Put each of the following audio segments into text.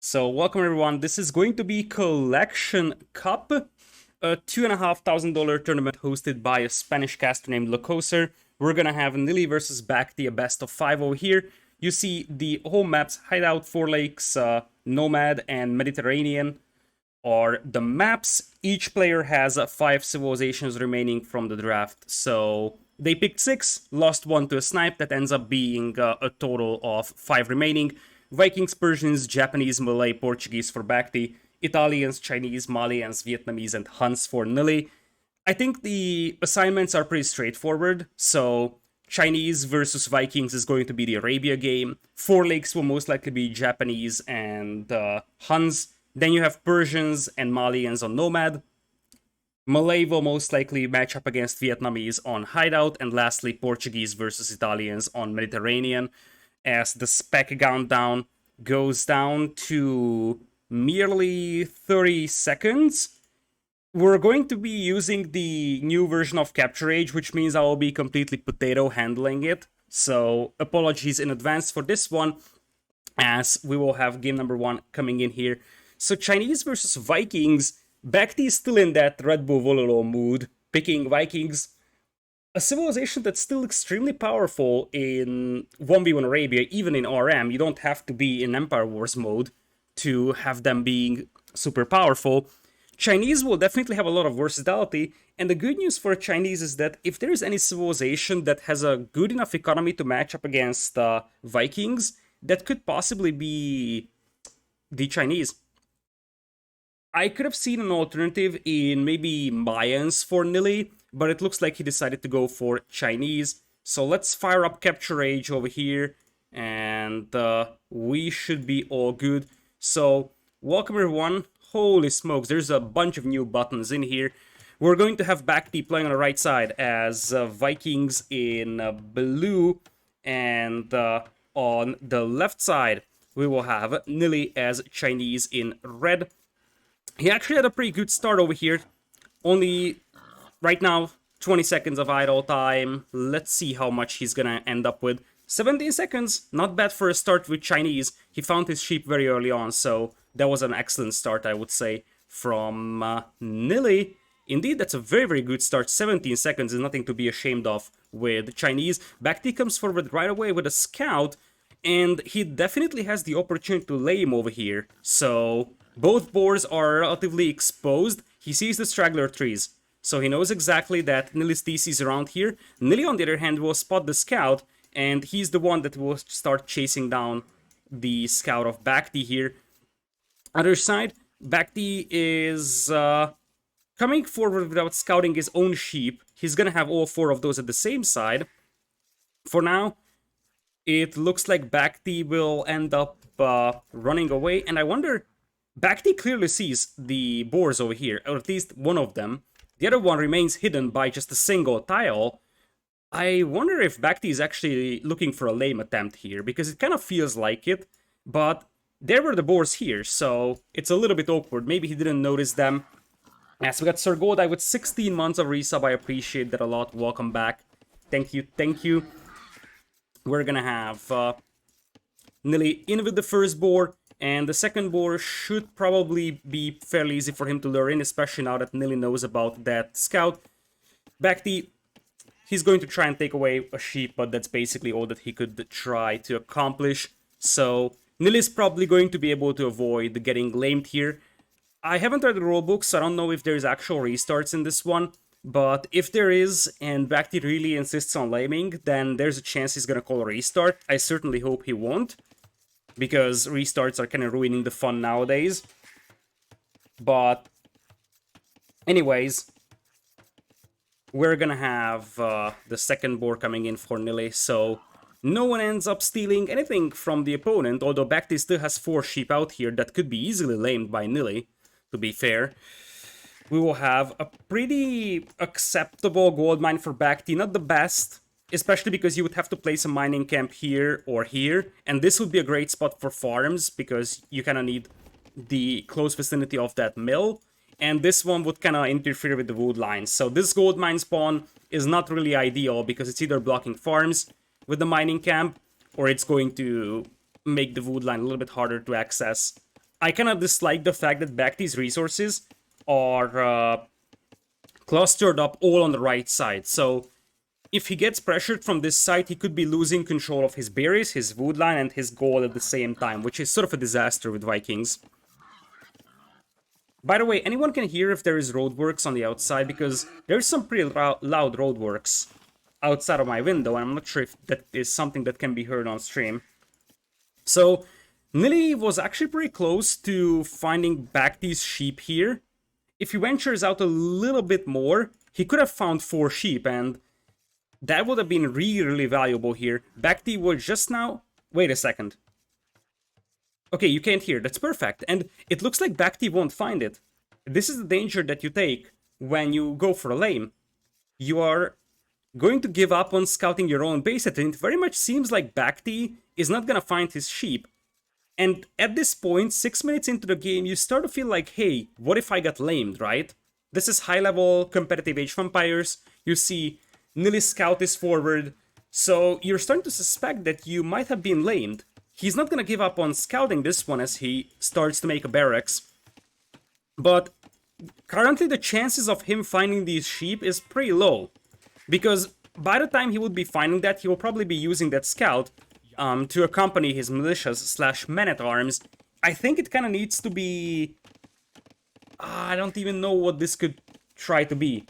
So welcome everyone. This is going to be Collection Cup, a $2,500 tournament hosted by a Spanish caster named Locoser. We're gonna have Nili versus BacT, a best of 5 over here. You see the home maps: Hideout, Four Lakes, Nomad, and Mediterranean are the maps. Each player has 5 civilizations remaining from the draft. So they picked 6, lost 1 to a snipe. That ends up being a total of 5 remaining. Vikings, Persians, Japanese, Malay, Portuguese for BacT, Italians, Chinese, Malians, Vietnamese, and Huns for Nili. I think the assignments are pretty straightforward. So Chinese versus Vikings is going to be the Arabia game. Four Lakes will most likely be Japanese and Huns. Then you have Persians and Malians on Nomad. Malay will most likely match up against Vietnamese on Hideout. And lastly, Portuguese versus Italians on Mediterranean. As the spec countdown goes down to merely 30 seconds, we're going to be using the new version of Capture Age, which means I will be completely potato handling it. So apologies in advance for this one, as we will have game number 1 coming in here. So Chinese versus Vikings, BacT is still in that Red Bull Vololo mood, picking Vikings, a civilization that's still extremely powerful in 1v1 Arabia, even in RM. You don't have to be in Empire Wars mode to have them being super powerful. Chinese will definitely have a lot of versatility, and the good news for Chinese is that if there is any civilization that has a good enough economy to match up against Vikings, that could possibly be the Chinese. I could have seen an alternative in maybe Mayans for Nili, but it looks like he decided to go for Chinese. So let's fire up Capture Age over here, and we should be all good. So welcome everyone. Holy smokes, there's a bunch of new buttons in here. We're going to have BacT playing on the right side as Vikings in blue, and on the left side we will have Nili as Chinese in red. He actually had a pretty good start over here. Only right now 20 seconds of idle time. Let's see how much he's gonna end up with. 17 seconds, not bad for a start with Chinese. He found his sheep very early on, so that was an excellent start, I would say, from Nili. Indeed, that's a very, very good start. 17 seconds is nothing to be ashamed of with Chinese. BacT comes forward right away with a scout, and he definitely has the opportunity to lay him over here. So both boars are relatively exposed. He sees the straggler trees, so he knows exactly that Nili's TC is around here. Nili, on the other hand, will spot the scout, and he's the one that will start chasing down the scout of BacT here. Other side, BacT is coming forward without scouting his own sheep. He's gonna have all 4 of those at the same side. For now, it looks like BacT will end up running away, and I wonder, BacT clearly sees the boars over here, or at least one of them. The other one remains hidden by just a single tile. I wonder if BacT is actually looking for a lame attempt here, because it kind of feels like it, but there were the boars here, so it's a little bit awkward. Maybe he didn't notice them. Yes, we got Sir Goldeye with 16 months of resub. I appreciate that a lot. Welcome back. Thank you, thank you. We're gonna have Nili in with the first boar, and the second boar should probably be fairly easy for him to lure in, especially now that Nili knows about that scout. BacT, he's going to try and take away a sheep, but that's basically all that he could try to accomplish. So Nili's probably going to be able to avoid getting lamed here. I haven't read the rulebook, so I don't know if there's actual restarts in this one. But if there is, and BacT really insists on laming, then there's a chance he's gonna call a restart. I certainly hope he won't, because restarts are kind of ruining the fun nowadays. But anyways, we're gonna have the second boar coming in for Nili, so no one ends up stealing anything from the opponent, although BacT still has 4 sheep out here that could be easily lamed by Nili, to be fair. We will have a pretty acceptable gold mine for BacT, not the best, especially because you would have to place a mining camp here or here, and this would be a great spot for farms, because you kind of need the close vicinity of that mill, and this one would kind of interfere with the wood lines. So this gold mine spawn is not really ideal, because it's either blocking farms with the mining camp, or it's going to make the wood line a little bit harder to access. I kind of dislike the fact that BacT's resources are clustered up all on the right side. So if he gets pressured from this side, he could be losing control of his berries, his wood line, and his gold at the same time, which is sort of a disaster with Vikings. By the way, anyone can hear if there is roadworks on the outside, because there's some pretty loud roadworks outside of my window, and I'm not sure if that is something that can be heard on stream. So, Nili was actually pretty close to finding BacT's sheep here. If he ventures out a little bit more, he could have found 4 sheep, and that would have been really, really valuable here. BacT was just now... Wait a second. Okay, you can't hear. That's perfect. And it looks like BacT won't find it. This is the danger that you take when you go for a lane. You are going to give up on scouting your own base, and it very much seems like BacT is not gonna find his sheep. And at this point, 6 minutes into the game, you start to feel like, hey, what if I got lamed, right? This is high-level competitive Age of Empires. You see Nili's scout is forward, so you're starting to suspect that you might have been lamed. He's not gonna give up on scouting this one as he starts to make a barracks. But currently the chances of him finding these sheep is pretty low. Because by the time he would be finding that, he will probably be using that scout to accompany his militias / men-at-arms. I think it kind of needs to be... I don't even know what this could try to be.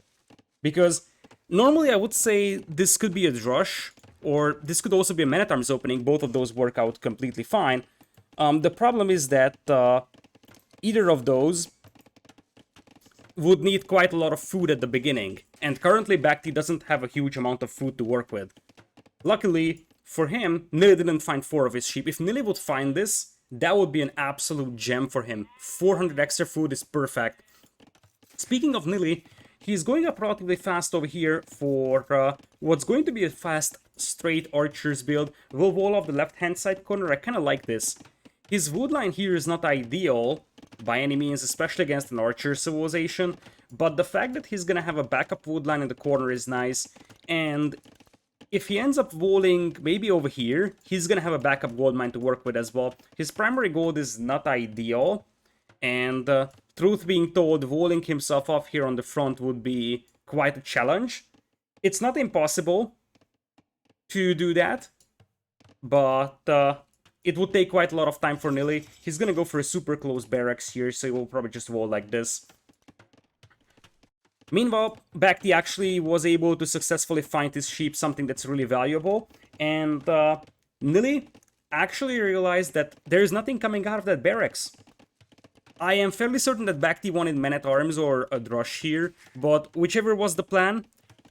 Because normally I would say this could be a drush, or this could also be a men-at-arms opening. Both of those work out completely fine. The problem is that either of those would need quite a lot of food at the beginning. And currently BacT doesn't have a huge amount of food to work with. Luckily for him, Nili didn't find 4 of his sheep. If Nili would find this, that would be an absolute gem for him. 400 extra food is perfect. Speaking of Nili, he's going up relatively fast over here for what's going to be a fast, straight archers build. We'll wall off the left-hand side corner. I kind of like this. His wood line here is not ideal by any means, especially against an archer civilization, but the fact that he's gonna have a backup wood line in the corner is nice, and if he ends up walling maybe over here, he's gonna have a backup gold mine to work with as well. His primary gold is not ideal, and truth being told, walling himself off here on the front would be quite a challenge. It's not impossible to do that, but it would take quite a lot of time for Nili. He's gonna go for a super close barracks here, so he will probably just wall like this. Meanwhile, BacT actually was able to successfully find his sheep, something that's really valuable. And Nili actually realized that there's nothing coming out of that barracks. I am fairly certain that BacT wanted men-at-arms or a drush here, but whichever was the plan,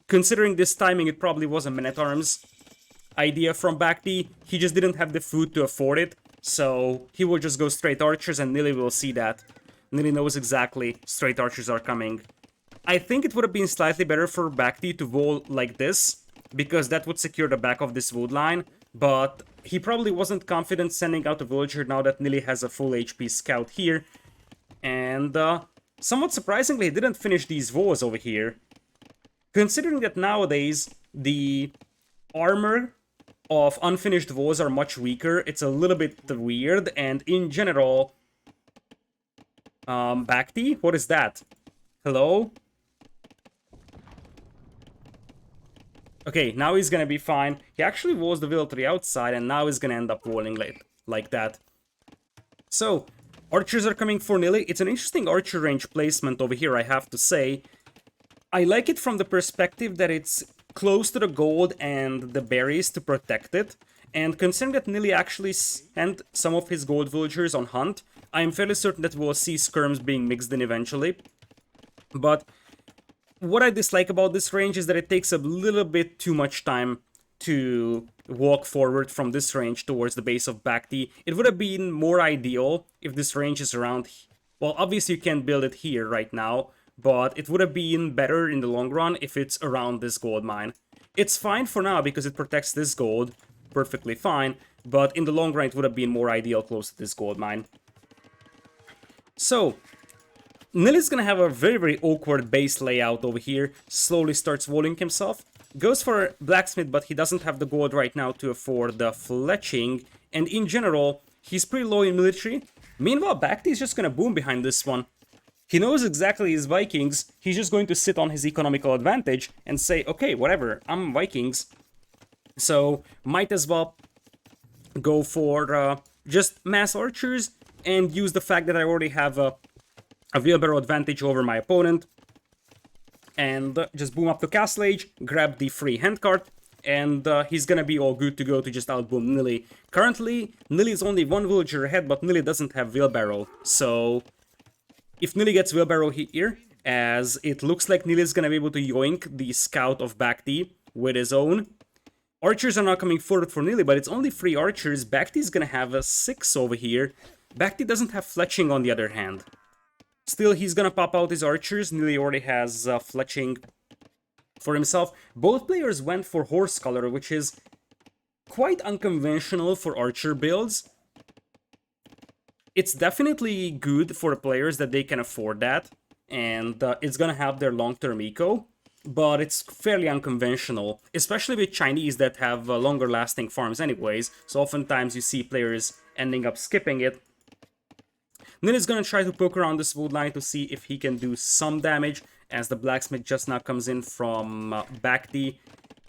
considering this timing, it probably was a men-at-arms idea from BacT. He just didn't have the food to afford it, so he will just go straight archers, and Nili will see that. Nili knows exactly straight archers are coming. I think it would have been slightly better for BacT to wall like this, because that would secure the back of this wood line, but he probably wasn't confident sending out a villager now that Nili has a full HP scout here. And somewhat surprisingly, he didn't finish these walls over here. Considering that nowadays the armor of unfinished walls are much weaker, it's a little bit weird, and in general... BacT? What is that? Hello? Okay, now he's gonna be fine. He actually walls the village to the outside, and now he's gonna end up walling like that. So, archers are coming for Nili. It's an interesting archer range placement over here, I have to say. I like it from the perspective that it's close to the gold and the berries to protect it. And considering that Nili actually sent some of his gold villagers on hunt, I am fairly certain that we'll see skirms being mixed in eventually. But what I dislike about this range is that it takes a little bit too much time to walk forward from this range towards the base of BacT. It would have been more ideal if this range is around... Well, obviously you can't build it here right now, but it would have been better in the long run if it's around this gold mine. It's fine for now because it protects this gold perfectly fine, but in the long run it would have been more ideal close to this gold mine. So, Nili's gonna have a very, very awkward base layout over here, slowly starts walling himself, goes for blacksmith, but he doesn't have the gold right now to afford the fletching, and in general, he's pretty low in military, Meanwhile, BacT is just gonna boom behind this one. He knows exactly his Vikings. He's just going to sit on his economical advantage and say, okay, whatever, I'm Vikings. So might as well go for just mass archers and use the fact that I already have a wheelbarrow advantage over my opponent. And just boom up to Castle Age, grab the free handcart, and he's gonna be all good to go to just outboom Nili. Currently, Nili is only one villager ahead, but Nili doesn't have wheelbarrow. So if Nili gets wheelbarrow here, as it looks like Nili is gonna be able to yoink the scout of BacT with his own. Archers are now coming forward for Nili, but it's only 3 archers. BacT is gonna have a 6 over here. BacT doesn't have fletching on the other hand. Still, he's gonna pop out his archers. Nili already has fletching for himself. Both players went for horse color, which is quite unconventional for archer builds. It's definitely good for players that they can afford that, and it's gonna help their long-term eco, but it's fairly unconventional, especially with Chinese that have longer-lasting farms anyways, so oftentimes you see players ending up skipping it. Nili's gonna try to poke around this wood line to see if he can do some damage, as the blacksmith just now comes in from BacT.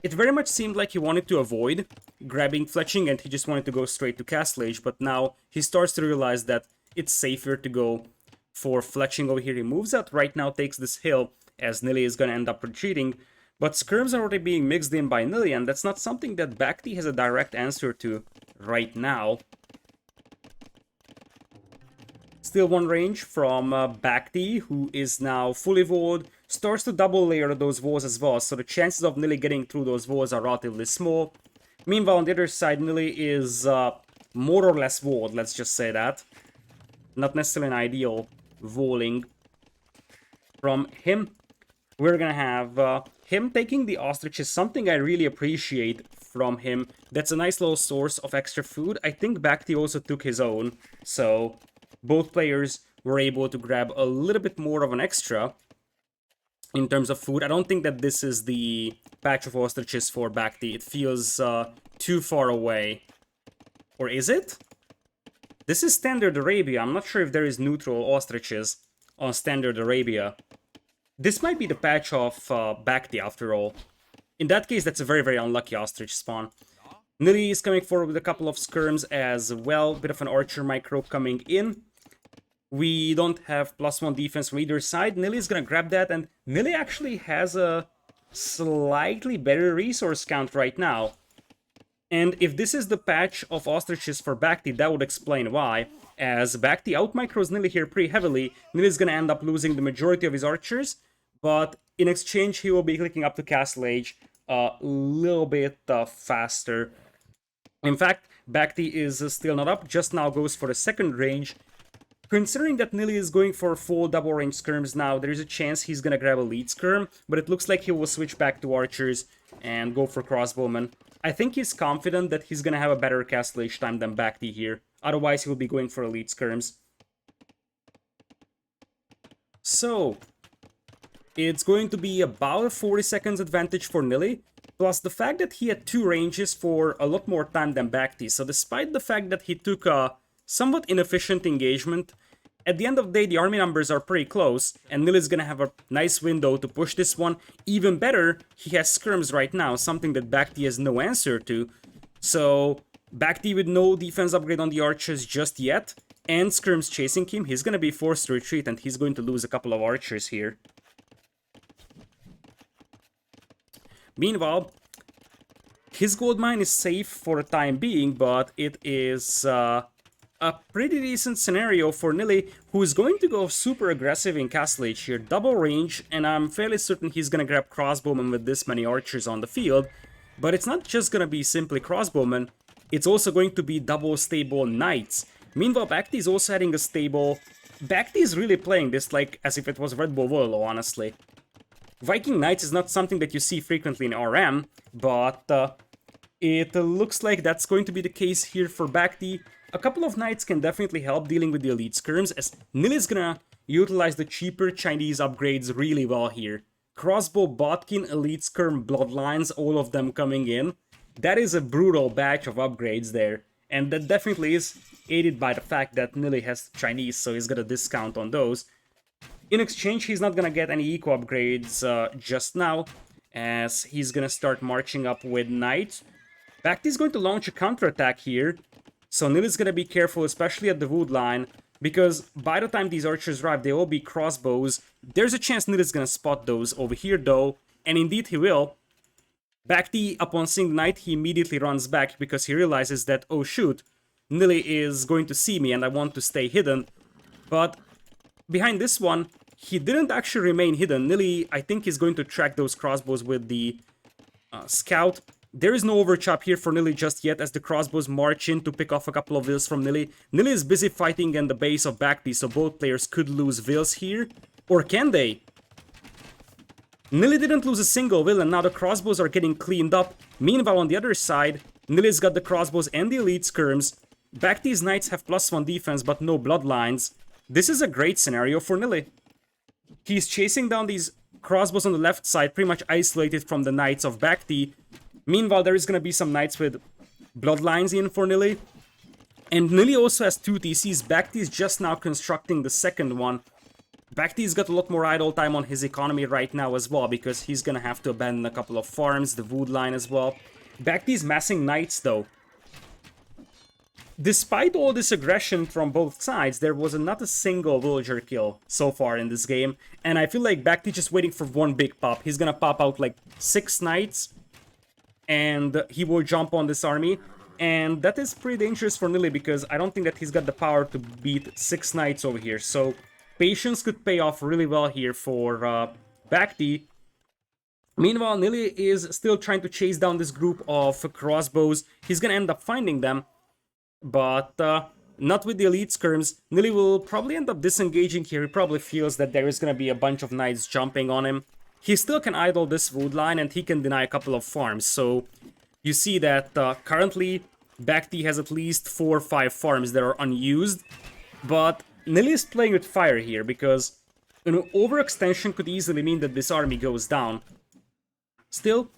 It very much seemed like he wanted to avoid grabbing fletching and he just wanted to go straight to Castle Age, but now he starts to realize that it's safer to go for fletching over here. He moves out right now, takes this hill, as Nili is gonna end up retreating, but skirms are already being mixed in by Nili, and that's not something that BacT has a direct answer to right now. Still one range from BacT, who is now fully walled, starts to double layer those walls as well, so the chances of Nili getting through those walls are relatively small. Meanwhile, on the other side, Nili is more or less walled, let's just say that. Not necessarily an ideal walling from him. We're gonna have him taking the ostriches, something I really appreciate from him. That's a nice little source of extra food. I think BacT also took his own, so both players were able to grab a little bit more of an extra in terms of food. I don't think that this is the patch of ostriches for BacT. It feels too far away. Or is it? This is Standard Arabia. I'm not sure if there is neutral ostriches on Standard Arabia. This might be the patch of BacT after all. In that case, that's a very, very unlucky ostrich spawn. Nili is coming forward with a couple of skirms as well. Bit of an archer micro coming in. We don't have +1 defense from either side. Nili is gonna grab that, and Nili actually has a slightly better resource count right now. And if this is the patch of ostriches for BacT, that would explain why. As BacT out-micros Nili here pretty heavily, Nili is gonna end up losing the majority of his archers, but in exchange he will be clicking up to Castle Age a little bit faster. In fact, BacT is still not up, just now goes for the second range. Considering that Nili is going for full double range skirms now, there is a chance he's gonna grab a lead skirm, but it looks like he will switch back to archers and go for crossbowmen. I think he's confident that he's gonna have a better Castle Age time than BacT here, otherwise he will be going for elite skirms. So, it's going to be about a 40 seconds advantage for Nili, plus the fact that he had 2 ranges for a lot more time than BacT, so despite the fact that he took a somewhat inefficient engagement, at the end of the day the army numbers are pretty close, and Nili is gonna have a nice window to push this one. Even better, he has skirms right now, something that BacT has no answer to. So BacT with no defense upgrade on the archers just yet, and skirms chasing him, he's gonna be forced to retreat and he's going to lose a couple of archers here. Meanwhile, his gold mine is safe for the time being, but it is a pretty decent scenario for Nili, who is going to go super aggressive in Castle Age here. Double range, and I'm fairly certain he's gonna grab crossbowmen with this many archers on the field. But it's not just gonna be simply crossbowmen, it's also going to be double stable knights. Meanwhile, BacT is also adding a stable. BacT is really playing this like as if it was Red Bull Warlow, honestly. Viking Knights is not something that you see frequently in RM, but it looks like that's going to be the case here for BacT. A couple of knights can definitely help dealing with the elite skirms, as Nili is gonna utilize the cheaper Chinese upgrades really well here. Crossbow, Botkin, elite skirm, bloodlines, all of them coming in. That is a brutal batch of upgrades there, and that definitely is aided by the fact that Nili has Chinese, so he's got a discount on those. In exchange, he's not gonna get any eco upgrades just now, as he's gonna start marching up with Knight. BacT is going to launch a counterattack here, so Nili's gonna be careful, especially at the wood line, because by the time these archers arrive, they will be crossbows. There's a chance Nili's gonna spot those over here, though, and indeed he will. BacT, upon seeing the Knight, he immediately runs back because he realizes that, oh shoot, Nili is going to see me and I want to stay hidden. But behind this one, he didn't actually remain hidden. Nili, I think, is going to track those crossbows with the scout. There is no overchop here for Nili just yet as the crossbows march in to pick off a couple of vills from Nili. Nili is busy fighting in the base of BacT, so both players could lose vills here. Or can they? Nili didn't lose a single vill, and now the crossbows are getting cleaned up. Meanwhile, on the other side, Nili's got the crossbows and the elite skirms. BacT's knights have +1 defense, but no bloodlines. This is a great scenario for Nili. He's chasing down these crossbows on the left side, pretty much isolated from the knights of BacT. Meanwhile, there is going to be some knights with bloodlines in for Nili. And Nili also has 2 TCs. BacT is just now constructing the second one. BacT's got a lot more idle time on his economy right now as well, because he's going to have to abandon a couple of farms, the wood line as well. BacT's massing knights, though. Despite all this aggression from both sides, there was not a single villager kill so far in this game. And I feel like BacT just waiting for one big pop. He's gonna pop out like 6 knights, and he will jump on this army. And that is pretty dangerous for Nili, because I don't think that he's got the power to beat 6 knights over here. So patience could pay off really well here for BacT. Meanwhile, Nili is still trying to chase down this group of crossbows. He's gonna end up finding them, but not with the elite skirms. Nili will probably end up disengaging here. He probably feels that there is going to be a bunch of knights jumping on him. He still can idle this wood line, and he can deny a couple of farms. So you see that currently BacT has at least 4 or 5 farms that are unused. But Nili is playing with fire here, because an overextension could easily mean that this army goes down. Still,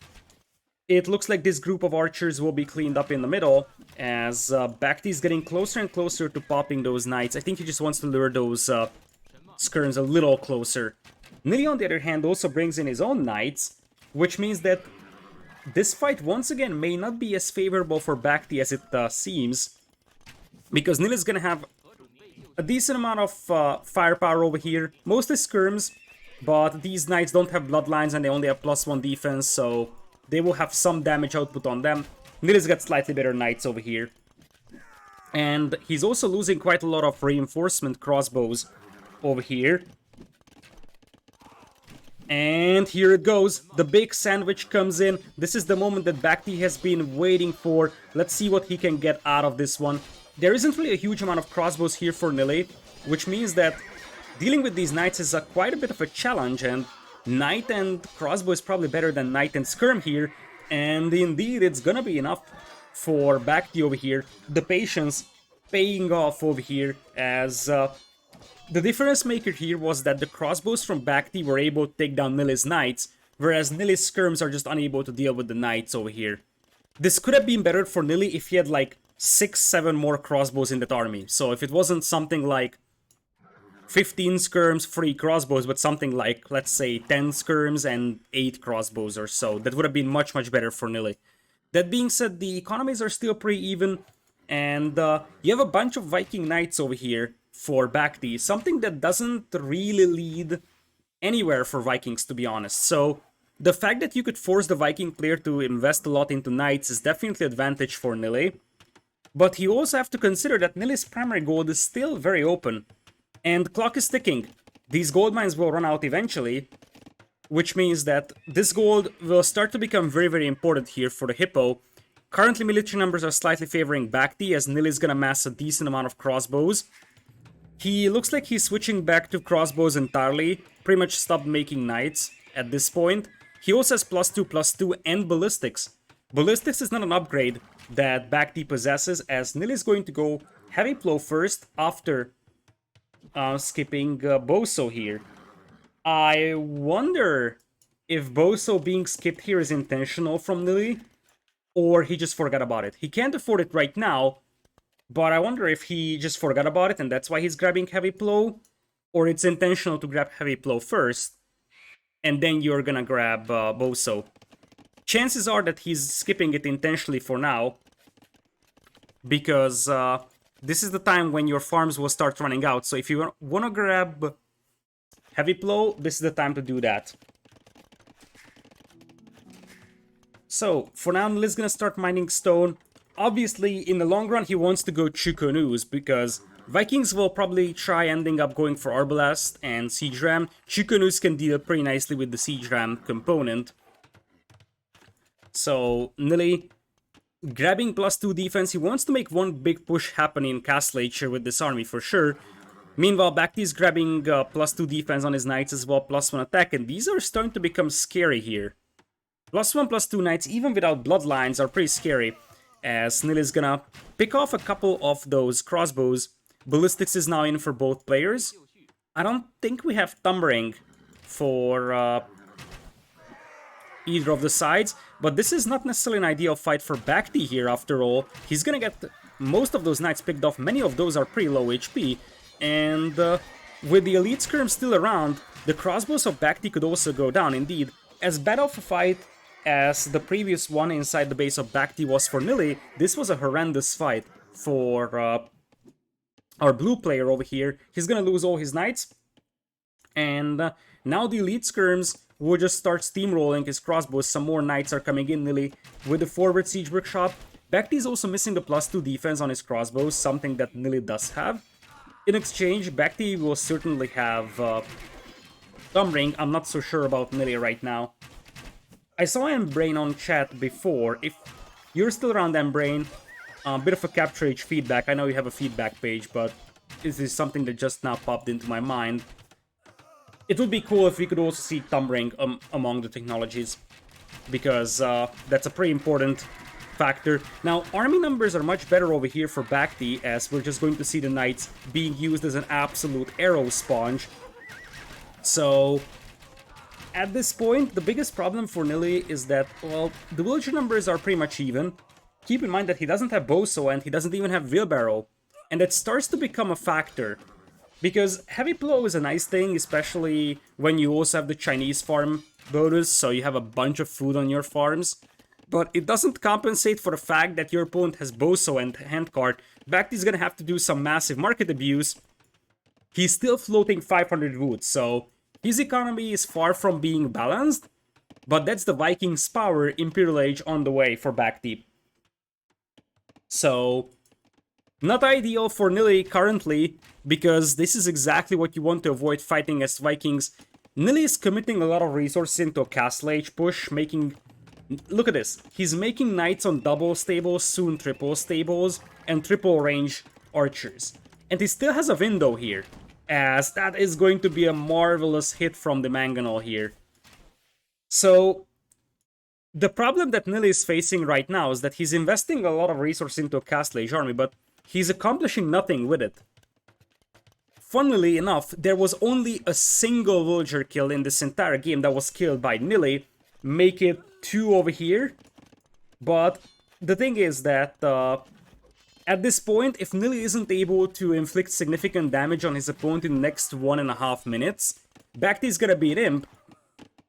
it looks like this group of archers will be cleaned up in the middle, as BacT is getting closer and closer to popping those knights. I think he just wants to lure those skirms a little closer. Nili, on the other hand, also brings in his own knights, which means that this fight, once again, may not be as favorable for BacT as it seems, because Nili is going to have a decent amount of firepower over here, mostly skirms, but these knights don't have bloodlines and they only have +1 defense, so they will have some damage output on them. Nili's got slightly better knights over here. And he's also losing quite a lot of reinforcement crossbows over here. And here it goes. The big sandwich comes in. This is the moment that BacT has been waiting for. Let's see what he can get out of this one. There isn't really a huge amount of crossbows here for Nili, which means that dealing with these knights is quite a bit of a challenge, and Knight and crossbow is probably better than Knight and skirm here, and indeed it's gonna be enough for BacT over here. The patience paying off over here, as the difference maker here was that the crossbows from BacT were able to take down Nili's knights, whereas Nili's skirms are just unable to deal with the knights over here. This could have been better for Nili if he had like 6-7 more crossbows in that army. So if it wasn't something like 15 skirms, 3 crossbows, but something like, let's say, 10 skirms and 8 crossbows or so. That would have been much, much better for Nili. That being said, the economies are still pretty even, and you have a bunch of Viking knights over here for BacT, something that doesn't really lead anywhere for Vikings, to be honest. So the fact that you could force the Viking player to invest a lot into knights is definitely an advantage for Nili. But you also have to consider that Nili's primary gold is still very open. And clock is ticking. These gold mines will run out eventually, which means that this gold will start to become very, very important here for the Hippo. Currently, military numbers are slightly favoring BacT, as Nili is gonna mass a decent amount of crossbows. He looks like he's switching back to crossbows entirely, pretty much stopped making knights at this point. He also has +2/+2 and ballistics. Ballistics is not an upgrade that BacT possesses, as Nili is going to go heavy blow first after skipping Boso here. I wonder if Boso being skipped here is intentional from Nili, or he just forgot about it. He can't afford it right now, But I wonder if he just forgot about it and that's why he's grabbing Heavy Plow, or it's intentional to grab Heavy Plow first, and then you're gonna grab Boso. Chances are that he's skipping it intentionally for now, because this is the time when your farms will start running out. So if you want to grab Heavy Plow, this is the time to do that. So for now, Nili's gonna start mining stone. Obviously, in the long run, he wants to go Chukonus, because Vikings will probably try ending up going for Arbalest and Siege Ram. Chukonus can deal pretty nicely with the Siege Ram component. So Nili grabbing +2 defense, he wants to make one big push happen in Castleacher with this army for sure. Meanwhile, BacT is grabbing +2 defense on his knights as well, +1 attack, and these are starting to become scary here. +1, +2 knights, even without bloodlines, are pretty scary, as Nili is gonna pick off a couple of those crossbows. Ballistics is now in for both players. I don't think we have Thumbering for either of the sides, but this is not necessarily an ideal fight for BacT here after all. He's gonna get most of those knights picked off, many of those are pretty low HP, and with the Elite Skirm still around, the crossbows of BacT could also go down. Indeed, as bad of a fight as the previous one inside the base of BacT was for Nili, this was a horrendous fight for our blue player over here. He's gonna lose all his knights, and now the Elite Skirms will just start steamrolling his crossbows. Some more knights are coming in, Nili, with the forward siege workshop. BacT is also missing the +2 defense on his crossbows, something that Nili does have. In exchange, BacT will certainly have Thumbring. I'm not so sure about Nili right now. I saw Mbrain on chat before. If you're still around, Mbrain, a bit of a Capture H feedback. I know you have a feedback page, but this is something that just now popped into my mind. It would be cool if we could also see Thumbring among the technologies, because that's a pretty important factor. Now, army numbers are much better over here for BacT, as we're just going to see the knights being used as an absolute arrow sponge. So, at this point, the biggest problem for Nili is that, well, the villager numbers are pretty much even. Keep in mind that he doesn't have Boso and he doesn't even have Wheelbarrow, and that starts to become a factor. Because Heavy Plow is a nice thing, especially when you also have the Chinese farm bonus, so you have a bunch of food on your farms. But it doesn't compensate for the fact that your opponent has Boso and Handcart. BacT is gonna have to do some massive market abuse. He's still floating 500 wood, so his economy is far from being balanced, but that's the Vikings' power, Imperial Age on the way for BacT. So, not ideal for Nili currently, because this is exactly what you want to avoid fighting as Vikings. Nili is committing a lot of resources into a Castle Age push, making... Look at this. He's making knights on double stables, soon triple stables, and triple range archers. And he still has a window here, as that is going to be a marvelous hit from the Mangonel here. So, the problem that Nili is facing right now is that he's investing a lot of resources into a Castle Age army, but he's accomplishing nothing with it. Funnily enough, there was only a single villager kill in this entire game that was killed by Nili, make it 2 over here. But the thing is that at this point, if Nili isn't able to inflict significant damage on his opponent in the next 1.5 minutes, BacT is gonna be an imp,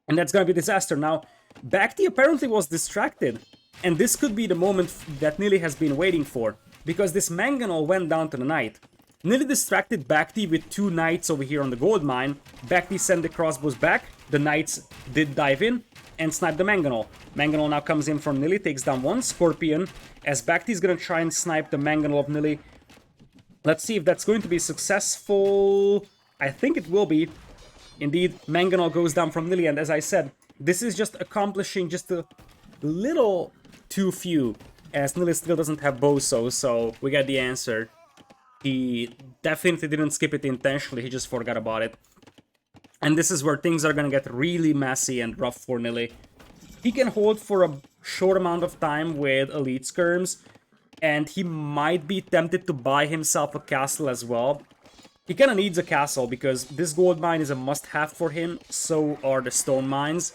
and that's gonna be a disaster. Now, BacT apparently was distracted, and this could be the moment that Nili has been waiting for, because this Mangonel went down to the knight. Nili distracted BacT with 2 knights over here on the gold mine. BacT sent the crossbows back, the knights did dive in, and snipe the Mangonel. Mangonel now comes in from Nili, takes down 1 Scorpion, as BacT is gonna try and snipe the Mangonel of Nili. Let's see if that's going to be successful. I think it will be. Indeed, Mangonel goes down from Nili, and as I said, this is just accomplishing just a little too few, as Nili still doesn't have Boso, so we got the answer. He definitely didn't skip it intentionally, he just forgot about it. And this is where things are gonna get really messy and rough for Nili. He can hold for a short amount of time with Elite Skirms, and he might be tempted to buy himself a castle as well. He kinda needs a castle, because this gold mine is a must-have for him, so are the stone mines.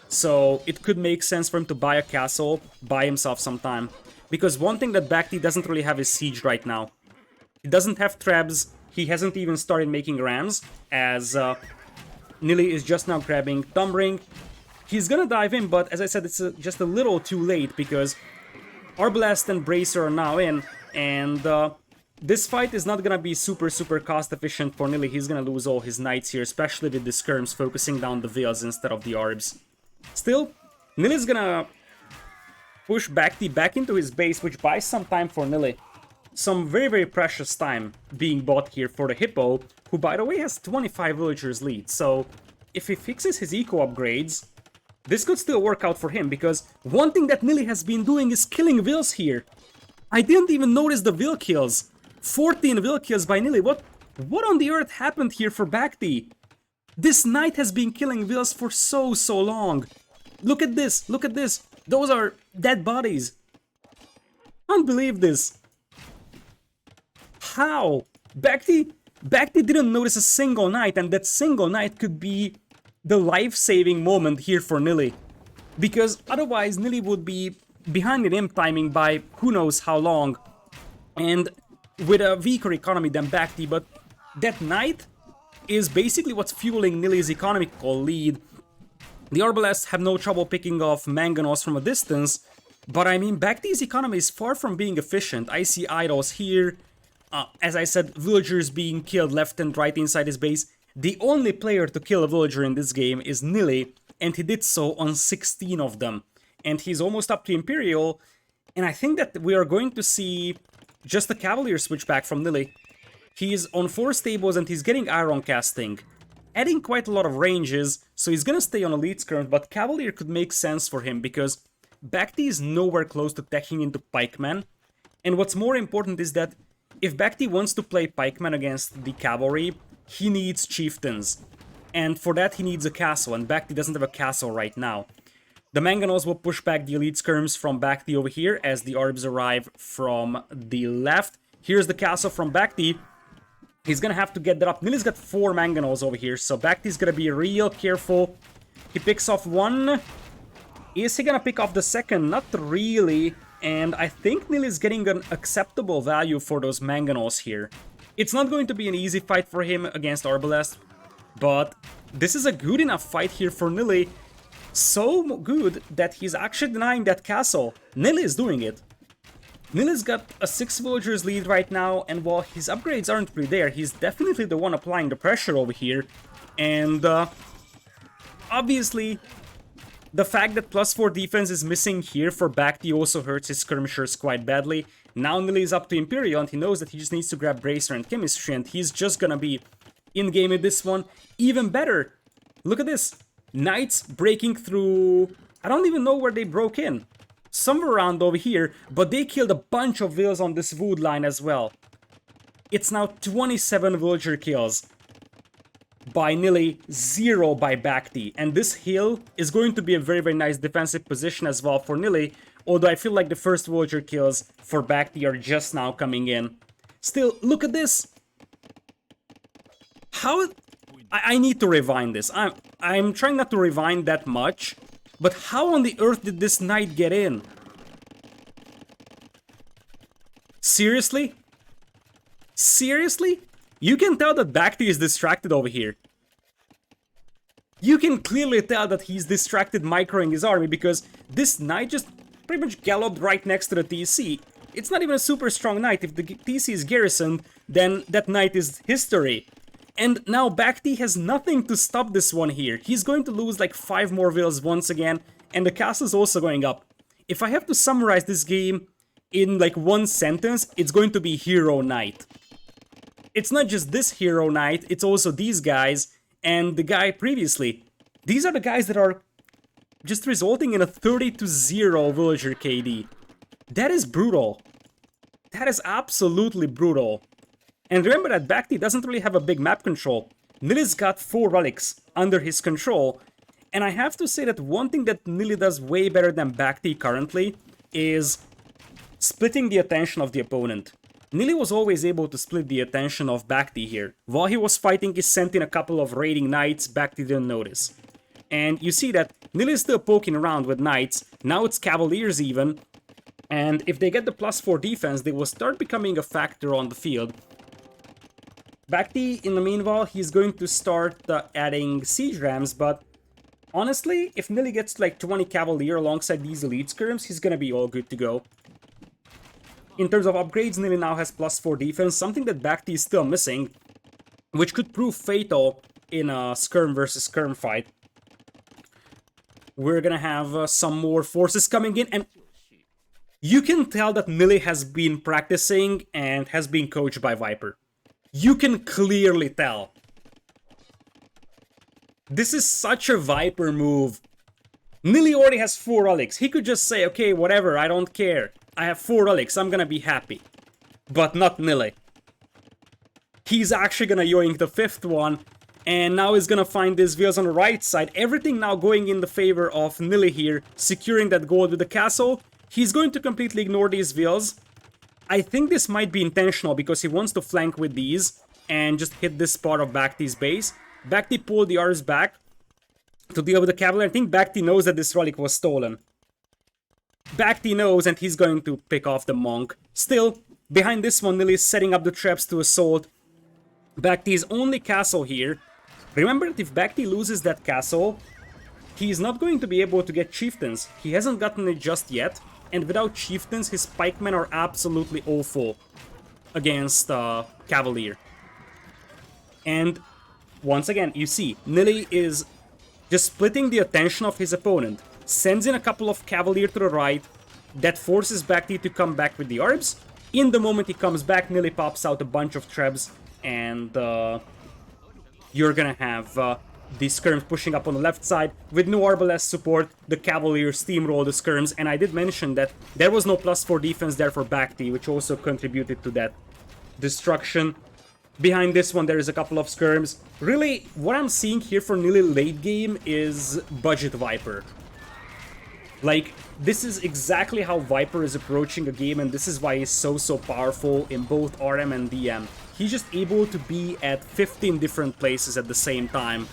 So it could make sense for him to buy a castle, buy himself some time. Because one thing that BacT doesn't really have is siege right now. He doesn't have trebs, he hasn't even started making rams, as Nili is just now grabbing Thumbring. He's gonna dive in, but as I said, it's just a little too late, because Arbalest and Bracer are now in, and this fight is not gonna be super cost efficient for Nili. He's gonna lose all his knights here, especially with the skirms focusing down the Veils instead of the Arbs. Still, Nili's gonna push BacT back into his base, which buys some time for Nili. Some very precious time being bought here for the Hippo, who by the way has 25 villagers lead. So if he fixes his eco upgrades, this could still work out for him, because one thing that Nili has been doing is killing Vills here. I didn't even notice the Vill kills. 14 Vill kills by Nili. What on the earth happened here for BacT? This knight has been killing Vills for so long. Look at this, look at this. Those are dead bodies. Can't believe this. How? BacT didn't notice a single knight, and that single knight could be the life-saving moment here for Nili. Because otherwise Nili would be behind in imp timing by who knows how long. And with a weaker economy than BacT, but that knight is basically what's fueling Nili's economical lead. The Arbalests have no trouble picking off Manganos from a distance, but I mean, BacT's economy is far from being efficient. I see idols here, as I said, villagers being killed left and right inside his base. The only player to kill a villager in this game is Nili, and he did so on 16 of them. And he's almost up to Imperial, and I think that we are going to see just a Cavalier switch back from Nili. He's on 4 stables and he's getting Iron Casting, adding quite a lot of ranges, so he's gonna stay on Elite Skirm, but Cavalier could make sense for him, because BacT is nowhere close to teching into Pikeman, and what's more important is that if BacT wants to play Pikeman against the Cavalry, he needs Chieftains, and for that he needs a castle, and BacT doesn't have a castle right now. The Manganos will push back the Elite Skirms from BacT over here as the Arbs arrive from the left. Here's the castle from BacT. He's gonna have to get that up. Nili's got 4 Manganos over here, so BacT's gonna be real careful. He picks off one. Is he gonna pick off the second? Not really. And I think Nili's getting an acceptable value for those Manganos here. It's not going to be an easy fight for him against Arbalest, but this is a good enough fight here for Nili. So good that he's actually denying that castle. Nili is doing it. Nili's got a 6 villagers lead right now, and while his upgrades aren't really there, he's definitely the one applying the pressure over here. And obviously, the fact that +4 defense is missing here for BacT also hurts his skirmishers quite badly. Now Nili is up to Imperial, and he knows that he just needs to grab Bracer and Chemistry, and he's just gonna be in-game with this one. Even better! Look at this! Knights breaking through... I don't even know where they broke in. Somewhere around over here, but they killed a bunch of Vills on this wood line as well. It's now 27 villager kills by Nili, 0 by BacT, and this hill is going to be a very nice defensive position as well for Nili, although I feel like the first villager kills for BacT are just now coming in. Still, look at this! How... I need to rewind this. I'm trying not to rewind that much, but how on the earth did this knight get in? Seriously? Seriously? You can tell that BacT is distracted over here. You can clearly tell that he's distracted microing his army, because this knight just pretty much galloped right next to the TC. It's not even a super strong knight. If the TC is garrisoned, then that knight is history. And now BacT has nothing to stop this one here. He's going to lose like 5 more Vills once again, and the castle is also going up. If I have to summarize this game in like one sentence, it's going to be Hero Knight. It's not just this Hero Knight, it's also these guys and the guy previously. These are the guys that are just resulting in a 30-0 villager KD. That is brutal. That is absolutely brutal. And remember that BacT doesn't really have a big map control. Nili's got 4 relics under his control, and I have to say that one thing that Nili does way better than BacT currently is splitting the attention of the opponent. Nili was always able to split the attention of BacT here. While he was fighting, he sent in a couple of raiding knights, BacT didn't notice. And you see that Nili is still poking around with knights, now it's cavaliers even. And if they get the +4 defense, they will start becoming a factor on the field. BacT, in the meanwhile, he's going to start adding siege rams, but honestly, if Nili gets like 20 Cavalier alongside these elite skirms, he's gonna be all good to go. In terms of upgrades, Nili now has +4 defense, something that BacT is still missing, which could prove fatal in a skirm versus skirm fight. We're gonna have some more forces coming in, and you can tell that Nili has been practicing and has been coached by Viper. You can clearly tell. This is such a Viper move. Nili already has 4 relics. He could just say, okay, whatever, I don't care. I have 4 relics, I'm gonna be happy. But not Nili. He's actually gonna yoink the 5th one, and now he's gonna find these wheels on the right side. Everything now going in the favor of Nili here, securing that gold with the castle. He's going to completely ignore these wheels. I think this might be intentional because he wants to flank with these and just hit this part of BacT's base. BacT pulled the Rs back to deal with the cavalry. I think BacT knows that this relic was stolen. BacT knows, and he's going to pick off the monk. Still, behind this one, Nili is setting up the traps to assault BacT's only castle here. Remember that if BacT loses that castle, he is not going to be able to get chieftains. He hasn't gotten it just yet, and without chieftains, his pikemen are absolutely awful against Cavalier. And once again, you see, Nili is just splitting the attention of his opponent. Sends in a couple of Cavalier to the right, that forces BacT to come back with the Arbs. In the moment he comes back, Nili pops out a bunch of trebs, and you're gonna have the skirms pushing up on the left side. With no Arbalest support, the Cavalier steamroll the skirms, and I did mention that there was no +4 defense there for BacT, which also contributed to that destruction. Behind this one, there is a couple of skirms. Really, what I'm seeing here for Nili late game is budget Viper. Like, this is exactly how Viper is approaching a game, and this is why he's so powerful in both RM and DM. He's just able to be at 15 different places at the same time.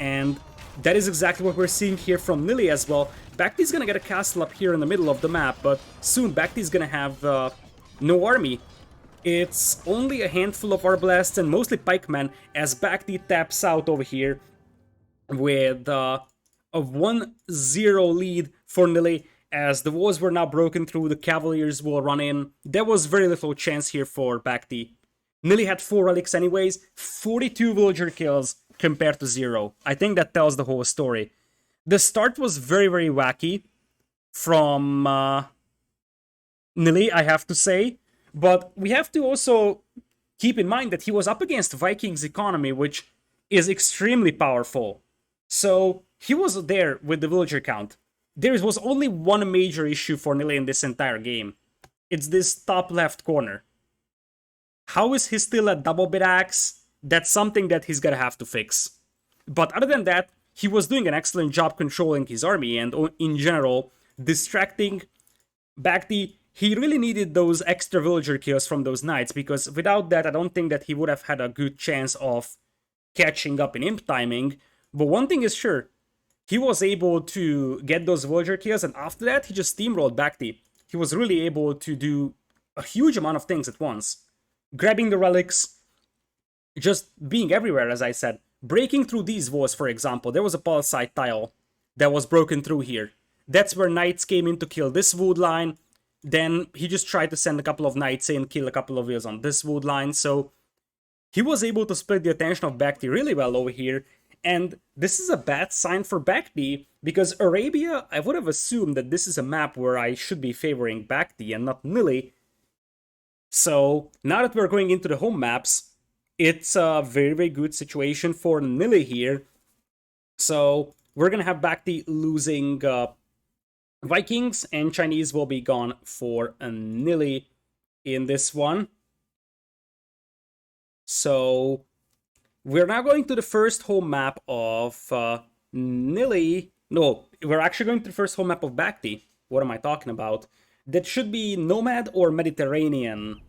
And that is exactly what we're seeing here from Nili as well. BacT's gonna get a castle up here in the middle of the map, but soon BacT's gonna have no army. It's only a handful of Arbalasts and mostly pikemen as BacT taps out over here with a 1-0 lead for Nili. As the walls were now broken through, the Cavaliers will run in. There was very little chance here for BacT. Nili had 4 relics anyways, 42 villager kills compared to 0. I think that tells the whole story. The start was very wacky from Nili, I have to say. But we have to also keep in mind that he was up against Vikings' economy, which is extremely powerful. So he was there with the villager count. There was only one major issue for Nili in this entire game. It's this top left corner. How is he still at double bit axe? That's something that he's gonna have to fix. But other than that, he was doing an excellent job controlling his army and in general distracting BacT. He really needed those extra villager kills from those knights, because without that I don't think that he would have had a good chance of catching up in imp timing. But one thing is sure, he was able to get those villager kills, and after that he just steamrolled BacT. He was really able to do a huge amount of things at once. Grabbing the relics, just being everywhere, as I said. Breaking through these walls, for example. There was a palisade tile that was broken through here. That's where knights came in to kill this wood line. Then he just tried to send a couple of knights in, kill a couple of wheels on this wood line. So he was able to split the attention of BacT really well over here. And this is a bad sign for BacT, because Arabia, I would have assumed that this is a map where I should be favoring BacT and not Nili. So now that we're going into the home maps, it's a very good situation for Nili here. So we're gonna have BacT losing Vikings, and Chinese will be gone for Nili in this one. So we're now going to the first home map of Nili. No, we're actually going to the first home map of BacT. What am I talking about? That should be Nomad or Mediterranean.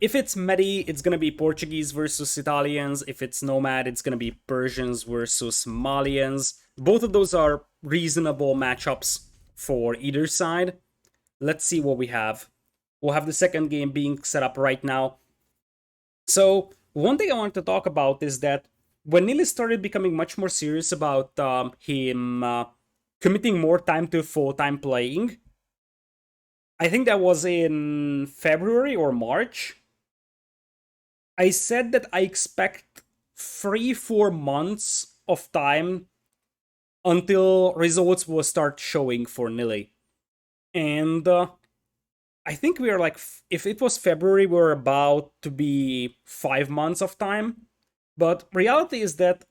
If it's Medi, it's gonna be Portuguese versus Italians. If it's Nomad, it's gonna be Persians versus Malians. Both of those are reasonable matchups for either side. let's see what we have. We'll have the second game being set up right now. So one thing I wanted to talk about is that when Nili started becoming much more serious about him committing more time to full-time playing, I think that was in February or March, I said that I expect 3-4 months of time until results will start showing for Nili. And I think we are like, if it was February, we're about to be 5 months of time. But reality is that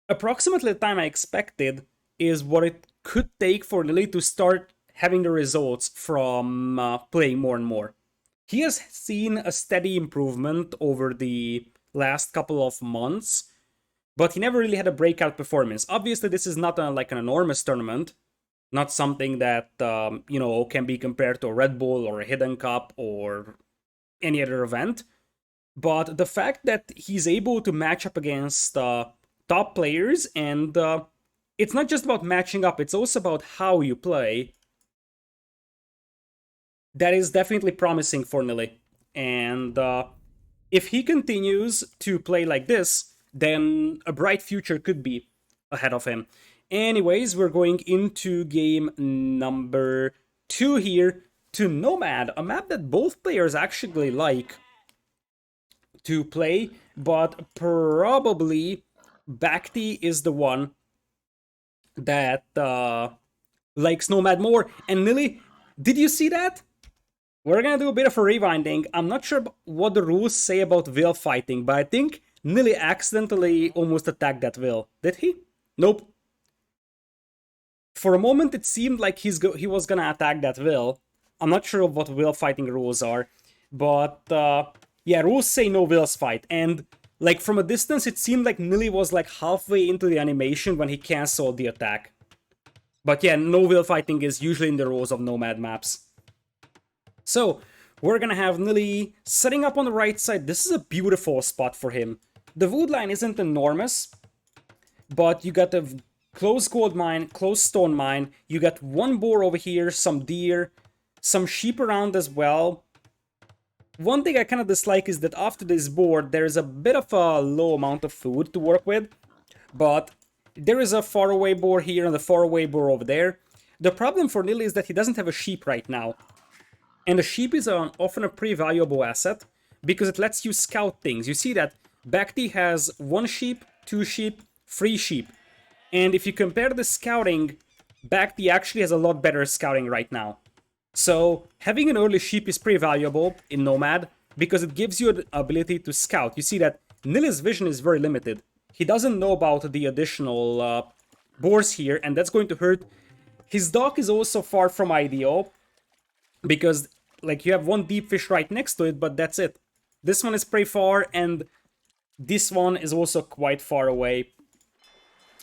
approximately the time I expected is what it could take for Nili to start having the results from playing more and more. He has seen a steady improvement over the last couple of months, but he never really had a breakout performance. Obviously, this is not like an enormous tournament, not something that can be compared to a Red Bull or a Hidden Cup or any other event. But the fact that he's able to match up against top players, and it's not just about matching up, it's also about how you play. That is definitely promising for Nili. And if he continues to play like this, then a bright future could be ahead of him. Anyways, we're going into game number 2 here to Nomad, a map that both players actually like to play, but probably BacT is the one that likes Nomad more. And Nili, did you see that? We're gonna do a bit of a rewinding. I'm not sure what the rules say about whale fighting, but I think Nili accidentally almost attacked that whale. Did he? Nope. For a moment, it seemed like he was gonna attack that whale. I'm not sure what whale fighting rules are, but yeah, rules say no whales fight. And like from a distance, it seemed like Nili was like halfway into the animation when he canceled the attack. But yeah, no whale fighting is usually in the rules of Nomad maps. So, we're gonna have Nili setting up on the right side. This is a beautiful spot for him. The wood line isn't enormous, but you got a close gold mine, close stone mine. You got one boar over here, some deer, some sheep around as well. One thing I kind of dislike is that after this board, there is a bit of a low amount of food to work with, but there is a faraway boar here and a faraway boar over there. The problem for Nili is that he doesn't have a sheep right now. And the sheep is often a pretty valuable asset because it lets you scout things. You see that BacT has 1 sheep, 2 sheep, 3 sheep. And if you compare the scouting, BacT actually has a lot better scouting right now. So having an early sheep is pretty valuable in Nomad because it gives you the ability to scout. You see that Nili's vision is very limited. He doesn't know about the additional boars here, and that's going to hurt. His dock is also far from ideal because like you have one deep fish right next to it, but that's it. This one is pretty far, and this one is also quite far away.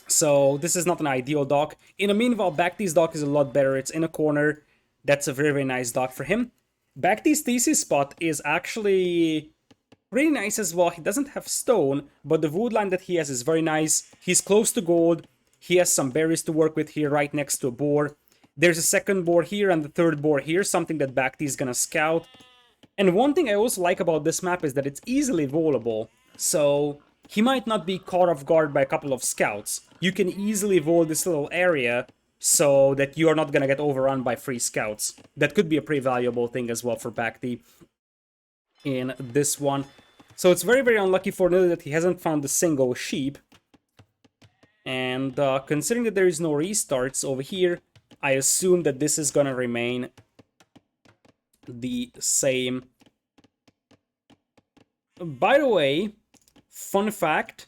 So this is not an ideal dock. In the meanwhile, BacT's dock is a lot better. It's in a corner. That's a very, very nice dock for him. BacT's thesis spot is actually really nice as well. He doesn't have stone, but the wood line that he has is very nice. He's close to gold. He has some berries to work with here right next to a boar. There's a second boar here and the third boar here, something that BacT is gonna scout. And one thing I also like about this map is that it's easily volable. So he might not be caught off guard by a couple of scouts. You can easily vol this little area so that you're not gonna get overrun by 3 scouts. That could be a pretty valuable thing as well for BacT in this one. So it's very, very unlucky for Nili that he hasn't found a single sheep. And considering that there is no restarts over here, I assume that this is gonna remain the same. By the way, fun fact,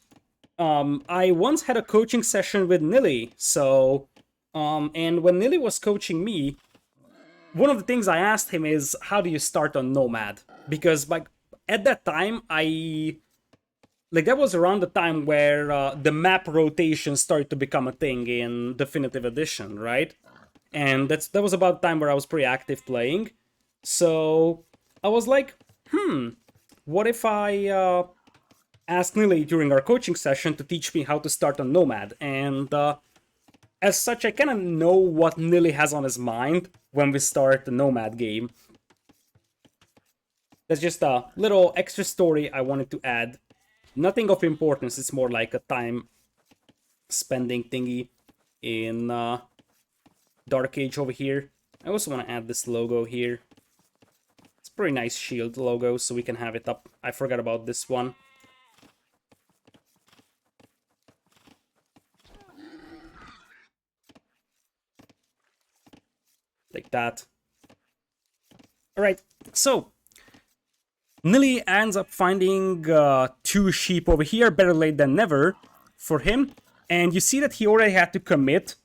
I once had a coaching session with Nili, so, and when Nili was coaching me, one of the things I asked him is, how do you start on Nomad? Because, like, at that time, that was around the time where the map rotation started to become a thing in Definitive Edition, right? And that was about the time where I was pretty active playing. So I was like, what if I ask Nili during our coaching session to teach me how to start on Nomad? And As such, I kind of know what Nili has on his mind when we start the Nomad game. That's just a little extra story I wanted to add. Nothing of importance, it's more like a time spending thingy in Dark Age over here. I also want to add this logo here. It's a pretty nice shield logo, so we can have it up. I forgot about this one. Like that. Alright, so Nili ends up finding 2 sheep over here, better late than never for him. And you see that he already had to commit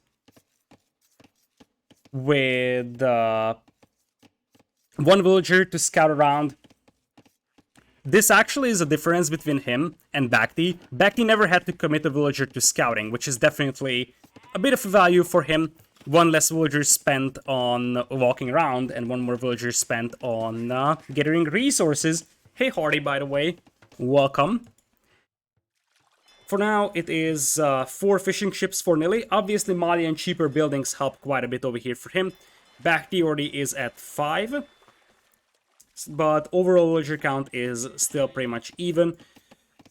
with 1 villager to scout around. This actually is a difference between him and BacT. BacT never had to commit a villager to scouting, which is definitely a bit of a value for him. 1 less villager spent on walking around, and 1 more villager spent on gathering resources. Hey Hardy, by the way, welcome. For now, it is 4 fishing ships for Nili. Obviously, Mali and cheaper buildings help quite a bit over here for him. BacT already is at 5. But overall villager count is still pretty much even.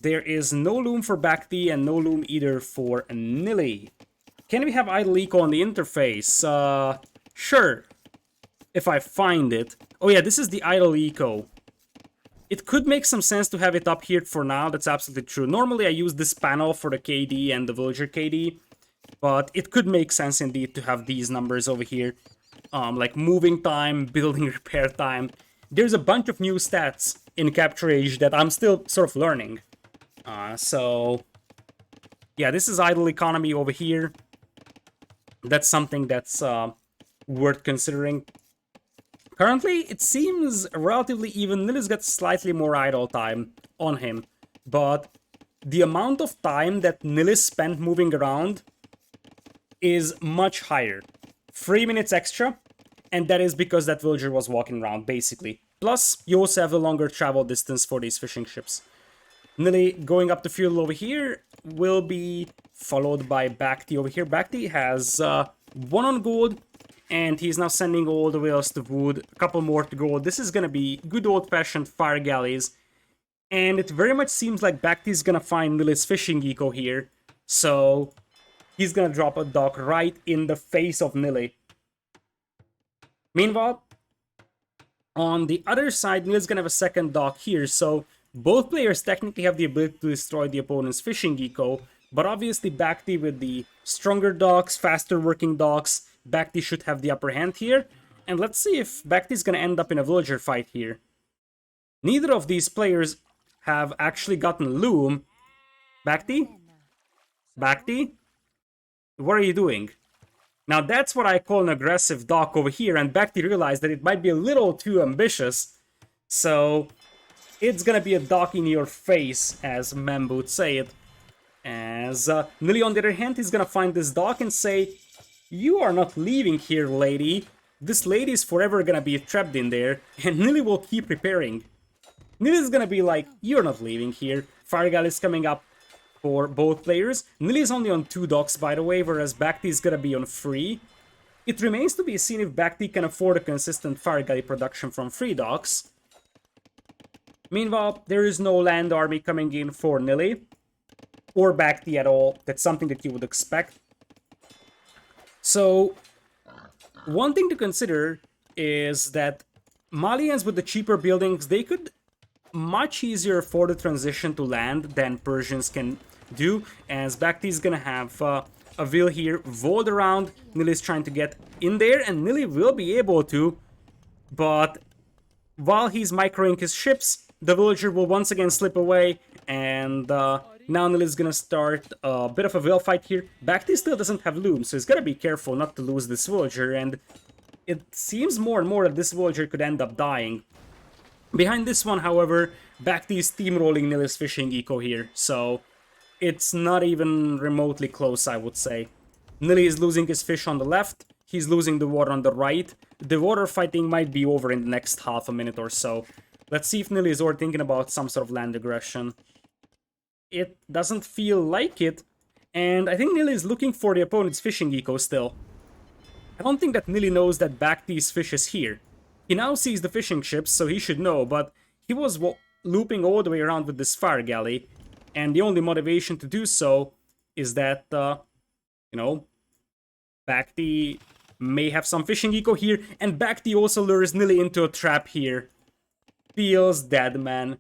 There is no loom for BacT and no loom either for Nili. Can we have idle eco on the interface? Sure. If I find it. Oh yeah, this is the idle eco. It could make some sense to have it up here for now, that's absolutely true. Normally I use this panel for the KD and the villager KD, but it could make sense indeed to have these numbers over here. Like moving time, building repair time. There's a bunch of new stats in Capture Age that I'm still sort of learning. So yeah, this is idle economy over here. That's something that's worth considering. Currently, it seems relatively even. Nili's got slightly more idle time on him, but the amount of time that Nili spent moving around is much higher. 3 minutes extra, and that is because that villager was walking around, basically. Plus, you also have a longer travel distance for these fishing ships. Nili going up the field over here will be followed by BacT over here. BacT has 1 on gold, and he's now sending all the whales to wood, a couple more to gold. This is gonna be good old-fashioned fire galleys, and it very much seems like BacT is gonna find Nili's fishing eco here, so he's gonna drop a dock right in the face of Nili. Meanwhile, on the other side, Nili's gonna have a second dock here, so both players technically have the ability to destroy the opponent's fishing eco, but obviously BacT with the stronger docks, faster working docks, BacT should have the upper hand here. And let's see if BacT is gonna end up in a villager fight here. Neither of these players have actually gotten loom. BacT? BacT? What are you doing? Now that's what I call an aggressive dock over here, and BacT realized that it might be a little too ambitious. So it's gonna be a dock in your face, as Mem would say it. As Nili, on the other hand, is gonna find this dock and say, "You are not leaving here, lady. This lady is forever gonna be trapped in there," and Nili will keep repairing. Nili is gonna be like, "You're not leaving here." Firegal is coming up for both players. Nili is only on 2 docks, by the way, whereas BacT is gonna be on 3. It remains to be seen if BacT can afford a consistent fire galley production from 3 docks. Meanwhile, there is no land army coming in for Nili, or BacT at all. That's something that you would expect. So, one thing to consider is that Malians with the cheaper buildings, they could much easier afford the transition to land than Persians can do, as BacT is gonna have a wheel here walled around. Nili is trying to get in there, and Nili will be able to, but while he's microing his ships, the villager will once again slip away, and now Nili is gonna start a bit of a whale fight here. BacT still doesn't have loom, so he's gotta be careful not to lose this villager, and it seems more and more that this villager could end up dying. Behind this one, however, BacT is steamrolling Nili's fishing eco here, so it's not even remotely close, I would say. Nili is losing his fish on the left, he's losing the water on the right. The water fighting might be over in the next half a minute or so. Let's see if Nili is already thinking about some sort of land aggression. It doesn't feel like it, And I think Nili is looking for the opponent's fishing eco still. I don't think that Nili knows that BacT's fish is here. He now sees the fishing ships, so he should know, but he was looping all the way around with this fire galley, and the only motivation to do so is that, you know, BacT may have some fishing eco here, and BacT also lures Nili into a trap here. Feels dead, man.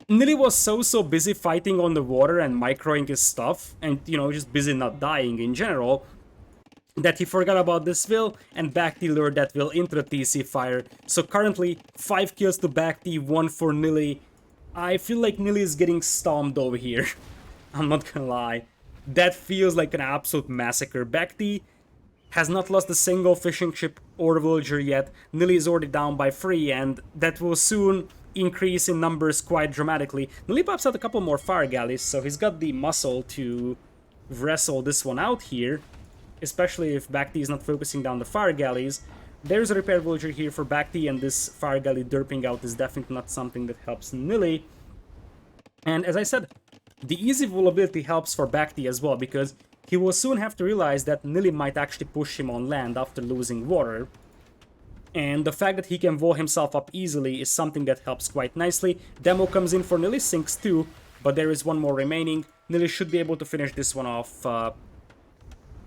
Nili was so busy fighting on the water and microing his stuff, and, you know, just busy not dying in general, that he forgot about this Will, and BacT lured that Will into the TC fire. So currently, 5 kills to BacT, 1 for Nili. I feel like Nili is getting stomped over here. I'm not gonna lie. That feels like an absolute massacre. BacT has not lost a single fishing ship or villager yet. Nili is already down by 3, and that will soon increase in numbers quite dramatically. Nili pops out a couple more fire galleys, so he's got the muscle to wrestle this one out here, especially if BacT is not focusing down the fire galleys. There's a repair villager here for BacT, and this fire galley derping out is definitely not something that helps Nili. And as I said, the easy vulnerability helps for BacT as well, because he will soon have to realize that Nili might actually push him on land after losing water. And the fact that he can wall himself up easily is something that helps quite nicely. Demo comes in for Nili, sinks 2, but there is one more remaining. Nili should be able to finish this one off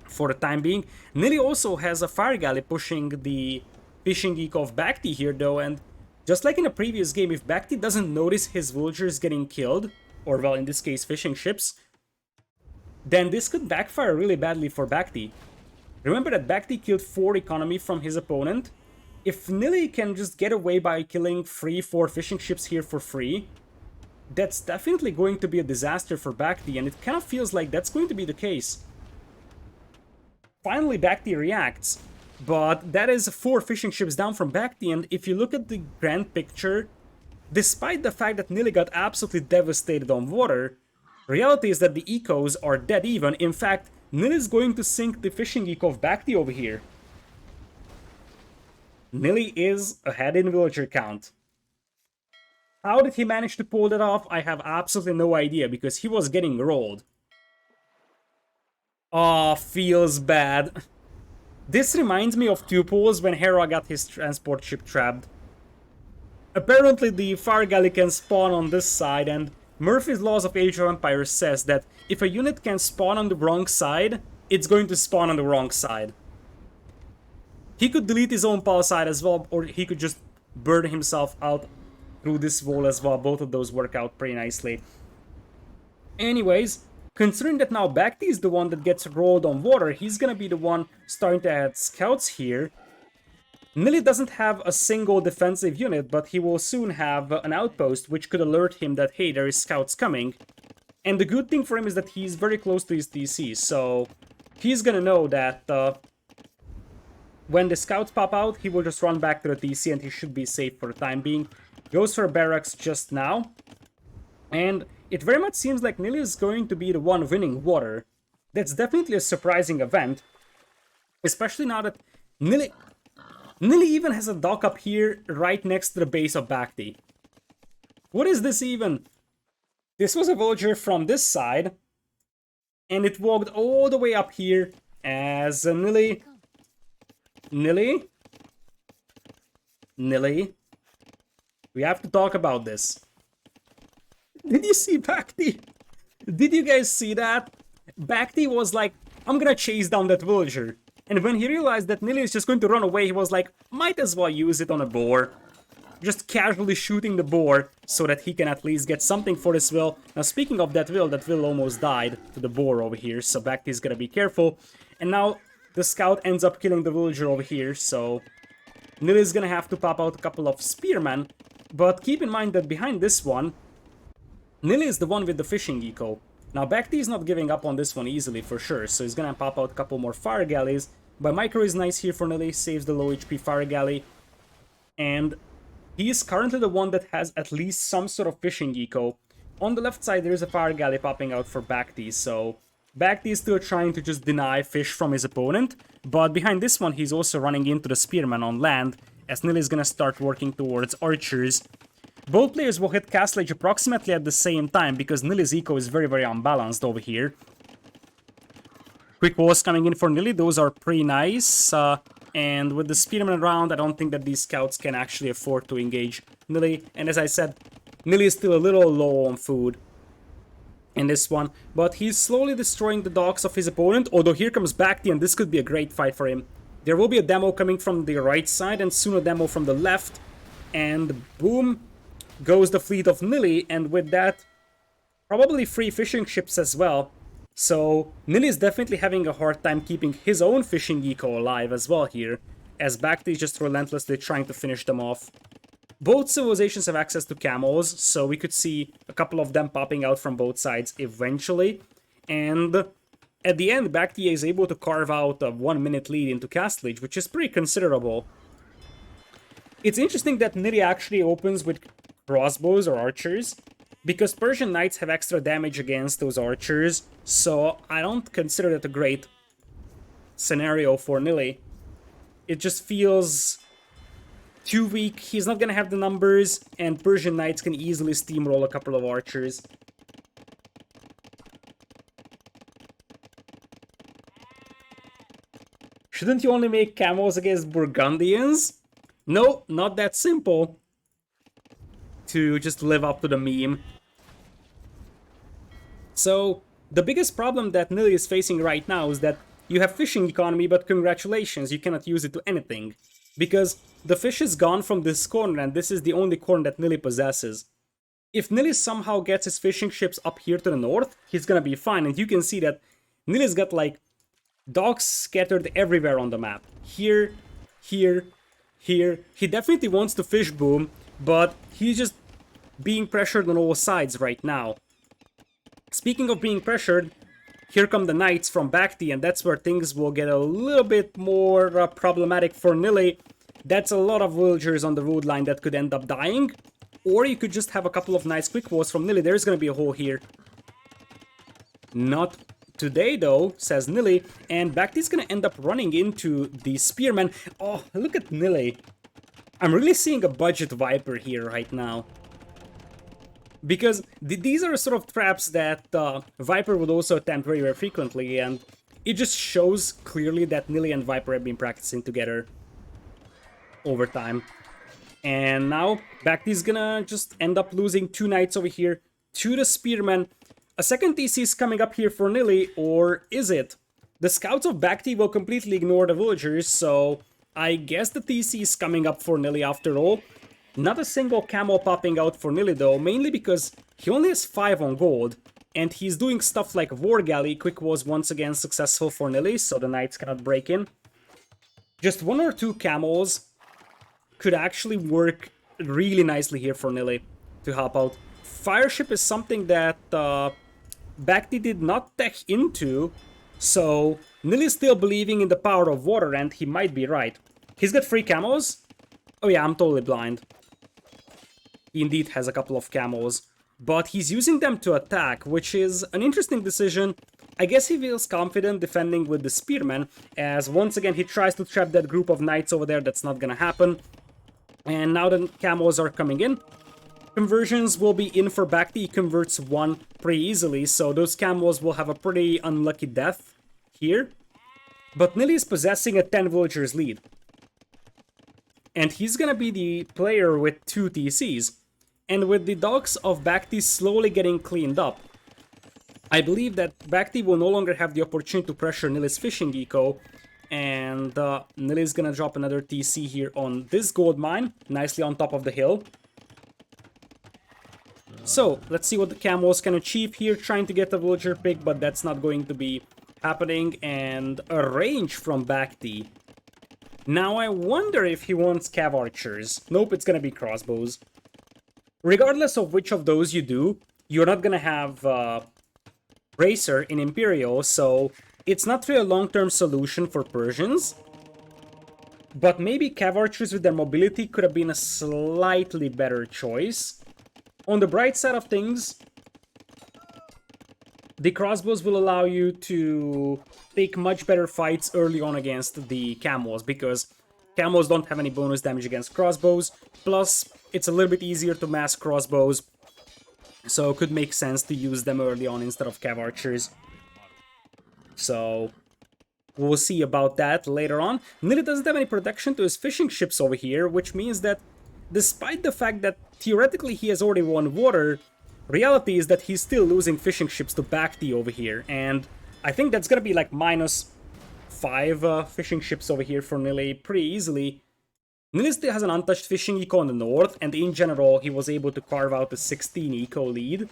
for the time being. Nili also has a fire galley pushing the fishing eco of BacT here though, and just like in a previous game, if BacT doesn't notice his villagers getting killed, or well, in this case, fishing ships, then this could backfire really badly for BacT. Remember that BacT killed 4 economy from his opponent. If Nili can just get away by killing 3-4 fishing ships here for free, that's definitely going to be a disaster for BacT, and it kind of feels like that's going to be the case. Finally, BacT reacts, but that is 4 fishing ships down from BacT, and if you look at the grand picture, despite the fact that Nili got absolutely devastated on water, reality is that the ecos are dead even. In fact, Nili is going to sink the fishing eco of BacT over here. Nili is ahead in villager count. How did he manage to pull that off? I have absolutely no idea, because he was getting rolled. Oh, feels bad. This reminds me of Tuples when Hera got his transport ship trapped. Apparently the fire galley can spawn on this side, and Murphy's Laws of Age of Empires says that if a unit can spawn on the wrong side, it's going to spawn on the wrong side. He could delete his own pal side as well, or he could just burn himself out through this wall as well. Both of those work out pretty nicely. Anyways, considering that now BacT is the one that gets rolled on water, he's gonna be the one starting to add scouts here. Nili doesn't have a single defensive unit, but he will soon have an outpost which could alert him that, hey, there is scouts coming. And the good thing for him is that he's very close to his TC, so he's gonna know that when the scouts pop out, he will just run back to the TC and he should be safe for the time being. Goes for barracks just now. And it very much seems like Nili is going to be the one winning water. That's definitely a surprising event. Especially now that Nili even has a dock up here right next to the base of BacT. What is this even? This was a villager from this side. And it walked all the way up here as Nili. We have to talk about this. Did you see BacT? Did you guys see that? BacT was like, I'm gonna chase down that villager. And when he realized that Nili is just going to run away, he was like, might as well use it on a boar. Just casually shooting the boar so that he can at least get something for his will. Now speaking of that will almost died to the boar over here, so BacT is gonna be careful. And now the scout ends up killing the villager over here, so Nili is gonna have to pop out a couple of spearmen. But keep in mind that behind this one, Nili is the one with the fishing eco. Now BacT is not giving up on this one easily for sure, so he's gonna pop out a couple more fire galleys. But micro is nice here for Nili, saves the low HP fire galley. And he is currently the one that has at least some sort of fishing eco. On the left side there is a fire galley popping out for BacT, so BacT is still trying to just deny fish from his opponent. But behind this one he's also running into the spearman on land, as Nili is gonna start working towards archers. Both players will hit Castle Age approximately at the same time, because Nili's eco is very unbalanced over here. Quick walls coming in for Nili, those are pretty nice. And with the Spearman around, I don't think that these scouts can actually afford to engage Nili. And as I said, Nili is still a little low on food in this one. But he's slowly destroying the dogs of his opponent, although here comes BacT, and this could be a great fight for him. There will be a demo coming from the right side, and soon a demo from the left. And boom goes the fleet of Nili, and with that, probably 3 fishing ships as well. So Nili is definitely having a hard time keeping his own fishing eco alive as well here, as BacT is just relentlessly trying to finish them off. Both civilizations have access to camels, so we could see a couple of them popping out from both sides eventually. And at the end, BacT is able to carve out a 1-minute lead into Castlage, which is pretty considerable. It's interesting that Nili actually opens with crossbows or archers, because Persian knights have extra damage against those archers, so I don't consider that a great scenario for Nili. It just feels too weak. He's not gonna have the numbers, and Persian knights can easily steamroll a couple of archers. Shouldn't you only make camels against Burgundians? No, not that simple to just live up to the meme. So, the biggest problem that Nili is facing right now is that you have fishing economy, but congratulations, you cannot use it to anything. Because the fish is gone from this corner, and this is the only corner that Nili possesses. If Nili somehow gets his fishing ships up here to the north, he's gonna be fine, and you can see that Nili's got like dogs scattered everywhere on the map. Here, here, here. He definitely wants to fish boom, but he's just being pressured on all sides right now. Speaking of being pressured, here come the knights from BacT, and that's where things will get a little bit more problematic for Nili. That's a lot of villagers on the road line that could end up dying. Or you could just have a couple of nice quick walls from Nili. There's gonna be a hole here. Not today though, says Nili, and BacT's gonna end up running into the spearman. Oh, look at Nili. I'm really seeing a budget Viper here right now. Because these are sort of traps that Viper would also attempt very, very frequently, and it just shows clearly that Nili and Viper have been practicing together over time. And now BacT's gonna just end up losing 2 knights over here to the spearman. A second TC is coming up here for Nili, or is it? The scouts of BacT will completely ignore the villagers, so I guess the TC is coming up for Nili after all. Not a single camel popping out for Nili though, mainly because he only has 5 on gold, and he's doing stuff like War Galley. Quick was once again successful for Nili, so the knights cannot break in. Just 1 or 2 camels could actually work really nicely here for Nili to help out. Fireship is something that BacT did not tech into, so Nili is still believing in the power of water, and he might be right. He's got 3 camels. Oh yeah, I'm totally blind. He indeed has a couple of camels, but he's using them to attack, which is an interesting decision. I guess he feels confident defending with the spearman, as once again he tries to trap that group of knights over there. That's not gonna happen. And now the camels are coming in. Conversions will be in for BacT. He converts 1 pretty easily, so those camels will have a pretty unlucky death here. But Nili is possessing a 10 villagers lead. And he's gonna be the player with 2 TCs. And with the dogs of BacT slowly getting cleaned up, I believe that BacT will no longer have the opportunity to pressure Nili's fishing eco. And Nili is gonna drop another TC here on this gold mine, nicely on top of the hill. So, let's see what the camels can achieve here, trying to get a villager pick, but that's not going to be happening. And a range from BacT. Now I wonder if he wants cav archers. Nope, it's gonna be crossbows. Regardless of which of those you do, you're not gonna have Racer in Imperial, so it's not really a long-term solution for Persians. But maybe cav archers with their mobility could have been a slightly better choice. On the bright side of things, the crossbows will allow you to take much better fights early on against the camels, because camels don't have any bonus damage against crossbows, plus it's a little bit easier to mass crossbows, so it could make sense to use them early on instead of cav archers. So We'll see about that later on. Nili doesn't have any protection to his fishing ships over here, which means that despite the fact that theoretically he has already won water, reality is that he's still losing fishing ships to BacT over here, and I think that's gonna be like -5 fishing ships over here for Nili pretty easily. Nili still has an untouched fishing eco on the north, and in general he was able to carve out a 16 eco lead.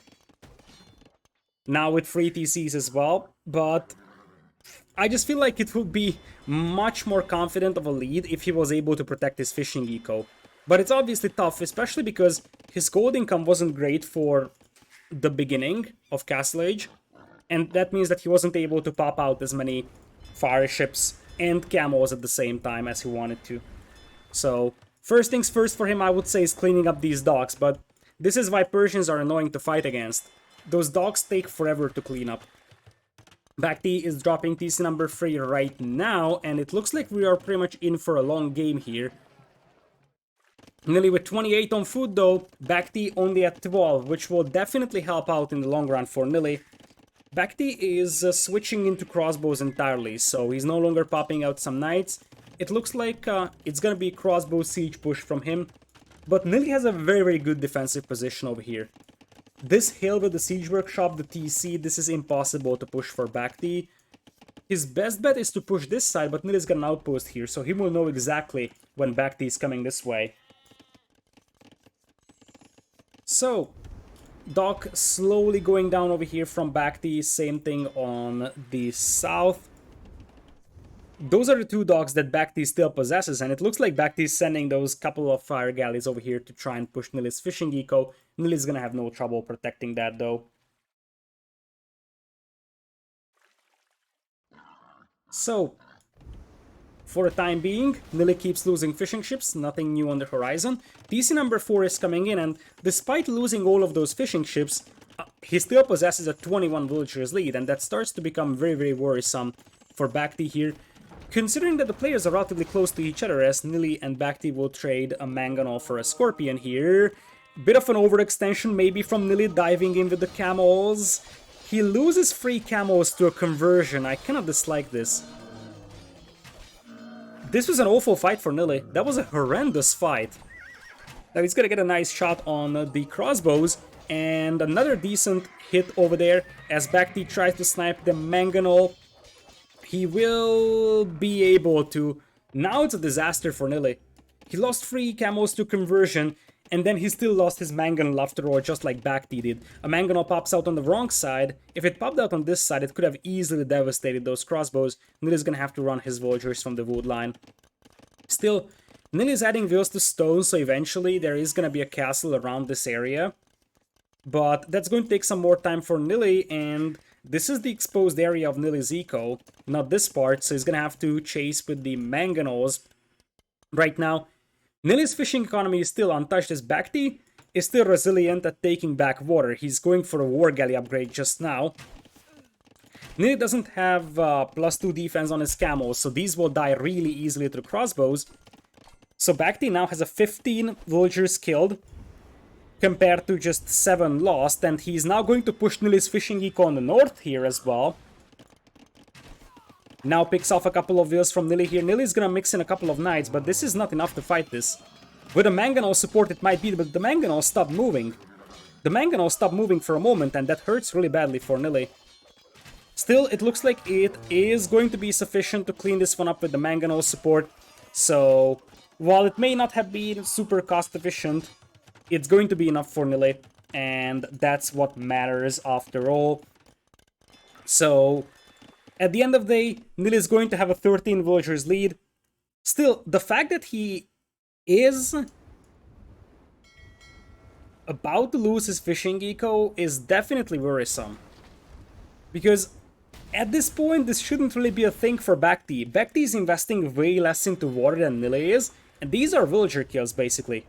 Now with 3 TCs as well, but I just feel like it would be much more confident of a lead if he was able to protect his fishing eco. But it's obviously tough, especially because his gold income wasn't great for the beginning of Castle Age, and that means that he wasn't able to pop out as many fire ships and camos at the same time as he wanted to. So, first things first for him, I would say, is cleaning up these docks, but this is why Persians are annoying to fight against. Those docks take forever to clean up. BacT is dropping TC number 3 right now, and it looks like we are pretty much in for a long game here. Nili with 28 on food though, BacT only at 12, which will definitely help out in the long run for Nili. BacT is switching into crossbows entirely, so he's no longer popping out some knights. It looks like it's gonna be crossbow siege push from him, but Nili has a very good defensive position over here. This hill with the siege workshop, the TC, this is impossible to push for BacT. His best bet is to push this side, but Nili's got an outpost here, so he will know exactly when BacT is coming this way. So, dock slowly going down over here from BacT, same thing on the south. Those are the 2 docks that BacT still possesses, and it looks like BacT is sending those couple of fire galleys over here to try and push Nili's fishing eco. Nili's gonna have no trouble protecting that though. So, for the time being, Nili keeps losing fishing ships, nothing new on the horizon. TC number 4 is coming in, and despite losing all of those fishing ships, he still possesses a 21 villagers lead, and that starts to become very worrisome for BacT here. Considering that the players are relatively close to each other, as Nili and BacT will trade a Mangonel for a Scorpion here. Bit of an overextension maybe from Nili diving in with the camels. He loses 3 camos to a conversion. I cannot dislike this. This was an awful fight for Nili. That was a horrendous fight. Now he's gonna get a nice shot on the crossbows, and another decent hit over there as BacT tries to snipe the Mangonel. He will be able to. Now it's a disaster for Nili. He lost 3 camos to conversion, and then he still lost his Mangonel after all, just like BacT did. A Mangonel pops out on the wrong side. If it popped out on this side, it could have easily devastated those crossbows. Nili's gonna have to run his villagers from the wood line. Still, Nili's adding villas to stone, so eventually there is gonna be a castle around this area. But that's going to take some more time for Nili, and this is the exposed area of Nili's eco, not this part, so he's gonna have to chase with the Mangonels. Right now, Nili's fishing economy is still untouched, as BacT is still resilient at taking back water. He's going for a War Galley upgrade just now. Nili doesn't have +2 defense on his camos, so these will die really easily to the crossbows. So BacT now has a 15 villagers killed, compared to just 7 lost, and he's now going to push Nili's fishing eco on the north here as well. Now picks off a couple of villas from Nili here. Nili's gonna mix in a couple of knights, but this is not enough to fight this. With a Mangonel support it might be, but the Mangonel stopped moving. The Mangonel stopped moving for a moment, and that hurts really badly for Nili. Still, it looks like it is going to be sufficient to clean this one up with the Mangonel support. So, while it may not have been super cost efficient, it's going to be enough for Nili, and that's what matters after all. So, at the end of the day, Nili is going to have a 13 villagers lead. Still, the fact that he is about to lose his fishing eco is definitely worrisome. Because at this point, this shouldn't really be a thing for BacT. BacT is investing way less into water than Nili is, and these are villager kills basically.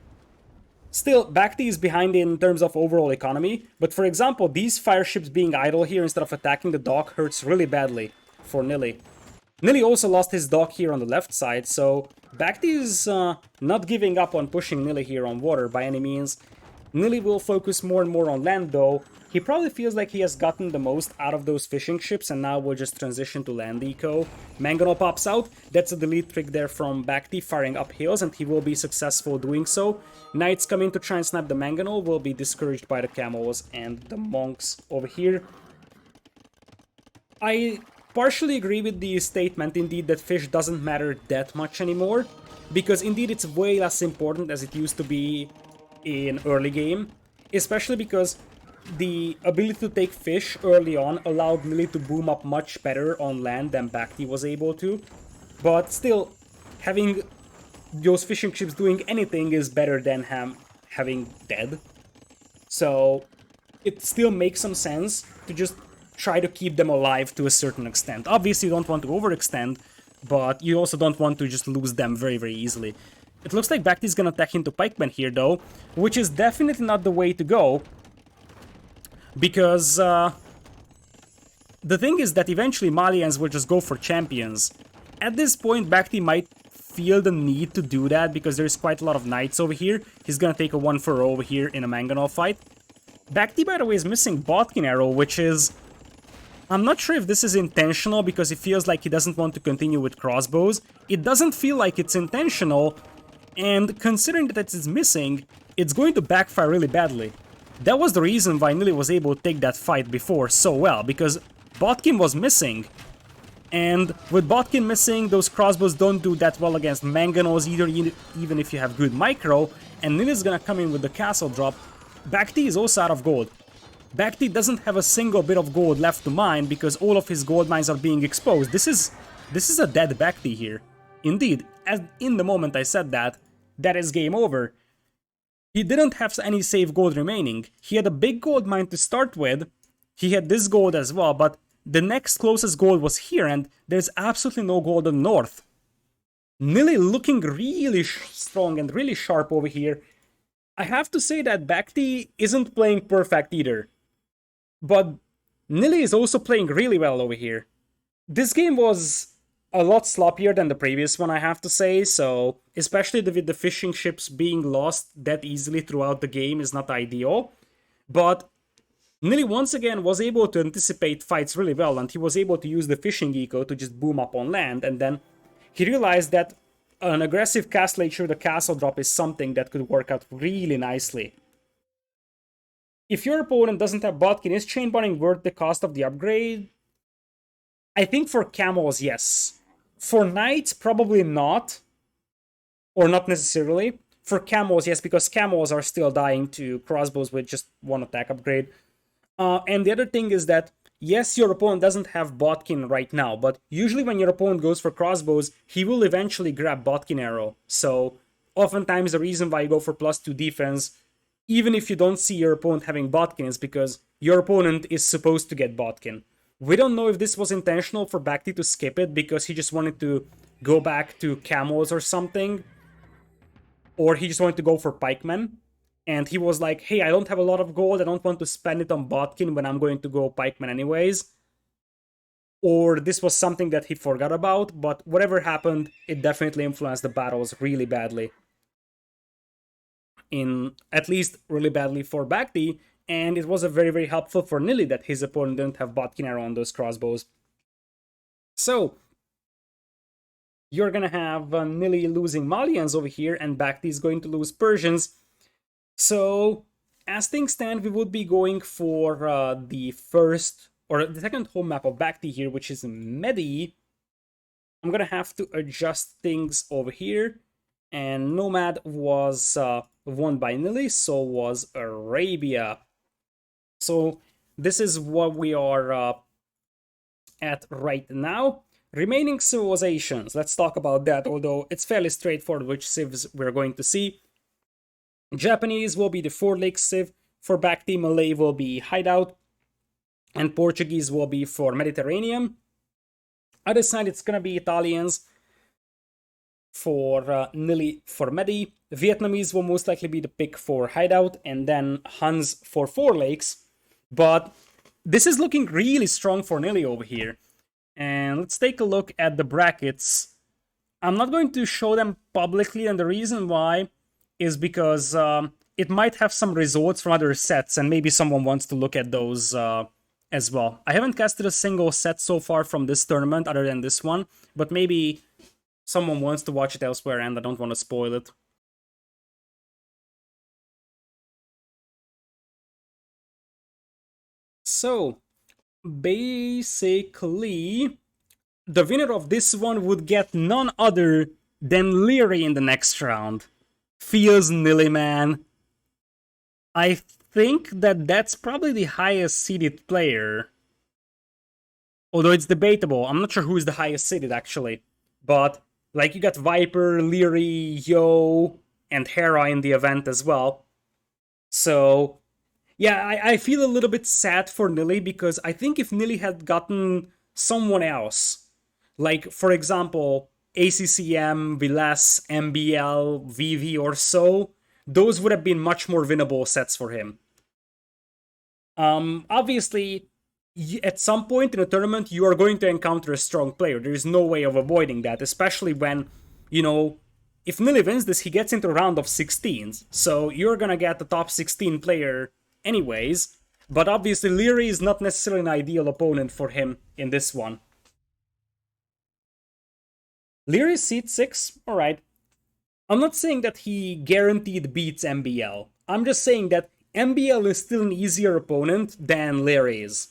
Still, BacT is behind in terms of overall economy, but for example, these fire ships being idle here instead of attacking the dock hurts really badly for Nili. Nili also lost his dock here on the left side, so BacT is not giving up on pushing Nili here on water by any means. Nili will focus more and more on land though. He probably feels like he has gotten the most out of those fishing ships and now we'll just transition to land eco. Mangonel pops out. That's a delete trick there from BacT firing up hills and he will be successful doing so. Knights coming to try and snipe the Mangonel will be discouraged by the camels and the monks over here. I partially agree with the statement indeed that fish doesn't matter that much anymore, because indeed it's way less important as it used to be in early game, especially because the ability to take fish early on allowed Nili to boom up much better on land than BacT was able to, but still, having those fishing ships doing anything is better than having dead. So it still makes some sense to just try to keep them alive to a certain extent. Obviously, you don't want to overextend, but you also don't want to just lose them very, very easily. It looks like BacT is gonna attack into Pikemen here, though, which is definitely not the way to go, because the thing is that eventually Malians will just go for champions. At this point, BacT might feel the need to do that, because there's quite a lot of knights over here. He's gonna take a 1-for-0 over here in a Mangonel fight. BacT, by the way, is missing Botkin Arrow, which is... I'm not sure if this is intentional, because he feels like he doesn't want to continue with crossbows. It doesn't feel like it's intentional, and considering that it's missing, it's going to backfire really badly. That was the reason why Nili was able to take that fight before so well, because Botkin was missing. And with Botkin missing, those crossbows don't do that well against Mangonels either, even if you have good micro, and Nili's gonna come in with the castle drop. BacT is also out of gold. BacT doesn't have a single bit of gold left to mine because all of his gold mines are being exposed. This is a dead BacT here. Indeed, as in the moment I said that, that is game over. He didn't have any save gold remaining. He had a big gold mine to start with. He had this gold as well, but the next closest gold was here and there's absolutely no gold in the north. Nili looking really strong and really sharp over here. I have to say that BacT isn't playing perfect either. But Nili is also playing really well over here. This game was a lot sloppier than the previous one, I have to say, so especially with the fishing ships being lost that easily throughout the game is not ideal. But Nili once again was able to anticipate fights really well, and he was able to use the fishing eco to just boom up on land, and then he realized that an aggressive castle through the castle drop is something that could work out really nicely. If your opponent doesn't have Botkin, is chain bonding worth the cost of the upgrade? I think for camels, yes. For knights, probably not. Or not necessarily. For camels, yes, because camels are still dying to crossbows with just one attack upgrade. And the other thing is that, yes, your opponent doesn't have Botkin right now, but usually when your opponent goes for crossbows, he will eventually grab Botkin Arrow. So, oftentimes the reason why you go for +2 defense, even if you don't see your opponent having Botkin, is because your opponent is supposed to get Botkin. We don't know if this was intentional for BacT to skip it because he just wanted to go back to camels or something, or he just wanted to go for pikemen. And he was like, hey, I don't have a lot of gold, I don't want to spend it on Botkin when I'm going to go pikemen anyways. Or this was something that he forgot about, but whatever happened, it definitely influenced the battles really badly. At least really badly for BacT, and it was a very, very helpful for Nili that his opponent didn't have Botkin Arrow on those crossbows. So, you're gonna have Nili losing Malians over here, and BacT is going to lose Persians. So, as things stand, we would be going for the first, or the second home map of BacT here, which is Medi. I'm gonna have to adjust things over here. And Nomad was won by Nili, so was Arabia. So, this is what we are at right now. Remaining civilizations, let's talk about that, although it's fairly straightforward which civs we're going to see. Japanese will be the Four Lakes Civ, for BacT Malay will be Hideout, and Portuguese will be for Mediterranean. Other side, it's gonna be Italians for Nili for Medi. Vietnamese will most likely be the pick for Hideout, and then Huns for Four Lakes. But this is looking really strong for Nili over here. And let's take a look at the brackets. I'm not going to show them publicly, and the reason why is because it might have some results from other sets, and maybe someone wants to look at those as well. I haven't casted a single set so far from this tournament other than this one, but maybe someone wants to watch it elsewhere and I don't want to spoil it. So, basically, the winner of this one would get none other than Leary in the next round. Feels Nili, man. I think that that's probably the highest seeded player. Although it's debatable. I'm not sure who is the highest seeded, actually. But, like, you got Viper, Leary, Yo, and Hera in the event as well. So, yeah, I feel a little bit sad for Nili because I think if Nili had gotten someone else, like, for example, ACCM, Vilas, MBL, VV, or so, those would have been much more winnable sets for him. Obviously, at some point in a tournament, you are going to encounter a strong player. There is no way of avoiding that, especially when, you know, if Nili wins this, he gets into a round of 16s. So you're gonna get the top 16 player anyways. But obviously, Leary is not necessarily an ideal opponent for him in this one. Leary seat 6, alright. I'm not saying that he guaranteed beats MBL. I'm just saying that MBL is still an easier opponent than Leary is.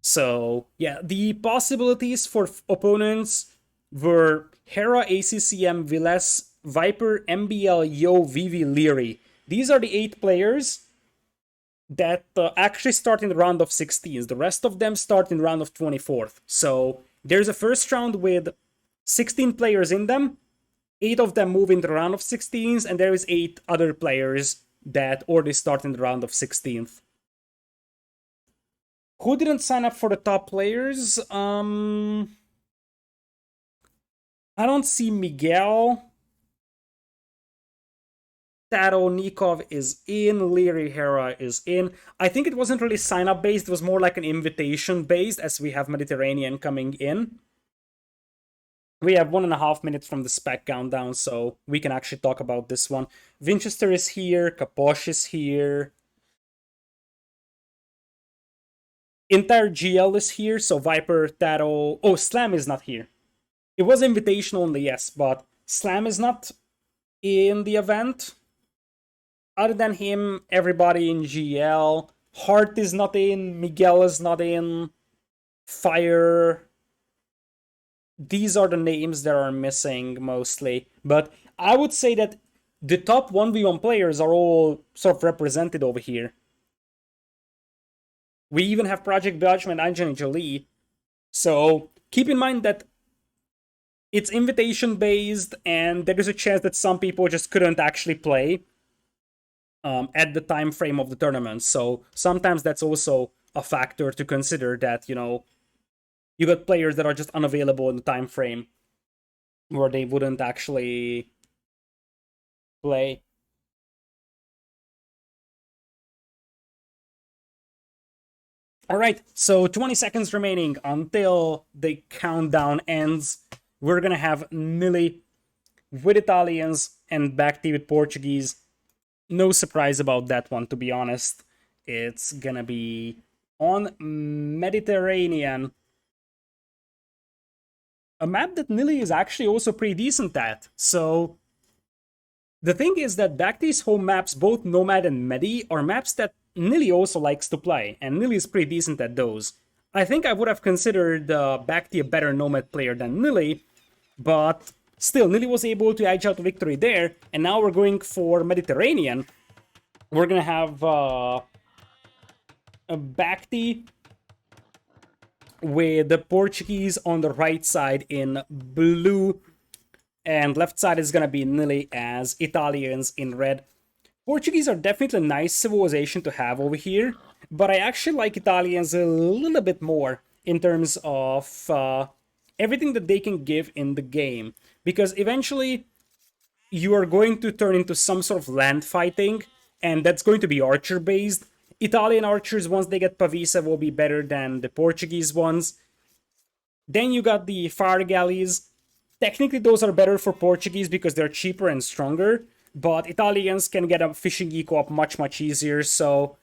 So, yeah, the possibilities for opponents were Hera, ACCM, Viles, Viper, MBL, Yo, Vivi, Leary. These are the 8 players that actually start in the round of 16s. The rest of them start in the round of 24th. So, there's a first round with 16 players in them. 8 of them move in the round of 16s, and there is 8 other players that already start in the round of 16th. Who didn't sign up for the top players? I don't see Miguel. Taro Nikov is in. Leary Hera is in. I think it wasn't really sign up based, it was more like an invitation based, as we have Mediterranean coming in. We have 1.5 minutes from the spec countdown, so we can actually talk about this one. Winchester is here, Kaposh is here. Entire GL is here, so Viper, Taro... Oh, Slam is not here. It was invitation only, yes, but Slam is not in the event. Other than him, everybody in GL. Hart is not in, Miguel is not in, Fire. These are the names that are missing mostly. But I would say that the top 1v1 players are all sort of represented over here. We even have Project Belgium and Angelina. So keep in mind that it's invitation based, and there is a chance that some people just couldn't actually play at the time frame of the tournament. So sometimes that's also a factor to consider, that, you know, you got players that are just unavailable in the time frame where they wouldn't actually play. All right, so 20 seconds remaining until the countdown ends. We're gonna have Nili with Italians and BacT with Portuguese. No surprise about that one, to be honest. It's gonna be on Mediterranean, a map that Nili is actually also pretty decent at. So the thing is that BacT's home maps, both Nomad and Medi, are maps that Nili also likes to play, and Nili is pretty decent at those. I think I would have considered BacT a better Nomad player than Nili, but still, Nili was able to edge out the victory there, and now we're going for Mediterranean. We're gonna have a BacT with the Portuguese on the right side in blue, and left side is gonna be Nili as Italians in red. Portuguese are definitely a nice civilization to have over here, but I actually like Italians a little bit more in terms of everything that they can give in the game. Because eventually, you are going to turn into some sort of land fighting, and that's going to be archer-based. Italian archers, once they get Pavisa, will be better than the Portuguese ones. Then you got the fire galleys. Technically, those are better for Portuguese because they're cheaper and stronger. but Italians can get a fishing eco up much, much easier, so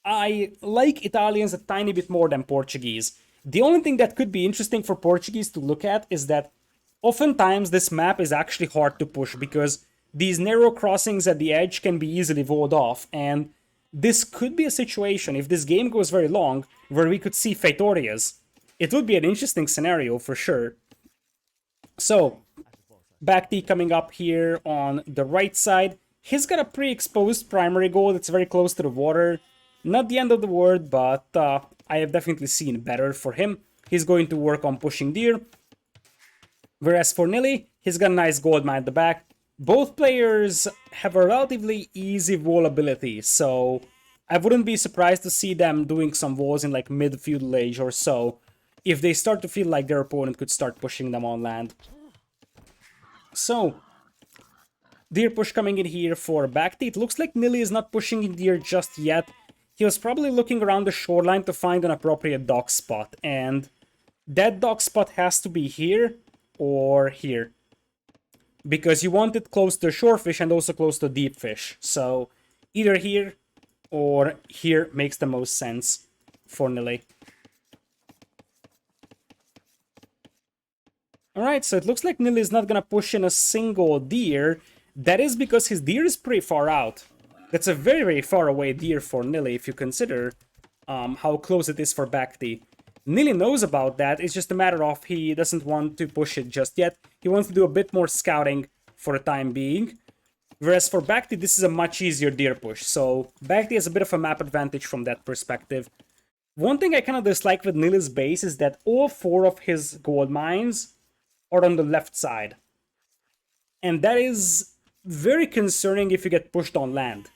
I like Italians a tiny bit more than Portuguese. The only thing that could be interesting for Portuguese to look at is that oftentimes this map is actually hard to push because these narrow crossings at the edge can be easily walled off, and this could be a situation, if this game goes very long, where we could see Feitorias. It would be an interesting scenario for sure. So, BacT coming up here on the right side. He's got a pre-exposed primary goal that's very close to the water. Not the end of the world, but I have definitely seen better for him. He's going to work on pushing deer. Whereas for Nili, he's got a nice gold mine at the back. Both players have a relatively easy wall ability, so I wouldn't be surprised to see them doing some walls in like mid-feudal age or so, if they start to feel like their opponent could start pushing them on land. So, deer push coming in here for BacT. It looks like Nili is not pushing in deer just yet. He was probably looking around the shoreline to find an appropriate dock spot, and that dock spot has to be here or here, because you want it close to shorefish and also close to deep fish. So either here or here makes the most sense for Nili. Alright, so it looks like Nili is not gonna push in a single deer. That is because his deer is pretty far out. That's a very, very far away deer for Nili if you consider how close it is for BacT. Nili knows about that, it's just a matter of he doesn't want to push it just yet. He wants to do a bit more scouting for the time being. Whereas for BacT, this is a much easier deer push, so BacT has a bit of a map advantage from that perspective. One thing I kind of dislike with Nili's base is that all 4 of his gold mines are on the left side. And that is very concerning if you get pushed on land.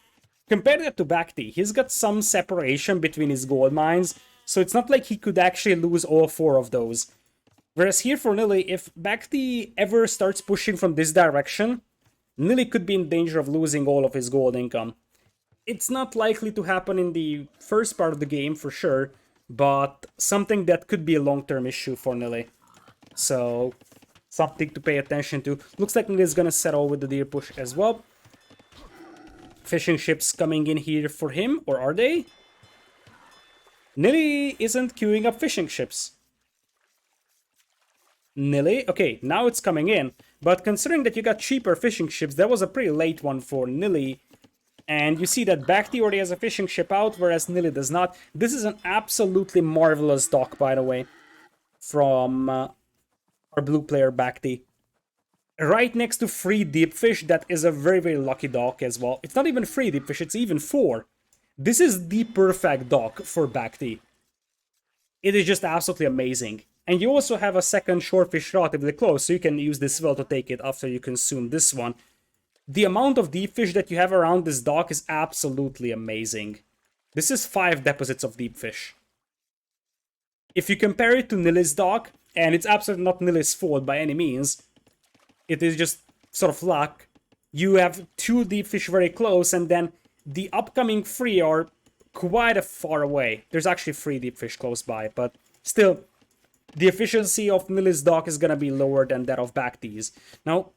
Compare that to BacT, he's got some separation between his gold mines, so it's not like he could actually lose all 4 of those. Whereas here for Nili, if BacT ever starts pushing from this direction, Nili could be in danger of losing all of his gold income. It's not likely to happen in the first part of the game for sure, but something that could be a long-term issue for Nili. So, something to pay attention to. Looks like Nili is gonna settle with the deer push as well. Fishing ships coming in here for him, or are they? Nili isn't queuing up fishing ships. Nili? Okay, now it's coming in. But considering that you got cheaper fishing ships, that was a pretty late one for Nili. And you see that BacT already has a fishing ship out, whereas Nili does not. This is an absolutely marvelous dock, by the way, from our blue player BacT. Right next to free deep fish, that is a very, very lucky dock as well. It's not even free deep fish, it's even 4. This is the perfect dock for BacT. It is just absolutely amazing. And you also have a second shorefish relatively close, so you can use this well to take it after you consume this one. The amount of deep fish that you have around this dock is absolutely amazing. This is 5 deposits of deep fish. If you compare it to Nili's dock, and it's absolutely not Nili's fault by any means, it is just sort of luck. You have 2 deep fish very close, and then the upcoming 3 are quite a far away. There's actually 3 deep fish close by, but still, the efficiency of Nili's dock is gonna be lower than that of BacT's. Now,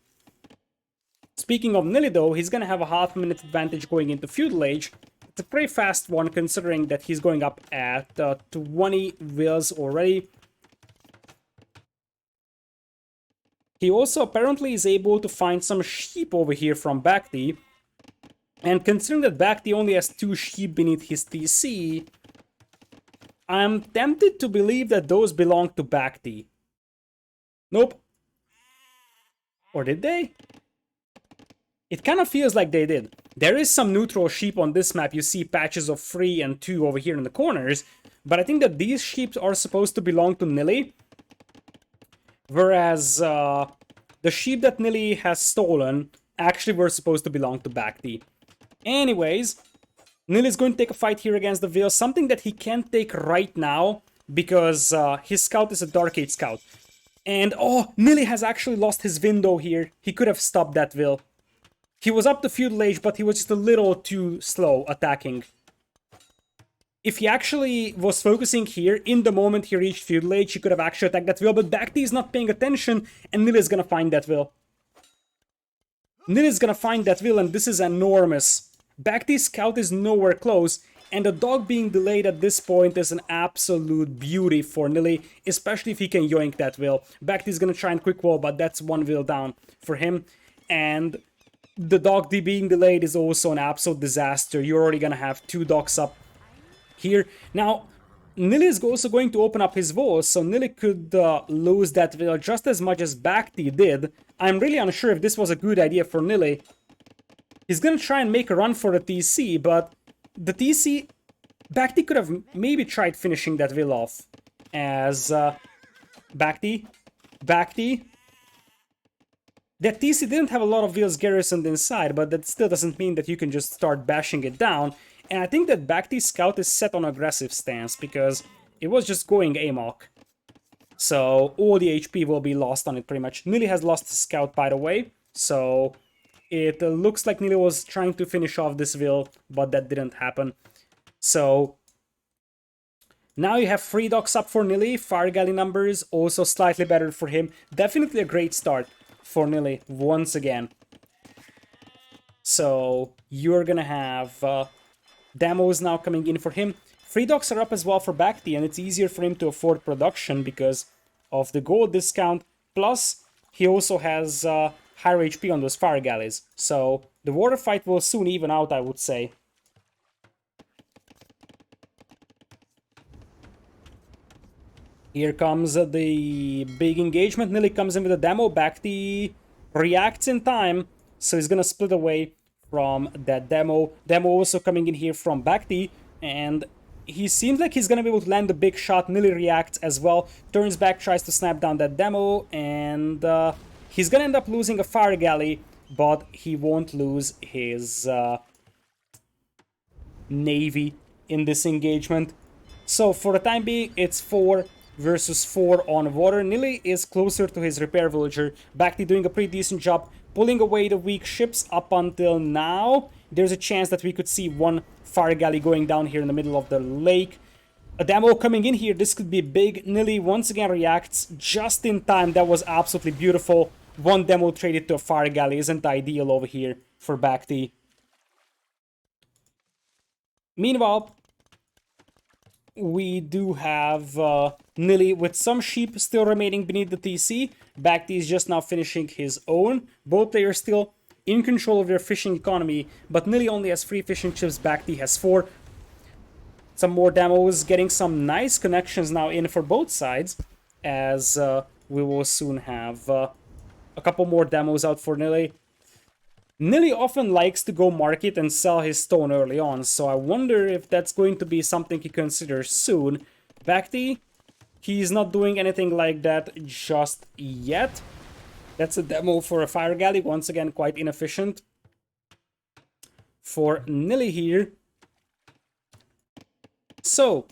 speaking of Nili though, he's gonna have a half-minute advantage going into Feudal Age. It's a pretty fast one considering that he's going up at 20 wills already. He also apparently is able to find some sheep over here from BacT. And considering that BacT only has 2 sheep beneath his TC, I'm tempted to believe that those belong to BacT. Nope. Or did they? It kind of feels like they did. There is some neutral sheep on this map. You see patches of 3 and 2 over here in the corners. But I think that these sheep are supposed to belong to Nili. Whereas the sheep that Nili has stolen actually were supposed to belong to BacT. Anyways, Nili is going to take a fight here against the Veil, something that he can't take right now because his scout is a Dark Age scout. And oh, Nili has actually lost his window here. He could have stopped that Veil. He was up to Feudal Age, but he was just a little too slow attacking. If he actually was focusing here, in the moment he reached Feudal Age, he could have actually attacked that Veil, but BacT is not paying attention, and Nili is gonna find that Veil. Nili's gonna find that will, and this is enormous. BacT's scout is nowhere close, and the dog being delayed at this point is an absolute beauty for Nili, especially if he can yoink that will. BacT's gonna try and quick wall, but that's one will down for him. And the dog being delayed is also an absolute disaster. You're already gonna have 2 dogs up here. Now, Nili is also going to open up his walls, so Nili could lose that will just as much as BacT did. I'm really unsure if this was a good idea for Nili. He's gonna try and make a run for the TC, but the TC... BacT could have maybe tried finishing that will off. As BacT... That TC didn't have a lot of wheels garrisoned inside, but that still doesn't mean that you can just start bashing it down. And I think that BacT's scout is set on aggressive stance, because it was just going amok. So all the HP will be lost on it pretty much. Nili has lost his scout, by the way, so it looks like Nili was trying to finish off this will, but that didn't happen. So now you have 3 docks up for Nili, Fire Galley numbers also slightly better for him. Definitely a great start for Nili once again. So you're gonna have demos now coming in for him. 3 docks are up as well for BacT, and it's easier for him to afford production because of the gold discount. Plus, he also has higher HP on those fire galleys. So the water fight will soon even out, I would say. Here comes the big engagement. Nili comes in with a demo. BacT reacts in time, so he's gonna split away from that demo. Demo also coming in here from BacT, and he seems like he's gonna be able to land the big shot. Nili reacts as well, turns back, tries to snap down that demo, and he's gonna end up losing a fire galley, but he won't lose his navy in this engagement. So for the time being, it's 4 versus 4 on water. Nili is closer to his repair villager. BacT doing a pretty decent job pulling away the weak ships up until now. There's a chance that we could see 1 fire galley going down here in the middle of the lake. A demo coming in here. This could be big. Nili once again reacts just in time. That was absolutely beautiful. 1 demo traded to a fire galley isn't ideal over here for BacT. Meanwhile, we do have Nili with some sheep still remaining beneath the TC. BacT is just now finishing his own. Both players still in control of their fishing economy, but Nili only has 3 fishing chips, BacT has 4. Some more demos, getting some nice connections now in for both sides, as we will soon have a couple more demos out for Nili. Nili often likes to go market and sell his stone early on, so I wonder if that's going to be something he considers soon. BacT, he's not doing anything like that just yet. That's a demo for a fire galley, once again quite inefficient for Nili here. So,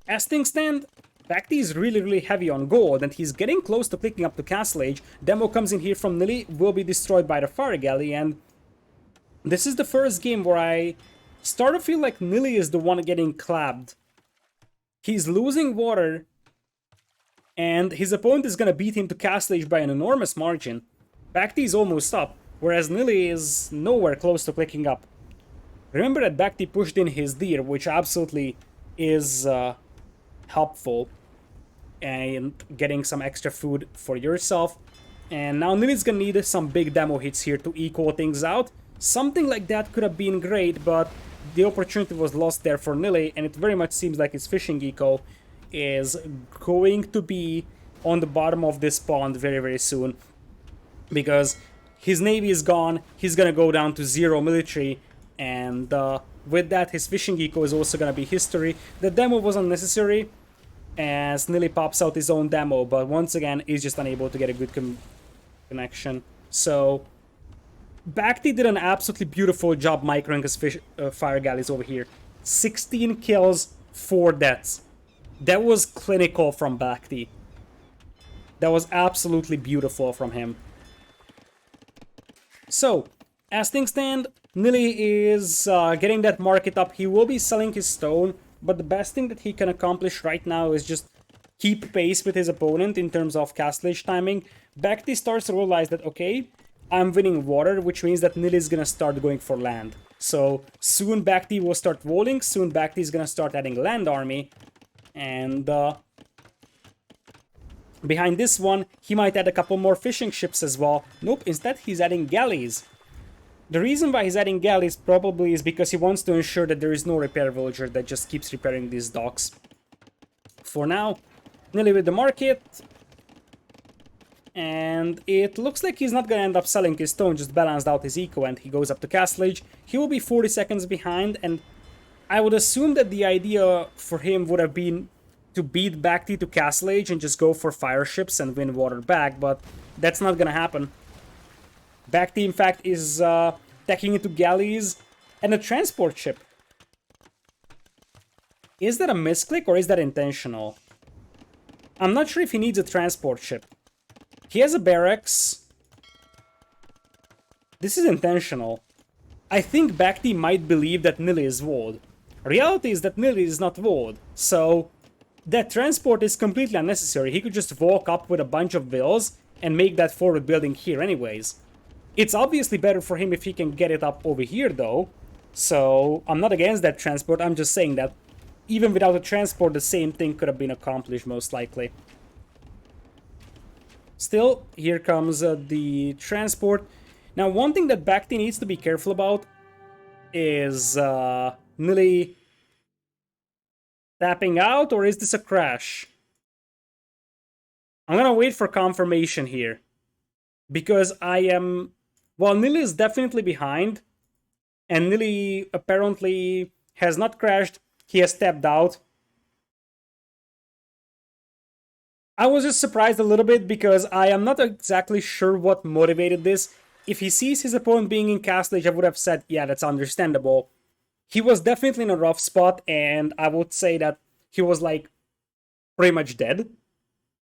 as things stand, BacT is really heavy on gold, and he's getting close to picking up the castle age. Demo comes in here from Nili, will be destroyed by the fire galley, and this is the first game where I start to feel like Nili is the one getting clapped. He's losing water, and his opponent is gonna beat him to castle age by an enormous margin. BacT is almost up, whereas Nili is nowhere close to clicking up. Remember that BacT pushed in his deer, which absolutely is helpful, and getting some extra food for yourself. And now Nili's gonna need some big demo hits here to equal things out. Something like that could have been great, but the opportunity was lost there for Nili, and it very much seems like his fishing eco is going to be on the bottom of this pond very soon, because his navy is gone. He's gonna go down to 0 military, and with that his fishing eco is also gonna be history. The demo was unnecessary, as Nili pops out his own demo, but once again is just unable to get a good connection. So BacT did an absolutely beautiful job microing his fire galleys over here. 16 kills, 4 deaths. That was clinical from BacT. That was absolutely beautiful from him. So, as things stand, Nili is getting that market up. He will be selling his stone, but the best thing that he can accomplish right now is just keep pace with his opponent in terms of castle age timing. BacT starts to realize that, okay, I'm winning water, which means that Nili is gonna start going for land. So soon BacT will start rolling, soon BacT is gonna start adding land army, and behind this one, he might add a couple more fishing ships as well. Nope, instead he's adding galleys. The reason why he's adding galleys probably is because he wants to ensure that there is no repair villager that just keeps repairing these docks. For now, Nili with the market. And it looks like he's not gonna end up selling his stone, just balanced out his eco, and he goes up to Castle Age. He will be 40 seconds behind, and I would assume that the idea for him would have been to beat BacT to Castle Age and just go for fire ships and win water back, but that's not gonna happen. BacT, in fact, is tacking into galleys and a transport ship. Is that a misclick or is that intentional? I'm not sure if he needs a transport ship. He has a barracks. This is intentional. I think BacT might believe that Nili is walled. Reality is that Nili is not walled, so that transport is completely unnecessary. He could just walk up with a bunch of vills and make that forward building here anyways. It's obviously better for him if he can get it up over here though, so I'm not against that transport, I'm just saying that even without a transport the same thing could have been accomplished most likely. Still, here comes the transport. Now, one thing that BacT needs to be careful about is Nili tapping out, or is this a crash? I'm gonna wait for confirmation here. Because I am... Well, Nili is definitely behind, and Nili apparently has not crashed. He has tapped out. I was just surprised a little bit because I am not exactly sure what motivated this. If he sees his opponent being in Castle Age, I would have said, yeah, that's understandable. He was definitely in a rough spot, and I would say that he was, like, pretty much dead.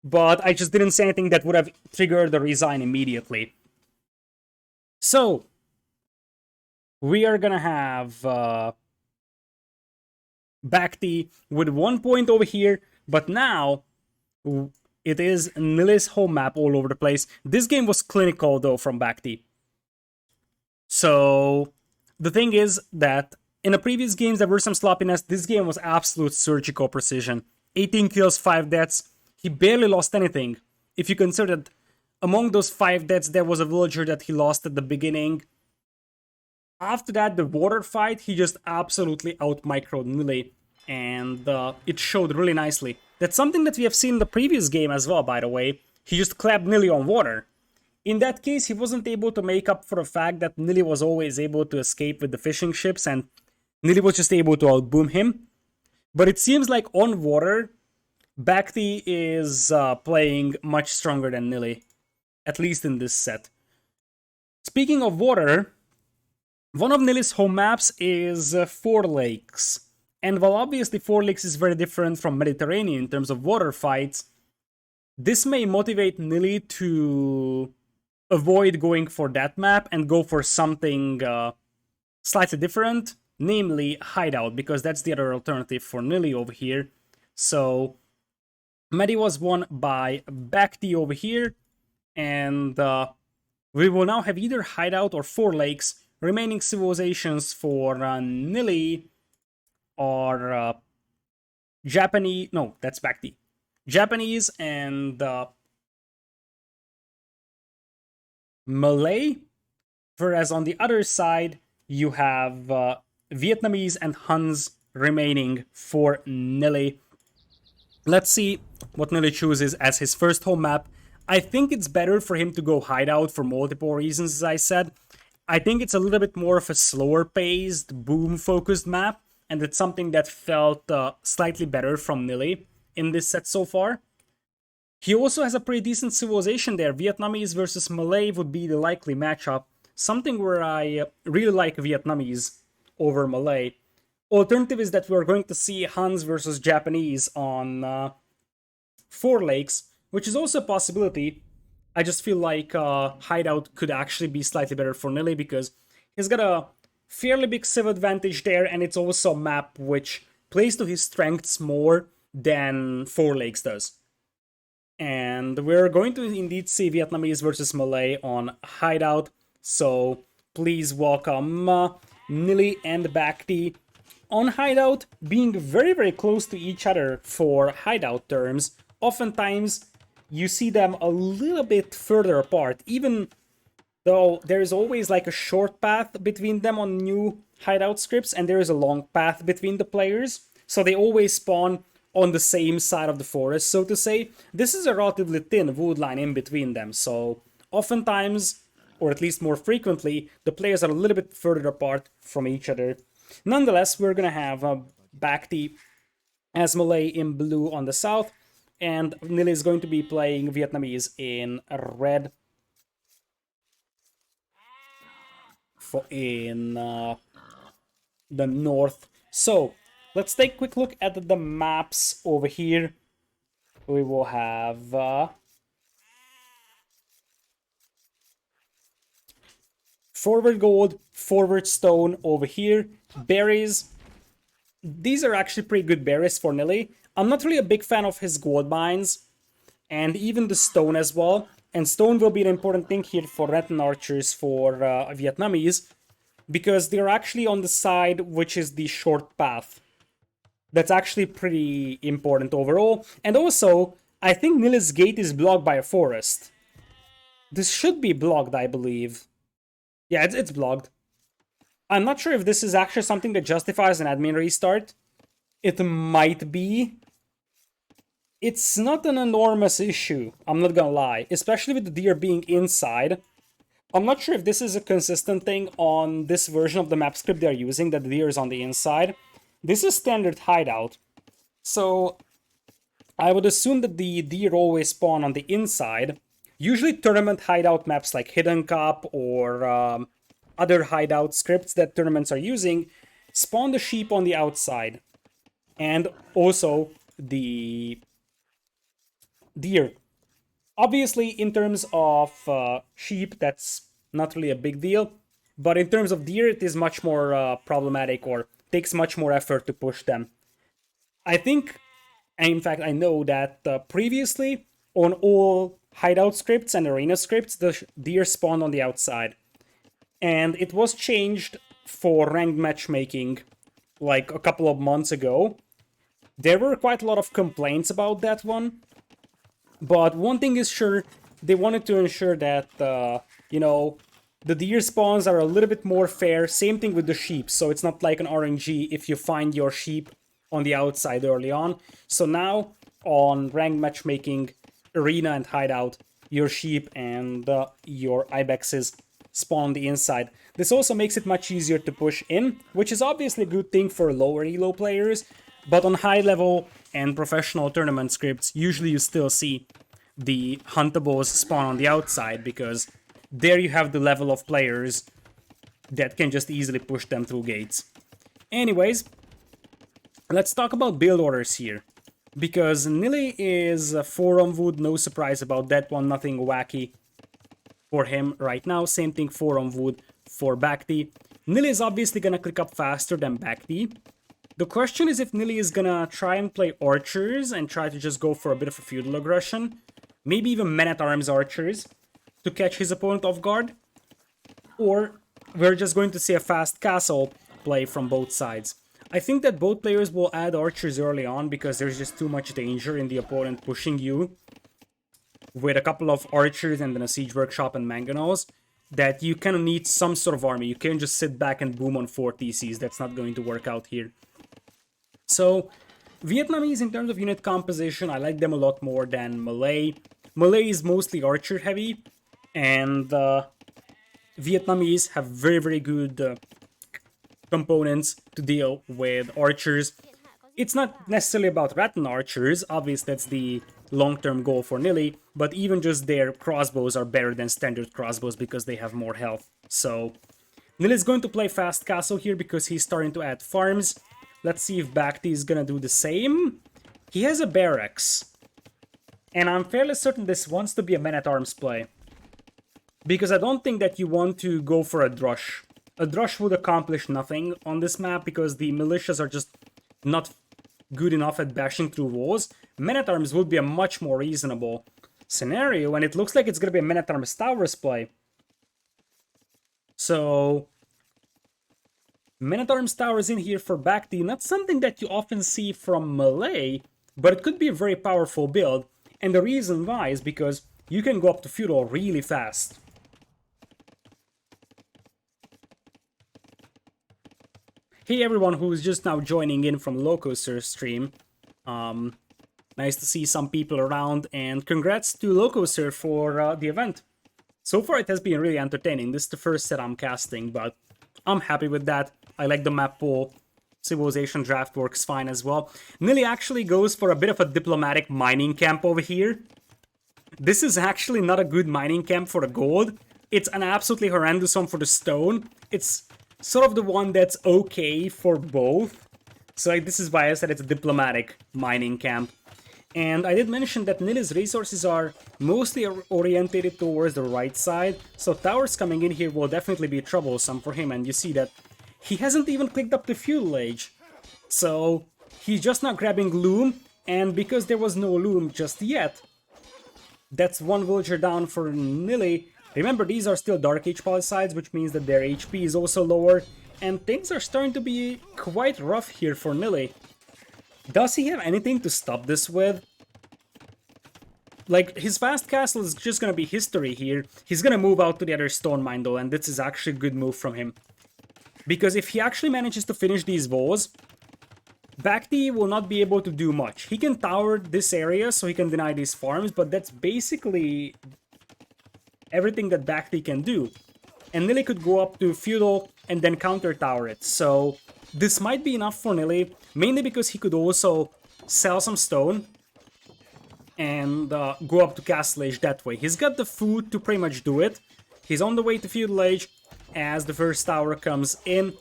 But I just didn't say anything that would have triggered the resign immediately. So, we are gonna have BacT with 1 point over here, but now it is Nili's home map all over the place. This game was clinical though from BacT. So the thing is that in the previous games there were some sloppiness. This game was absolute surgical precision. 18 kills, 5 deaths. He barely lost anything. If you consider that among those 5 deaths there was a villager that he lost at the beginning. After that, the water fight, he just absolutely out-microed Nili, and it showed really nicely. That's something that we have seen in the previous game as well, by the way. He just clapped Nili on water. In that case, he wasn't able to make up for the fact that Nili was always able to escape with the fishing ships, and Nili was just able to outboom him. But it seems like on water, BacT is playing much stronger than Nili, at least in this set. Speaking of water, one of Nili's home maps is Four Lakes. And while obviously Four Lakes is very different from Mediterranean in terms of water fights, this may motivate Nili to avoid going for that map and go for something slightly different, namely Hideout, because that's the other alternative for Nili over here. So, Medi was won by BacT over here, and we will now have either Hideout or Four Lakes. Remaining civilizations for Nili or Japanese... No, that's BacT. Japanese and Malay. Whereas on the other side, you have Vietnamese and Huns remaining for Nili. Let's see what Nili chooses as his first home map. I think it's better for him to go Hideout for multiple reasons, as I said. I think it's a little bit more of a slower-paced, boom-focused map, and it's something that felt slightly better from Nili in this set so far. He also has a pretty decent civilization there. Vietnamese versus Malay would be the likely matchup, something where I really like Vietnamese over Malay. Alternative is that we're going to see Huns versus Japanese on Four Lakes, which is also a possibility. I just feel like Hideout could actually be slightly better for Nili because he's got a fairly big civ advantage there, and it's also a map which plays to his strengths more than Four Lakes does. And we're going to indeed see Vietnamese versus Malay on Hideout. So please welcome Nili and BacT on Hideout, being very, very close to each other for Hideout terms. Oftentimes, you see them a little bit further apart, even though there is always like a short path between them on new Hideout scripts, and there is a long path between the players. So they always spawn on the same side of the forest, so to say. This is a relatively thin wood line in between them, so oftentimes, or at least more frequently, the players are a little bit further apart from each other. Nonetheless, we're gonna have BacT as Malay in blue on the south, and Nili is going to be playing Vietnamese in red in the north. So let's take a quick look at the maps over here. We will have forward gold, forward stone over here. Berries. These are actually pretty good berries for Nili. I'm not really a big fan of his gold mines, and even the stone as well. And stone will be an important thing here for Renton archers for Vietnamese, because they're actually on the side which is the short path. That's actually pretty important overall. And also, I think Nili's gate is blocked by a forest. This should be blocked, I believe. Yeah, it's blocked. I'm not sure if this is actually something that justifies an admin restart. It might be. It's not an enormous issue, I'm not gonna lie, especially with the deer being inside. I'm not sure if this is a consistent thing on this version of the map script they're using, that the deer is on the inside. This is standard Hideout, so I would assume that the deer always spawn on the inside. Usually tournament Hideout maps like Hidden Cup or other Hideout scripts that tournaments are using spawn the sheep on the outside. And also the deer. Obviously, in terms of sheep, that's not really a big deal. But in terms of deer, it is much more problematic, or takes much more effort to push them. I think, and in fact, I know that previously on all hideout scripts and arena scripts, the deer spawned on the outside. And it was changed for ranked matchmaking like a couple of months ago. There were quite a lot of complaints about that one. But one thing is sure, they wanted to ensure that, the deer spawns are a little bit more fair. Same thing with the sheep, so it's not like an RNG if you find your sheep on the outside early on. So now, on ranked matchmaking, arena and hideout, your sheep and your ibexes spawn on the inside. This also makes it much easier to push in, which is obviously a good thing for lower elo players. But on high level and professional tournament scripts, usually you still see the huntables spawn on the outside, because there you have the level of players that can just easily push them through gates. Anyways, let's talk about build orders here. Because Nili is 4 on wood, no surprise about that one, nothing wacky for him right now. Same thing 4 on wood for BacT. Nili is obviously gonna click up faster than BacT. The question is if Nili is gonna try and play archers and try to just go for a bit of a feudal aggression. Maybe even men-at-arms archers to catch his opponent off guard. Or we're just going to see a fast castle play from both sides. I think that both players will add archers early on because there's just too much danger in the opponent pushing you with a couple of archers and then a siege workshop and mangonels, that you kind of need some sort of army. You can't just sit back and boom on 4 TCs. That's not going to work out here. So, Vietnamese in terms of unit composition, I like them a lot more than Malay. Malay is mostly archer heavy, and Vietnamese have very, very good components to deal with archers. It's not necessarily about Rattan archers, obviously that's the long-term goal for Nili, but even just their crossbows are better than standard crossbows because they have more health. So, Nili is going to play fast castle here because he's starting to add farms. Let's see if BacT is gonna do the same. He has a barracks. And I'm fairly certain this wants to be a man-at-arms play. Because I don't think that you want to go for a drush. A drush would accomplish nothing on this map because the militias are just not good enough at bashing through walls. Men-at-Arms would be a much more reasonable scenario, and it looks like it's going to be a Men-at-Arms Towers play. So, Men-at-Arms Towers in here for BacT, not something that you often see from melee, but it could be a very powerful build, and the reason why is because you can go up to Feudal really fast. Hey everyone who's just now joining in from Locoser stream. Nice to see some people around, and congrats to Locoser for the event. So far it has been really entertaining. This is the first set I'm casting, but I'm happy with that. I like the map pool. Civilization draft works fine as well. Nili actually goes for a bit of a diplomatic mining camp over here. This is actually not a good mining camp for the gold. It's an absolutely horrendous one for the stone. It's sort of the one that's okay for both. So like, this is why I said it's a diplomatic mining camp. And I did mention that Nili's resources are mostly orientated towards the right side, so towers coming in here will definitely be troublesome for him, and you see that he hasn't even clicked up the Feudal Age. So he's just now grabbing Loom, and because there was no Loom just yet, that's one villager down for Nili. Remember, these are still Dark Age Palisades, which means that their HP is also lower, and things are starting to be quite rough here for Nili. Does he have anything to stop this with? Like, his fast castle is just gonna be history here. He's gonna move out to the other stone mine though, and this is actually a good move from him. Because if he actually manages to finish these walls, BacT will not be able to do much. He can tower this area so he can deny these farms, but that's basically everything that BacT can do. And Nili could go up to Feudal and then counter tower it. So this might be enough for Nili, mainly because he could also sell some stone and go up to Castle Age that way. He's got the food to pretty much do it. He's on the way to Feudal Age as the first tower comes in.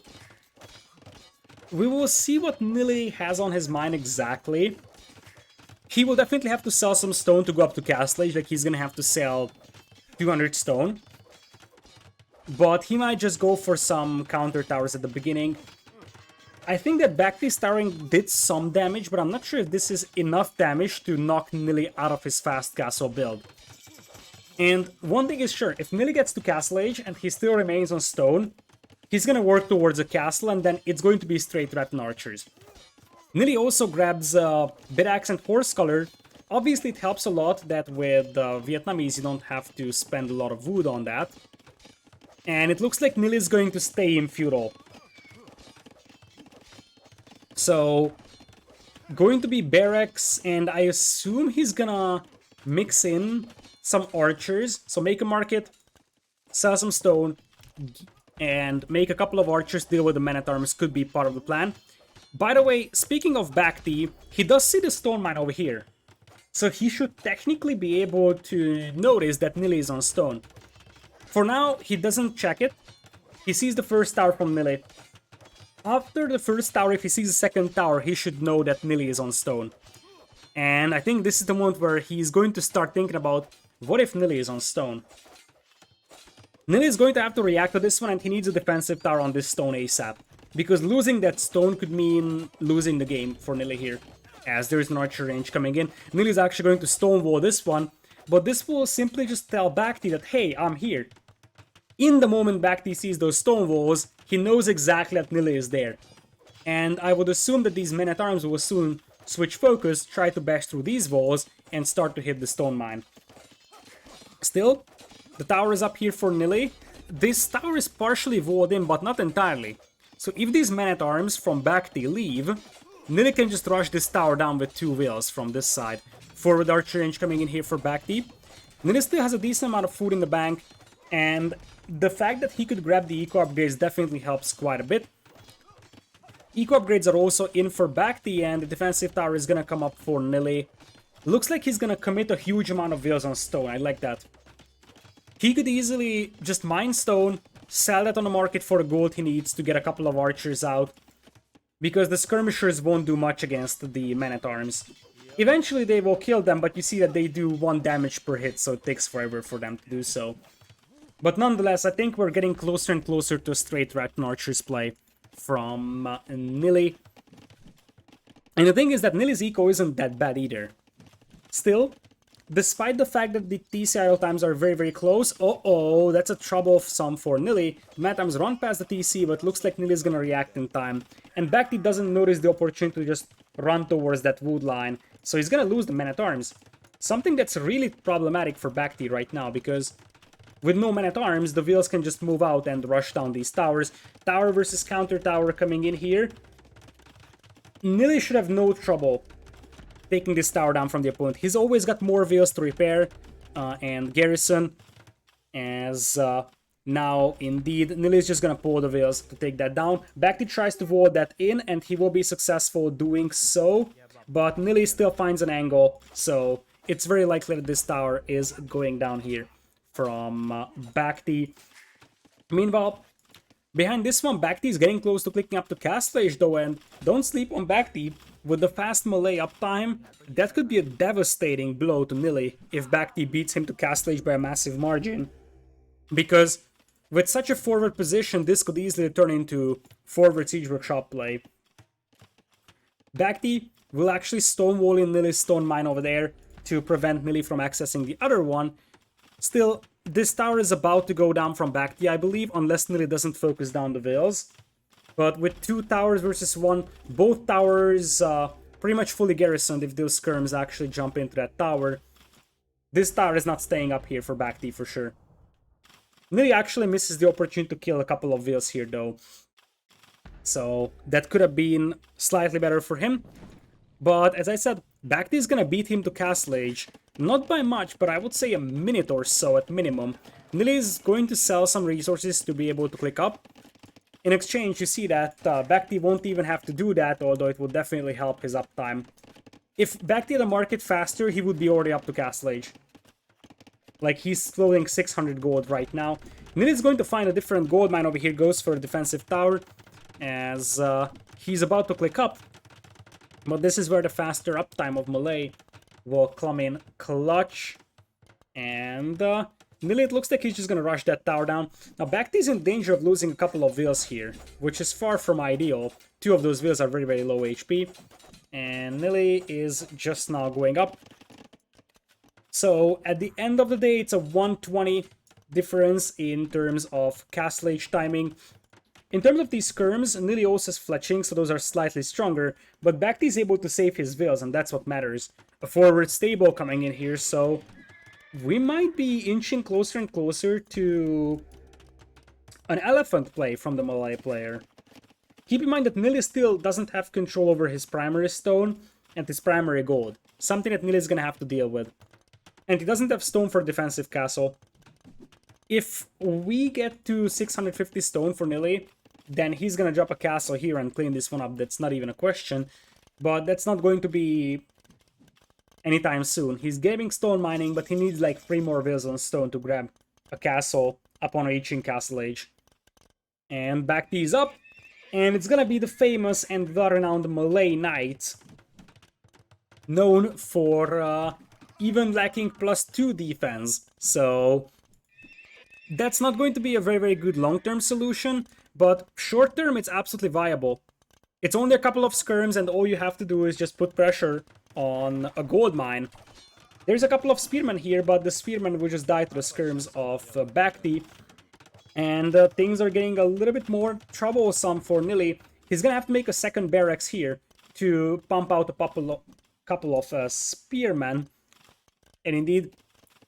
We will see what Nili has on his mind exactly. He will definitely have to sell some stone to go up to Castle Age, like he's gonna have to sell 200 stone. But he might just go for some counter towers at the beginning. I think that BacT's towering did some damage, but I'm not sure if this is enough damage to knock Nili out of his fast castle build. And one thing is sure, if Nili gets to Castle Age and he still remains on stone, he's gonna work towards a castle and then it's going to be straight Rattan Archers. Nili also grabs Bidax and Horse Color. Obviously it helps a lot that with Vietnamese you don't have to spend a lot of wood on that. And it looks like Nili is going to stay in Feudal. So, going to be Barracks, and I assume he's gonna mix in some archers. So make a market, sell some stone, and make a couple of archers deal with the Men-at-Arms could be part of the plan. By the way, speaking of BacT, he does see the stone mine over here. So he should technically be able to notice that Nili is on stone. For now, he doesn't check it. He sees the first tower from Nili. After the first tower, if he sees the second tower, he should know that Nili is on stone. And I think this is the moment where he's going to start thinking about, what if Nili is on stone? Nili is going to have to react to this one, and he needs a defensive tower on this stone ASAP. Because losing that stone could mean losing the game for Nili here, as there is an archer range coming in. Nili is actually going to stonewall this one, but this will simply just tell BacT that, hey, I'm here. In the moment BacT sees those stone walls, he knows exactly that Nili is there. And I would assume that these Men-at-Arms will soon switch focus, try to bash through these walls, and start to hit the stone mine. Still, the tower is up here for Nili. This tower is partially walled in, but not entirely. So if these Men-at-Arms from BacT leave, Nili can just rush this tower down with 2 wheels from this side. Forward archer range coming in here for BacT. Nili still has a decent amount of food in the bank, and the fact that he could grab the eco upgrades definitely helps quite a bit. Eco upgrades are also in for BacT, and the defensive tower is gonna come up for Nili. Looks like he's gonna commit a huge amount of wheels on stone, I like that. He could easily just mine stone, sell that on the market for the gold he needs to get a couple of archers out, because the skirmishers won't do much against the Men-at-Arms. Eventually they will kill them, but you see that they do 1 damage per hit, so it takes forever for them to do so. But nonetheless, I think we're getting closer and closer to a straight Rattan Archers play from Nili. And the thing is that Nili's eco isn't that bad either. Still, despite the fact that the TC idle times are very, very close, that's a troublesome for Nili. Matams run past the TC, but looks like Nili is gonna react in time. And BacT doesn't notice the opportunity to just run towards that wood line, so he's gonna lose the man-at-arms. Something that's really problematic for BacT right now, because with no man-at-arms, the Vils can just move out and rush down these towers. Tower versus counter tower coming in here. Nili should have no trouble taking this tower down from the opponent. He's always got more Vils to repair and garrison, as now indeed Nili is just gonna pull the Vils to take that down. BacT tries to wall that in, and he will be successful doing so, but Nili still finds an angle, so it's very likely that this tower is going down here from BacT. Meanwhile, behind this one, BacT is getting close to clicking up to Castle Age though, and don't sleep on BacT. With the fast melee uptime, that could be a devastating blow to Nili if BacT beats him to Castle Age by a massive margin. Because with such a forward position, this could easily turn into forward Siege Workshop play. BacT will actually stonewall in Nili's stone mine over there to prevent Nili from accessing the other one. Still, this tower is about to go down from BacT, I believe, unless Nili doesn't focus down the Vils. But with 2 towers versus 1, both towers pretty much fully garrisoned if those skirms actually jump into that tower. This tower is not staying up here for BacT for sure. Nili actually misses the opportunity to kill a couple of Vils here though. So that could have been slightly better for him. But as I said, BacT is gonna beat him to Castle Age. Not by much, but I would say a minute or so at minimum. Nili is going to sell some resources to be able to click up. In exchange, you see that BacT won't even have to do that, although it will definitely help his uptime. If BacT had a market faster, he would be already up to Castle Age. Like, he's floating 600 gold right now. Nili is going to find a different gold mine over here, goes for a defensive tower, as he's about to click up. But this is where the faster uptime of melee will come in clutch. And Nili, it looks like he's just gonna rush that tower down. Now, BacT is in danger of losing a couple of Vils here, which is far from ideal. 2 of those Vils are very, very low HP. And Nili is just now going up. So, at the end of the day, it's a 120 difference in terms of Castle Age timing. In terms of these skirms, Nili also has fletching, so those are slightly stronger. But BacT is able to save his Vils, and that's what matters. A forward stable coming in here, so we might be inching closer and closer to an elephant play from the melee player. Keep in mind that Nili still doesn't have control over his primary stone and his primary gold. Something that Nili is gonna have to deal with. And he doesn't have stone for defensive castle. If we get to 650 stone for Nili, then he's gonna drop a castle here and clean this one up. That's not even a question. But that's not going to be anytime soon. He's getting stone mining, but he needs like 3 more Vils on stone to grab a castle upon reaching Castle Age. And BacT is up, and it's gonna be the famous and well-renowned melee knight, known for even lacking +2 defense. So that's not going to be a very, very good long-term solution, but short-term it's absolutely viable. It's only a couple of skirms, and all you have to do is just put pressure on a gold mine. There's a couple of spearmen here, but the spearmen will just die to the skirms of BacT. And things are getting a little bit more troublesome for Nili. He's gonna have to make a second barracks here to pump out a couple of spearmen. And indeed,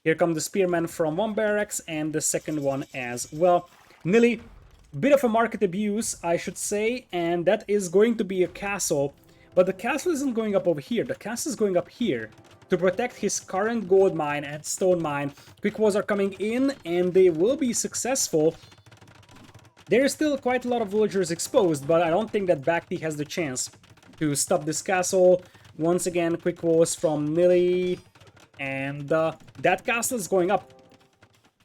here come the spearmen from one barracks and the second one as well. Nili, bit of a market abuse, I should say, and that is going to be a castle. But the castle isn't going up over here, the castle is going up here to protect his current gold mine and stone mine. Quick walls are coming in, and they will be successful. There is still quite a lot of villagers exposed, but I don't think that BacT has the chance to stop this castle. Once again, quick walls from Nili, and that castle is going up.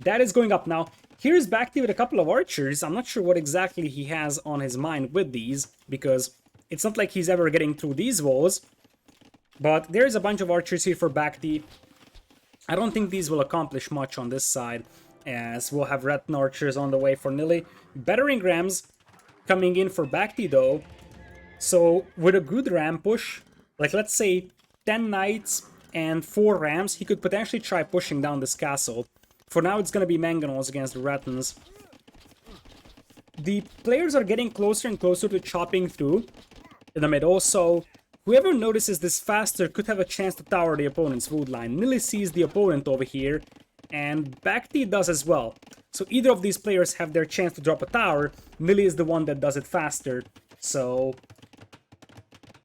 That is going up now. Here's BacT with a couple of archers. I'm not sure what exactly he has on his mind with these, because it's not like he's ever getting through these walls. But there's a bunch of archers here for BacT. I don't think these will accomplish much on this side, as we'll have Rattan archers on the way for Nili. Battering rams coming in for BacT though. So with a good ram push, like let's say 10 knights and 4 rams, he could potentially try pushing down this castle. For now, it's going to be mangonels against the Rattans. The players are getting closer and closer to chopping through in the middle, so whoever notices this faster could have a chance to tower the opponent's wood line. Nili sees the opponent over here, and BacT does as well. So either of these players have their chance to drop a tower. Nili is the one that does it faster. So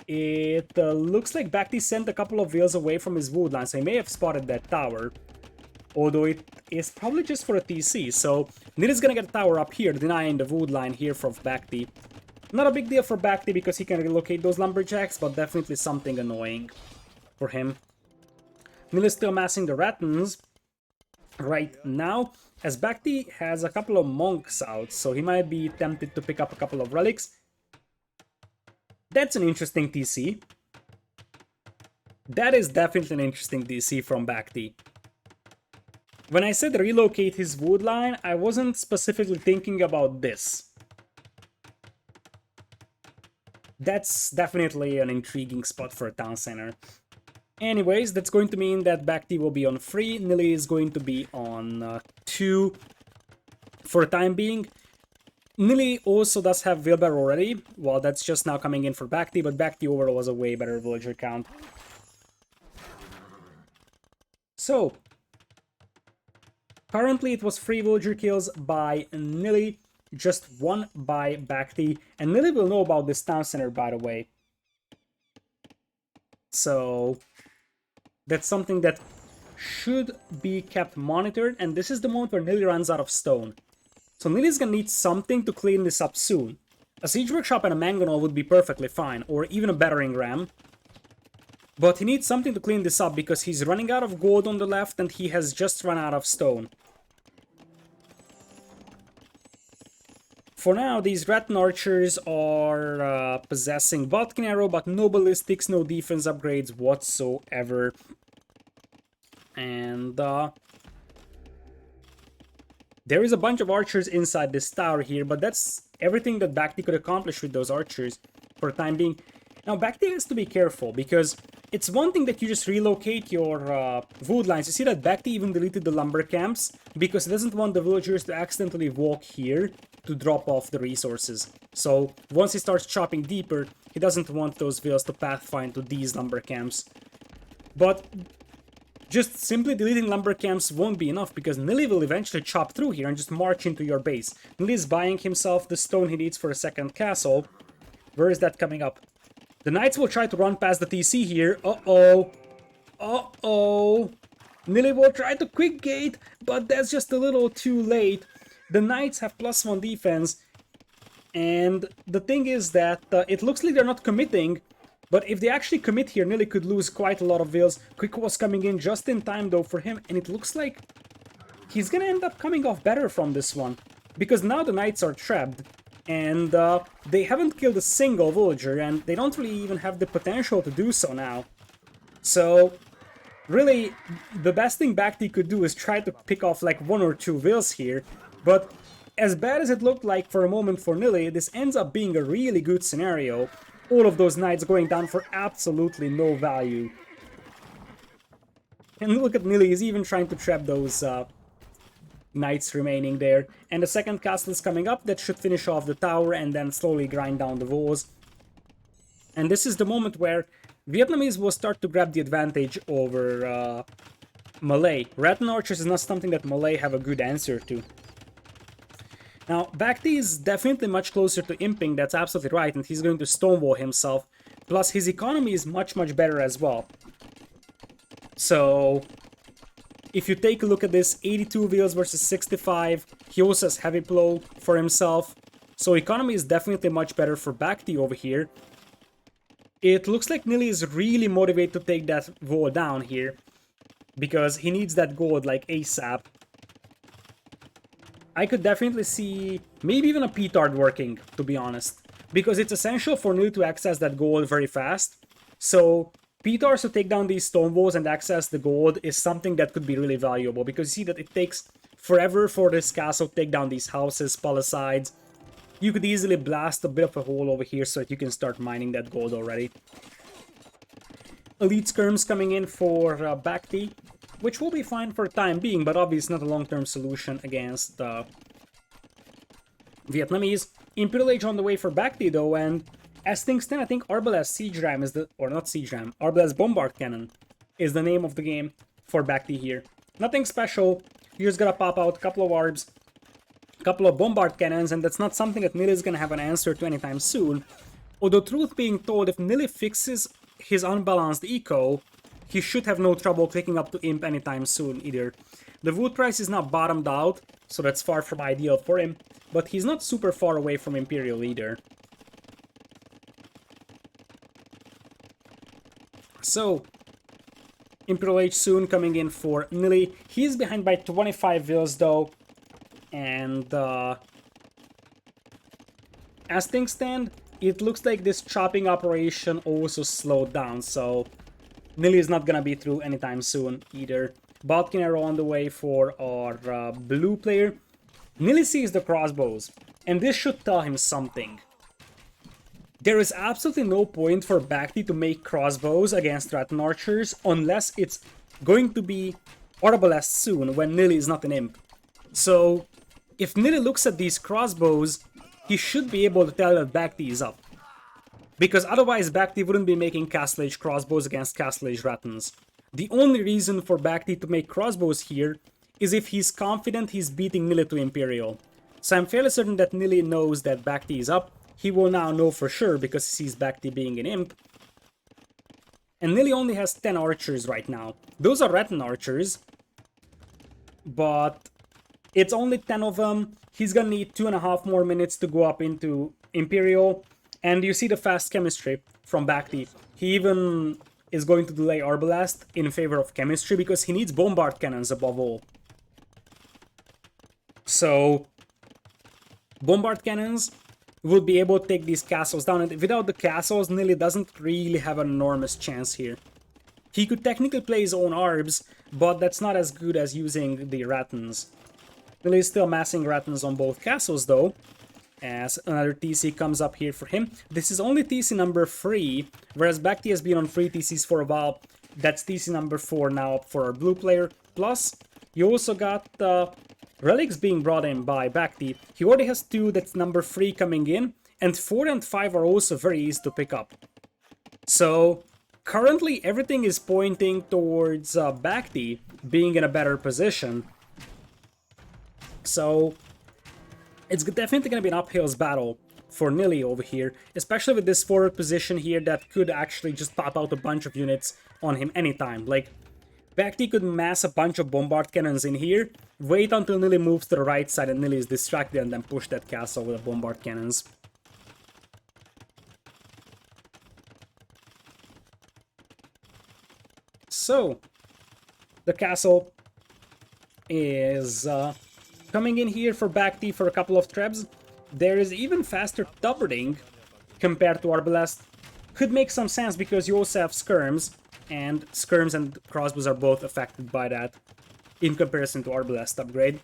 it looks like BacT sent a couple of wheels away from his wood line, so he may have spotted that tower. Although it is probably just for a TC, so Nili's gonna get a tower up here, denying the wood line here from BacT. Not a big deal for BacT because he can relocate those lumberjacks, but definitely something annoying for him. Nili's still massing the Rattans right now, as BacT has a couple of monks out, so he might be tempted to pick up a couple of relics. That's an interesting TC. That is definitely an interesting TC from BacT. When I said relocate his wood line, I wasn't specifically thinking about this. That's definitely an intriguing spot for a town center. Anyways, that's going to mean that BacT will be on 3, Nili is going to be on 2 for the time being. Nili also does have wheelbarrow already, well that's just now coming in for BacT, but BacT overall was a way better villager count. So, currently it was 3 villager kills by Nili, just 1 by BacT, and Nili will know about this town center by the way. So that's something that should be kept monitored, and this is the moment where Nili runs out of stone. So Nili's gonna need something to clean this up soon. A siege workshop and a mangonel would be perfectly fine, or even a battering ram. But he needs something to clean this up because he's running out of gold on the left and he has just run out of stone. For now, these Rattan archers are possessing Bodkin arrow, but no ballistics, no defense upgrades whatsoever. And there is a bunch of archers inside this tower here, but that's everything that BacT could accomplish with those archers for the time being. Now, BacT has to be careful, because it's one thing that you just relocate your wood lines. You see that BacT even deleted the lumber camps, because he doesn't want the villagers to accidentally walk here to drop off the resources. So, once he starts chopping deeper, he doesn't want those villas to pathfind to these lumber camps. But just simply deleting lumber camps won't be enough, because Nili will eventually chop through here and just march into your base. Nili is buying himself the stone he needs for a second castle. Where is that coming up? The knights will try to run past the TC here. Uh-oh. Uh-oh. Nili will try to quick gate, but that's just a little too late. The knights have +1 defense, and the thing is that it looks like they're not committing. But if they actually commit here, Nili could lose quite a lot of vills. Quick was coming in just in time though for him, and it looks like he's gonna end up coming off better from this one. Because now the knights are trapped, and they haven't killed a single villager, and they don't really even have the potential to do so now. So, really, the best thing BacT could do is try to pick off like 1 or 2 vills here. But as bad as it looked like for a moment for Nili, this ends up being a really good scenario. All of those knights going down for absolutely no value. And look at Nili, he's even trying to trap those knights remaining there. And the second castle is coming up, that should finish off the tower and then slowly grind down the walls. And this is the moment where Vietnamese will start to grab the advantage over Malay. Rattan archers is not something that Malay have a good answer to. Now, BacT is definitely much closer to imping, that's absolutely right, and he's going to stonewall himself. Plus, his economy is much better as well. So, if you take a look at this, 82 wheels versus 65, he also has heavy plow for himself. So, economy is definitely much better for BacT over here. It looks like Nili is really motivated to take that wall down here, because he needs that gold like ASAP. I could definitely see maybe even a petard working, to be honest. Because it's essential for Nili to access that gold very fast. So, petards to take down these stone walls and access the gold is something that could be really valuable. Because you see that it takes forever for this castle to take down these houses, palisades. You could easily blast a bit of a hole over here so that you can start mining that gold already. Elite skirms coming in for BacT, which will be fine for the time being, but obviously not a long-term solution against Vietnamese. Imperial Age on the way for BacT though, and as things stand, I think Arbalest Siege Ram is the, or not Siege Ram, Arbalest Bombard Cannon is the name of the game for BacT here. Nothing special, you just gotta pop out a couple of Arbs, a couple of Bombard Cannons, and that's not something that Nili is gonna have an answer to anytime soon. Although truth being told, if Nili fixes his unbalanced eco, he should have no trouble clicking up to Imp anytime soon either. The wood price is not bottomed out, so that's far from ideal for him, but he's not super far away from Imperial either. So, Imperial Age soon coming in for Nili. He's behind by 25 vills though, and as things stand, it looks like this chopping operation also slowed down, so Nili is not gonna be through anytime soon either. Botkin arrow on the way for our blue player. Nili sees the crossbows, and this should tell him something. There is absolutely no point for BacT to make crossbows against Rattan Archers unless it's going to be Arbalest soon when Nili is not an imp. So, if Nili looks at these crossbows, he should be able to tell that BacT is up. Because otherwise BacT wouldn't be making Castle Age crossbows against Castle Age Rattans. The only reason for BacT to make crossbows here is if he's confident he's beating Nili to Imperial. So I'm fairly certain that Nili knows that BacT is up. He will now know for sure because he sees BacT being an imp. And Nili only has 10 archers right now. Those are Rattan archers, but it's only 10 of them. He's gonna need 2.5 more minutes to go up into Imperial. And you see the fast chemistry from BacT. He even is going to delay Arbalest in favor of chemistry because he needs bombard cannons above all. So, bombard cannons will be able to take these castles down, and without the castles, Nili doesn't really have an enormous chance here. He could technically play his own Arbs, but that's not as good as using the Rattans. Nili is still massing Rattans on both castles though, as another TC comes up here for him. This is only TC number 3, whereas BacT has been on 3 TCs for a while. That's TC number 4 now up for our blue player. Plus, you also got relics being brought in by BacT. He already has 2, that's number 3 coming in, and 4 and 5 are also very easy to pick up. So, currently everything is pointing towards BacT being in a better position. So, it's definitely going to be an uphill battle for Nili over here, especially with this forward position here that could actually just pop out a bunch of units on him anytime. Like, BacT could mass a bunch of bombard cannons in here, wait until Nili moves to the right side and Nili is distracted, and then push that castle with the bombard cannons. So, the castle is coming in here for BacT for a couple of trebs. There is even faster tubbarding compared to Arbalest. Could make some sense because you also have skirms, and skirms and crossbows are both affected by that in comparison to Arbalest upgrade.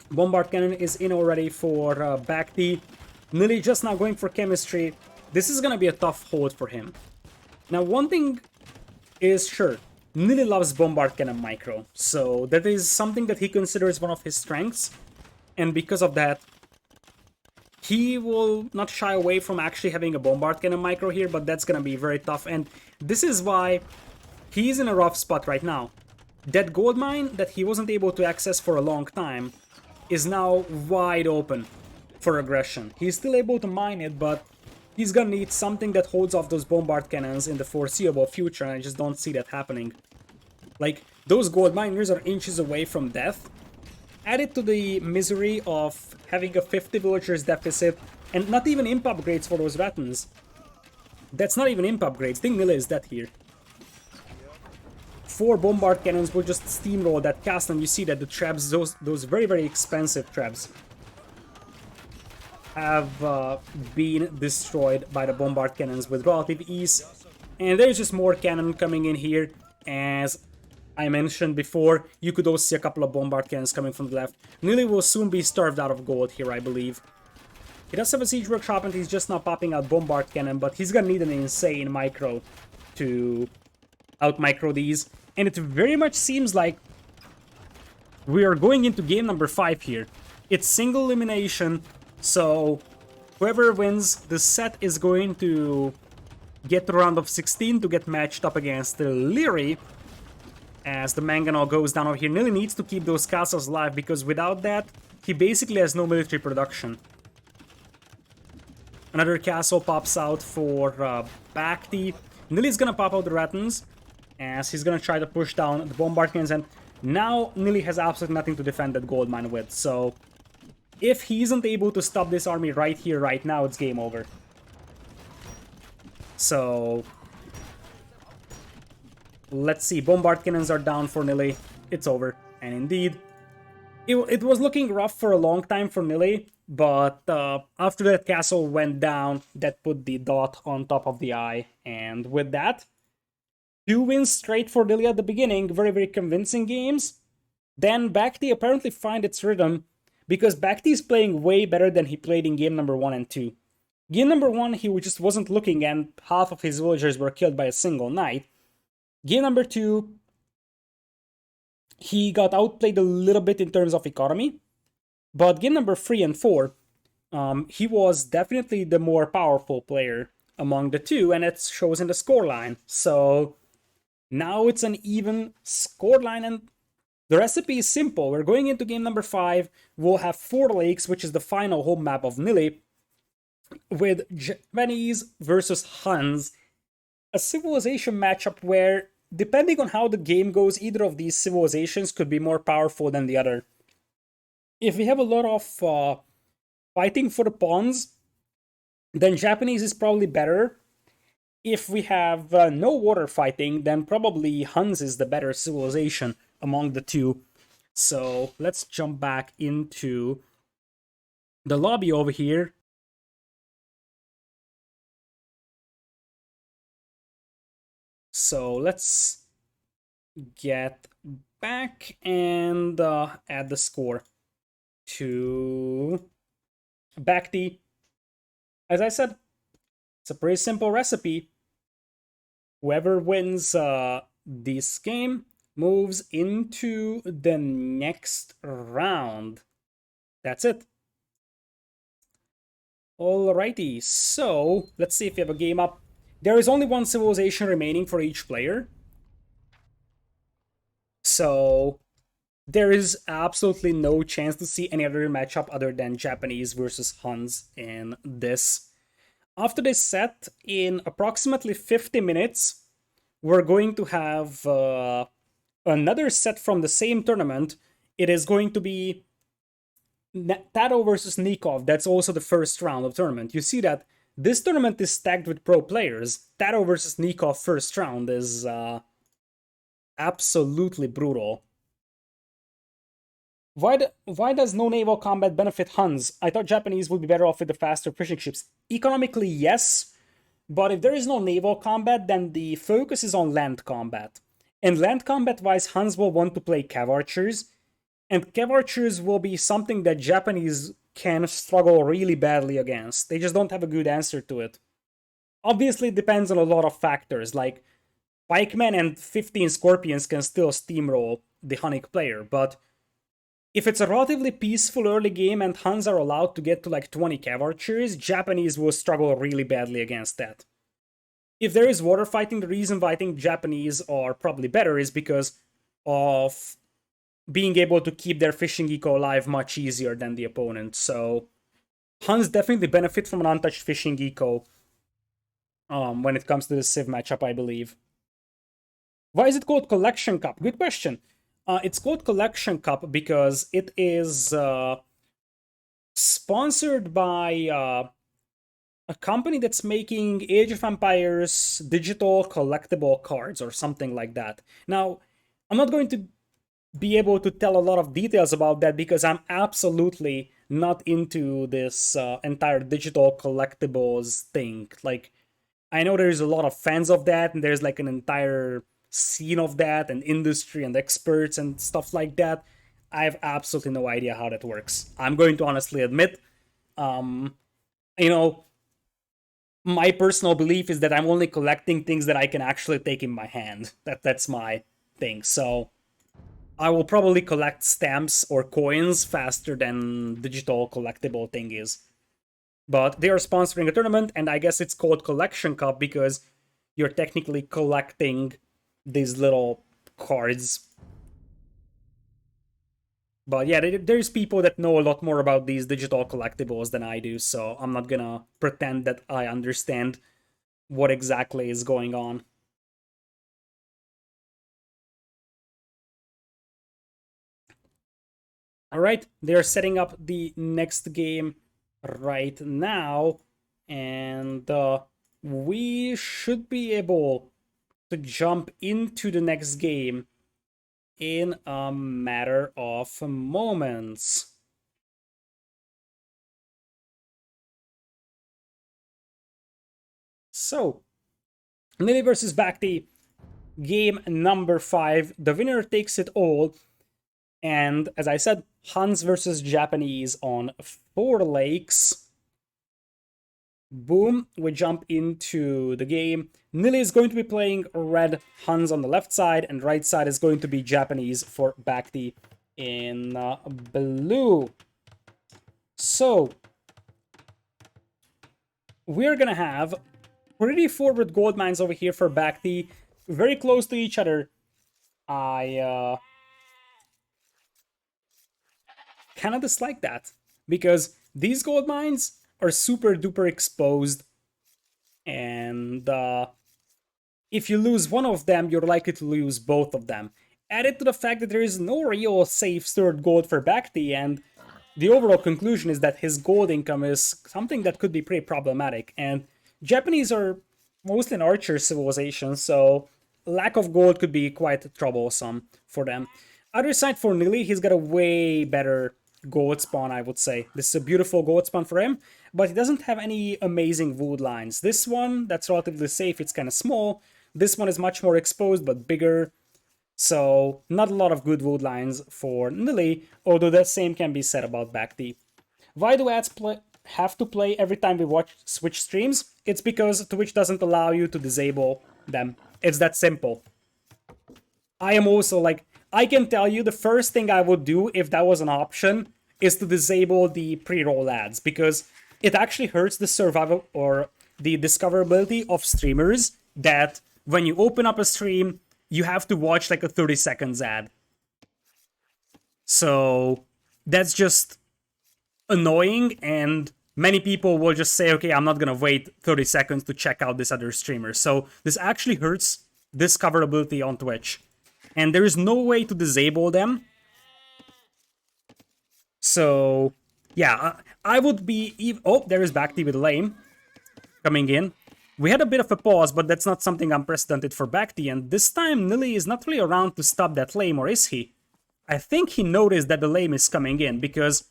Bombard cannon is in already for BacT. Nili just now going for chemistry. This is gonna be a tough hold for him. Now one thing is sure, Nili loves bombard cannon micro, so that is something that he considers one of his strengths, and because of that, he will not shy away from actually having a bombard cannon micro here, but that's gonna be very tough, and this is why he's in a rough spot right now. That gold mine that he wasn't able to access for a long time is now wide open for aggression. He's still able to mine it, but he's gonna need something that holds off those bombard cannons in the foreseeable future, and I just don't see that happening. Like, those gold miners are inches away from death. Added to the misery of having a 50 villagers deficit, and not even imp upgrades for those Rattans. That's not even imp upgrades, I think Nili is dead here. 4 bombard cannons will just steamroll that castle, and you see that the traps, those very, very expensive traps, have been destroyed by the bombard cannons with relative ease. And there's just more cannon coming in here, as I mentioned before. You could also see a couple of bombard cannons coming from the left. Nili will soon be starved out of gold here, I believe. He does have a siege workshop and he's just now popping out bombard cannon, but he's gonna need an insane micro to out micro these. And it very much seems like we are going into game number 5 here. It's single elimination, so whoever wins the set is going to get to round of 16 to get matched up against Leary. As the mangonel goes down over here, Nili needs to keep those castles alive, because without that, he basically has no military production. Another castle pops out for BacT. Nili's gonna pop out the Ratans, as he's gonna try to push down the bombard cannons, and now Nili has absolutely nothing to defend that gold mine with, so if he isn't able to stop this army right here, right now, it's game over. So let's see, bombard cannons are down for Nili. It's over. And indeed, it was looking rough for a long time for Nili, but after that castle went down, that put the dot on top of the I. And with that, 2 wins straight for Nili at the beginning, very, very convincing games. Then BacT apparently find its rhythm, because BacT is playing way better than he played in game number 1 and 2. Game number 1, he just wasn't looking, and half of his villagers were killed by a single knight. Game number 2, he got outplayed a little bit in terms of economy. But game number 3 and 4, he was definitely the more powerful player among the two, and it shows in the scoreline. So now it's an even scoreline, and the recipe is simple. We're going into game number 5. We'll have 4 lakes, which is the final home map of Nili, with Japanese versus Huns, a civilization matchup where, depending on how the game goes, either of these civilizations could be more powerful than the other. If we have a lot of fighting for the pawns, then Japanese is probably better. If we have no water fighting, then probably Huns is the better civilization among the two. So let's jump back into the lobby over here. So let's get back and add the score to BacT. As I said, it's a pretty simple recipe. Whoever wins this game moves into the next round. That's it. Alrighty, so let's see if we have a game up. There is only one civilization remaining for each player. So there is absolutely no chance to see any other matchup other than Japanese versus Huns in this. After this set, in approximately 50 minutes, we're going to have another set from the same tournament. It is going to be Tato versus Nikov. That's also the first round of tournament. You see that this tournament is stacked with pro players. Tato versus Nikov first round is absolutely brutal. Why does no naval combat benefit Huns? I thought Japanese would be better off with the faster fishing ships. Economically, yes, but if there is no naval combat, then the focus is on land combat. And land combat-wise, Huns will want to play cav archers, and cav archers will be something that Japanese can struggle really badly against. They just don't have a good answer to it. Obviously, it depends on a lot of factors, like pikemen and 15 scorpions can still steamroll the Hunnic player, but if it's a relatively peaceful early game and Huns are allowed to get to like 20 cav archers, Japanese will struggle really badly against that. If there is water fighting, the reason why I think Japanese are probably better is because of being able to keep their fishing eco alive much easier than the opponent. So Huns definitely benefit from an untouched fishing eco when it comes to the Civ matchup, I believe. Why is it called Collection Cup? Good question. It's called Collection Cup because it is sponsored by a company that's making Age of Empires digital collectible cards or something like that. Now, I'm not going to be able to tell a lot of details about that because I'm absolutely not into this entire digital collectibles thing. Like, I know there's a lot of fans of that, and there's like an entire scene of that, and industry and experts and stuff like that. I have absolutely no idea how that works. I'm going to honestly admit, you know, My personal belief is that I'm only collecting things that I can actually take in my hand. That's my thing. So I will probably collect stamps or coins faster than digital collectible thing is. But they are sponsoring a tournament, and I guess it's called Collection Cup because you're technically collecting these little cards. But yeah, there's people that know a lot more about these digital collectibles than I do, so I'm not gonna pretend that I understand what exactly is going on. All right, they're setting up the next game right now, and we should be able to jump into the next game in a matter of moments. So, Nili versus BacT, game number 5. The winner takes it all. And as I said, Hans versus Japanese on 4 lakes. Boom, we jump into the game. Nili is going to be playing red, Hans on the left side, and right side is going to be Japanese for BacT in blue. So, we're gonna have pretty forward gold mines over here for BacT, very close to each other. I kind of dislike that because these gold mines are super duper exposed, and if you lose one of them, you're likely to lose both of them. Added to the fact that there is no real safe third gold for BacT, and the overall conclusion is that his gold income is something that could be pretty problematic. And Japanese are mostly an archer civilization, so lack of gold could be quite troublesome for them. Other side for Nili, he's got a way better gold spawn, I would say. This is a beautiful gold spawn for him, but he doesn't have any amazing wood lines. This one, that's relatively safe, it's kind of small. This one is much more exposed, but bigger. So, not a lot of good wood lines for Nili, although the same can be said about BacT. Why do ads have to play every time we watch Twitch streams? It's because Twitch doesn't allow you to disable them. It's that simple. I am also like, I can tell you the first thing I would do if that was an option is to disable the pre-roll ads because it actually hurts the survival or the discoverability of streamers that when you open up a stream, you have to watch like a 30 seconds ad. So that's just annoying, and many people will just say, okay, I'm not gonna wait 30 seconds to check out this other streamer. So this actually hurts discoverability on Twitch. And there is no way to disable them. So yeah, I would be... Oh, there is BacT with lame coming in. We had a bit of a pause, but that's not something unprecedented for BacT, and this time Nili is not really around to stop that lame, or is he? I think he noticed that the lame is coming in, because,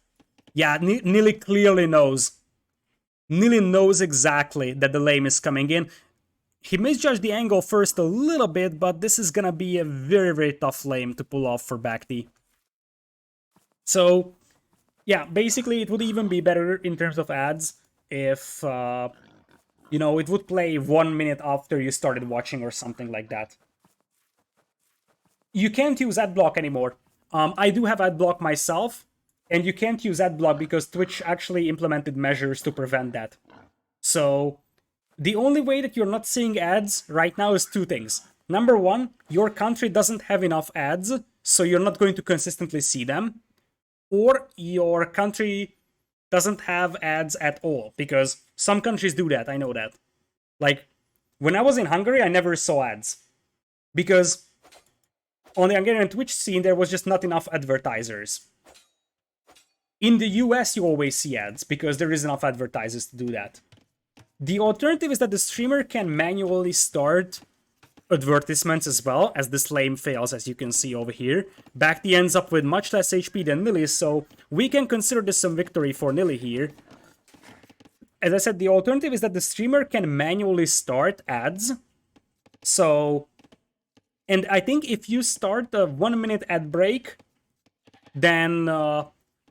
yeah, Nili clearly knows. Nili knows exactly that the lame is coming in. He misjudged the angle first a little bit, but this is gonna be a very, very tough lame to pull off for BacT. So, yeah, basically it would even be better in terms of ads if... you know, it would play 1 minute after you started watching or something like that. You can't use adblock anymore. I do have adblock myself, and you can't use adblock because Twitch actually implemented measures to prevent that. So, the only way that you're not seeing ads right now is 2 things. Number 1, your country doesn't have enough ads, so you're not going to consistently see them. Or your country doesn't have ads at all, because some countries do that, I know that. Like, when I was in Hungary, I never saw ads. Because on the Hungarian Twitch scene, there was just not enough advertisers. In the US, you always see ads, because there is enough advertisers to do that. The alternative is that the streamer can manually start advertisements as well, as this lame fails, as you can see over here. BacT ends up with much less HP than Nili, so we can consider this some victory for Nili here. As I said, the alternative is that the streamer can manually start ads. So, and I think if you start a 1 minute ad break, then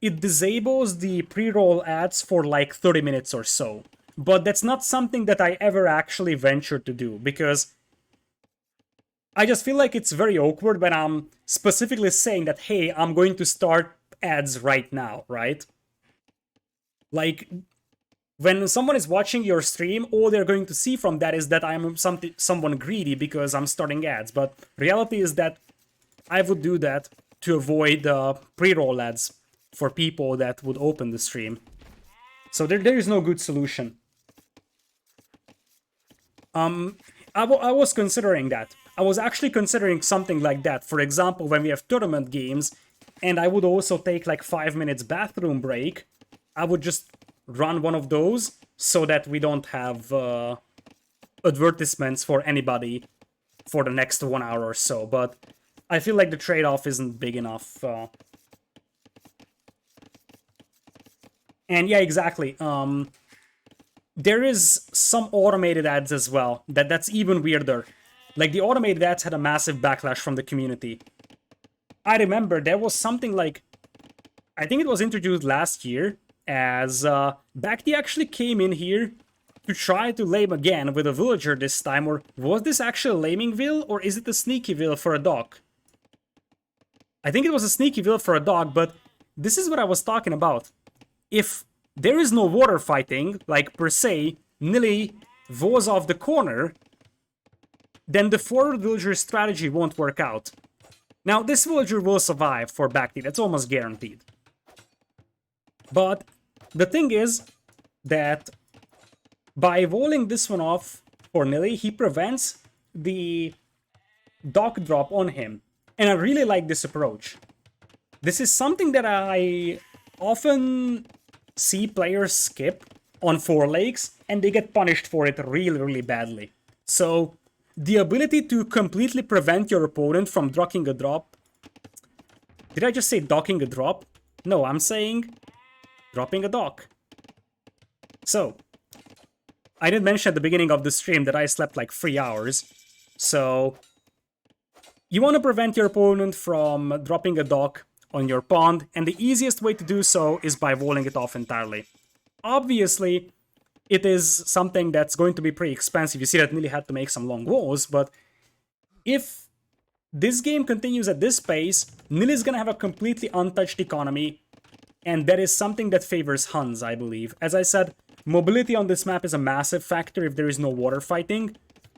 it disables the pre-roll ads for like 30 minutes or so. but that's not something that I ever actually ventured to do, because I just feel like it's very awkward when I'm specifically saying that, hey, I'm going to start ads right now, right? Like, when someone is watching your stream, all they're going to see from that is that I'm someone greedy because I'm starting ads. But reality is that I would do that to avoid pre-roll ads for people that would open the stream. So there is no good solution. I was considering that. I was actually considering something like that. For example, when we have tournament games, and I would also take like 5 minutes bathroom break, I would just run one of those so that we don't have advertisements for anybody for the next 1 hour or so. But I feel like the trade-off isn't big enough. And yeah, exactly. There is some automated ads as well. That's even weirder. Like, the automated ads had a massive backlash from the community. I remember there was something like, I think it was introduced last year, as BacT actually came in here to try to lame again with a villager this time. Or was this actually a laming will, or is it a sneaky will for a dog? I think it was a sneaky will for a dog, but this is what I was talking about. If there is no water fighting, like per se, Nili was off the corner, then the forward villager strategy won't work out. Now, this villager will survive for BacT, that's almost guaranteed. But the thing is that by walling this one off for Nili, he prevents the dock drop on him. And I really like this approach. This is something that I often see players skip on 4 lakes, and they get punished for it really, really badly. So, the ability to completely prevent your opponent from docking a drop... Did I just say docking a drop? No, I'm saying dropping a dock. So, I did mention at the beginning of the stream that I slept like 3 hours. So, you want to prevent your opponent from dropping a dock on your pond, and the easiest way to do so is by walling it off entirely. Obviously, it is something that's going to be pretty expensive. You see that Nili had to make some long walls, but if this game continues at this pace, Nili is going to have a completely untouched economy, and that is something that favors Huns, I believe. As I said, mobility on this map is a massive factor if there is no water fighting.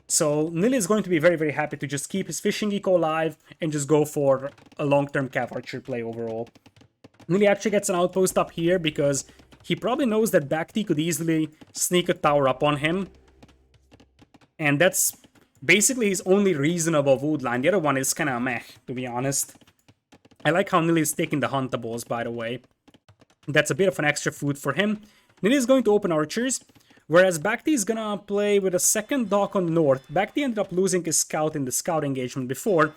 So Nili is going to be very, very happy to just keep his fishing eco alive and just go for a long-term cav archer play overall. Nili actually gets an outpost up here because he probably knows that BacT could easily sneak a tower up on him. And that's basically his only reasonable wood line. The other one is kind of meh, to be honest. I like how Nili is taking the huntables, by the way. That's a bit of an extra food for him. Nili is going to open archers. Whereas BacT is gonna play with a second dock on the north. BacT ended up losing his scout in the scout engagement before.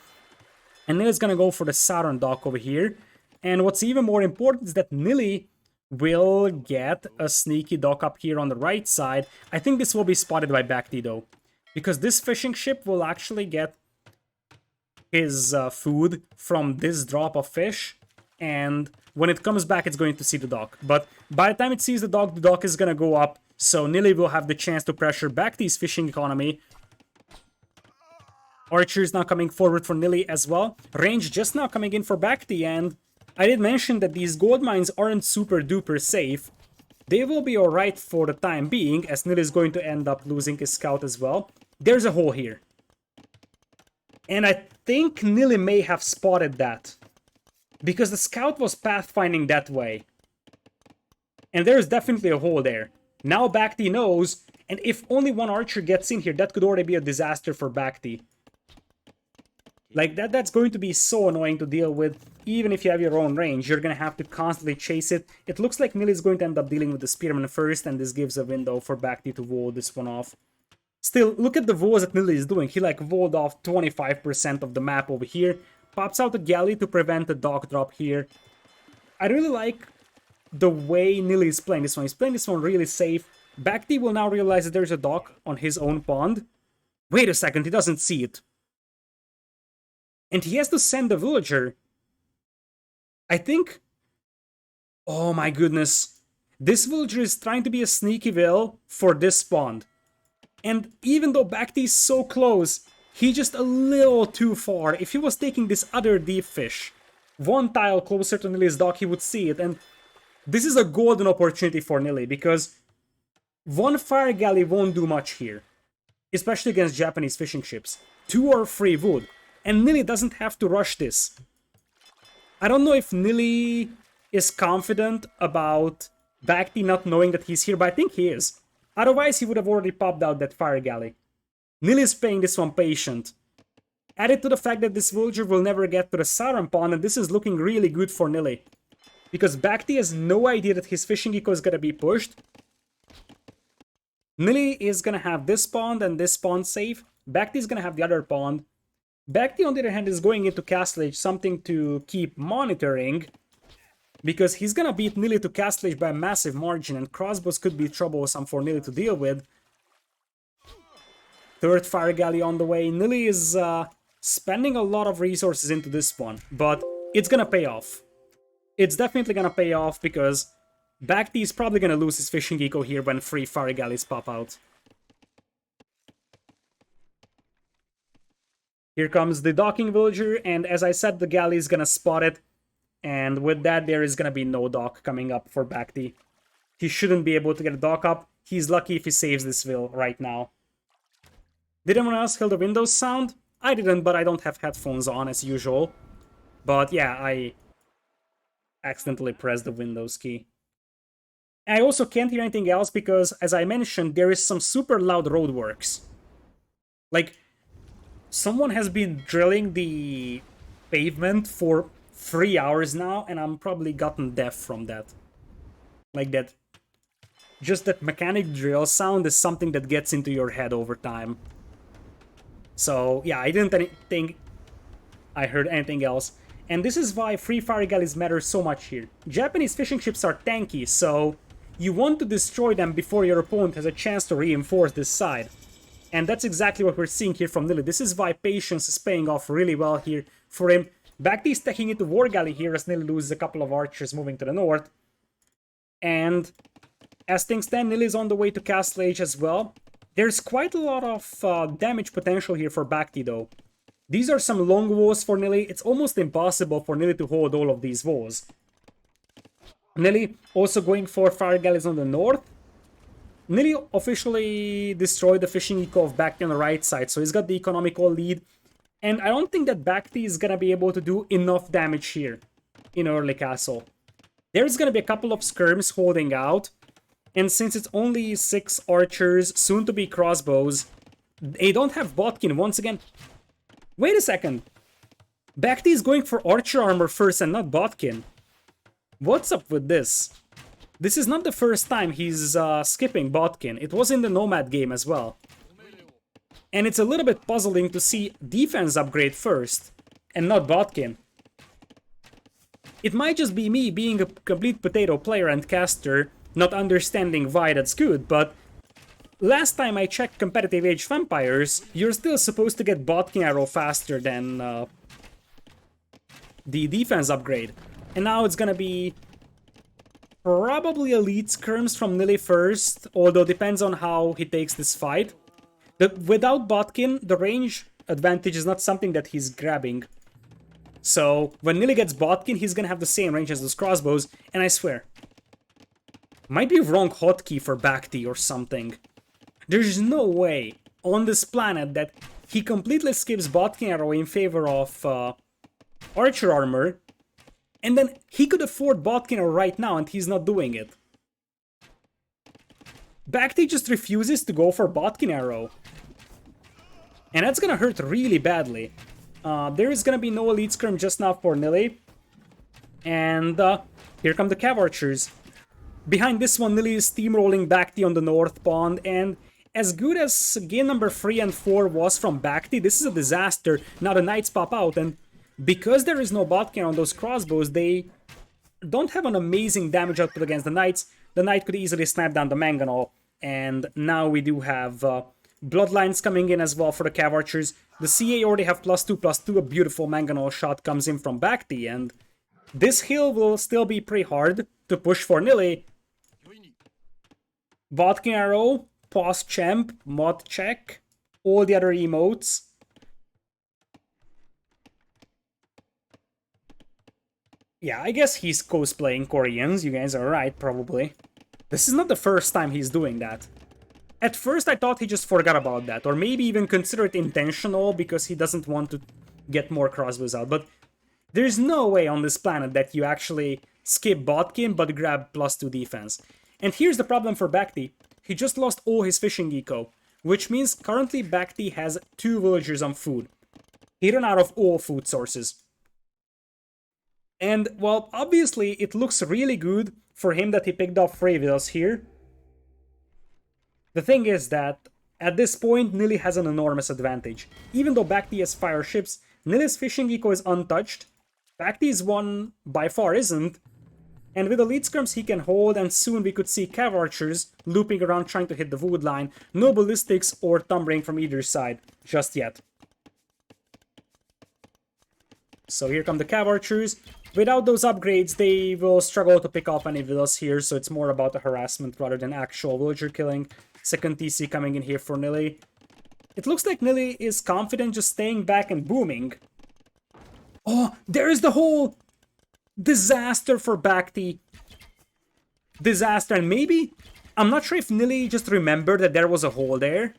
And Nili is gonna go for the southern dock over here. And what's even more important is that Nili will get a sneaky dock up here on the right side. I think this will be spotted by BacT though. Because this fishing ship will actually get his food from this drop of fish. And when it comes back, it's going to see the dock. But by the time it sees the dock is gonna go up. So Nili will have the chance to pressure BacT's fishing economy. Archer is now coming forward for Nili as well. Range just now coming in for BacT, and I did mention that these gold mines aren't super duper safe. They will be alright for the time being, as Nili is going to end up losing his scout as well. There's a hole here. And I think Nili may have spotted that, because the scout was pathfinding that way. And there's definitely a hole there. Now BacT knows, and if only one archer gets in here, that could already be a disaster for BacT. Like, that's going to be so annoying to deal with. Even if you have your own range, you're going to have to constantly chase it. It looks like Nili is going to end up dealing with the spearman first, and this gives a window for BacT to wall this one off. Still, look at the walls that Nili is doing. He, like, walled off 25% of the map over here. Pops out a galley to prevent the dock drop here. I really like the way Nili is playing this one. He's playing this one really safe. BacT will now realize that there's a dock on his own pond. Wait a second, he doesn't see it. And he has to send the villager. I think... Oh my goodness. This villager is trying to be a sneaky will for this spawn. And even though BacT is so close, he's just a little too far. If he was taking this other deep fish, one tile closer to Nili's dock, he would see it. And this is a golden opportunity for Nili, because one fire galley won't do much here, especially against Japanese fishing ships. 2 or 3 would. And Nili doesn't have to rush this. I don't know if Nili is confident about BacT not knowing that he's here, but I think he is. Otherwise, he would have already popped out that fire galley. Nili is playing this one patient. Added to the fact that this villager will never get to the southern pond, and this is looking really good for Nili. Because BacT has no idea that his fishing eco is gonna be pushed. Nili is gonna have this pond and this pond safe. BacT is gonna have the other pond. BacT, on the other hand, is going into Castle Age, something to keep monitoring, because he's gonna beat Nili to Castle Age by a massive margin, and crossbows could be troublesome for Nili to deal with. Third fire galley on the way. Nili is spending a lot of resources into this one, but it's gonna pay off. It's definitely gonna pay off, because BacT is probably gonna lose his fishing eco here when 3 fire galleys pop out. Here comes the docking villager, and as I said, the galley is gonna spot it. And with that, there is gonna be no dock coming up for BacT. He shouldn't be able to get a dock up. He's lucky if he saves this vill right now. Did anyone else hear the Windows sound? I didn't, but I don't have headphones on as usual. But yeah, I accidentally pressed the Windows key. I also can't hear anything else because, as I mentioned, there is some super loud roadworks. Like, someone has been drilling the pavement for 3 hours now, and I'm probably gotten deaf from that. Like that. Just that mechanic drill sound is something that gets into your head over time. So, yeah, I didn't think I heard anything else. And this is why free fire galleys matter so much here. Japanese fishing ships are tanky, so you want to destroy them before your opponent has a chance to reinforce this side. And that's exactly what we're seeing here from Nili. This is why patience is paying off really well here for him. BacT is taking into War Galley here as Nili loses a couple of archers moving to the north. And as things stand, Nili is on the way to Castle Age as well. There's quite a lot of damage potential here for BacT though. These are some long walls for Nili. It's almost impossible for Nili to hold all of these walls. Nili also going for fire galleys on the north. Nili officially destroyed the fishing eco of BacT on the right side, so he's got the economical lead. And I don't think that BacT is gonna be able to do enough damage here in early castle. There's gonna be a couple of skirms holding out, and since it's only 6 archers, soon to be crossbows, they don't have Botkin once again. Wait a second. BacT is going for archer armor first and not Botkin. What's up with this? This is not the first time he's skipping Botkin. It was in the Nomad game as well. And it's a little bit puzzling to see defense upgrade first and not Botkin. It might just be me being a complete potato player and caster, not understanding why that's good, but last time I checked competitive Age Vampires, you're still supposed to get Botkin arrow faster than the defense upgrade. And now it's gonna be probably elite skirms from Nili first, although depends on how he takes this fight. Without Botkin, the range advantage is not something that he's grabbing. So when Nili gets Botkin, he's gonna have the same range as those crossbows, and I swear, might be wrong hotkey for BacT or something. There's no way on this planet that he completely skips Botkin arrow in favor of archer armor, and then he could afford Botkin arrow right now and he's not doing it. BacT just refuses to go for Botkin arrow. And that's gonna hurt really badly. There is gonna be no elite skirm just now for Nili. And here come the Cav Archers. Behind this one, Nili is steamrolling BacT on the north pond, and as good as game number 3 and 4 was from BacT, this is a disaster. Now the Knights pop out, and because there is no Botkin on those crossbows, they don't have an amazing damage output against the Knights. The Knight could easily snap down the Mangonel, and now we do have Bloodlines coming in as well for the Cav Archers. The CA already have +2/+2, a beautiful Mangonel shot comes in from BacT, and this hill will still be pretty hard to push for Nili. Vodkin Arrow, Pause Champ, Mod Check, all the other emotes. Yeah, I guess he's cosplaying Koreans, you guys are right, probably. This is not the first time he's doing that. At first I thought he just forgot about that, or maybe even consider it intentional because he doesn't want to get more crossbows out, but there's no way on this planet that you actually skip Botkin but grab +2 defense. And here's the problem for BacT. He just lost all his fishing eco, which means currently BacT has 2 villagers on food. He ran out of all food sources. And, well, obviously it looks really good for him that he picked up 3 vills here. The thing is that, at this point, Nili has an enormous advantage. Even though BacT has fire ships, Nili's fishing eco is untouched. BacT's one by far isn't. And with the lead skirms he can hold, and soon we could see cav archers looping around trying to hit the wood line. No ballistics or thumbring from either side, just yet. So here come the cav archers. Without those upgrades, they will struggle to pick up any villas here, so it's more about the harassment rather than actual villager killing. Second TC coming in here for Nili. It looks like Nili is confident just staying back and booming. Oh, there is the whole disaster for BacT. Disaster, and maybe... I'm not sure if Nili just remembered that there was a hole there.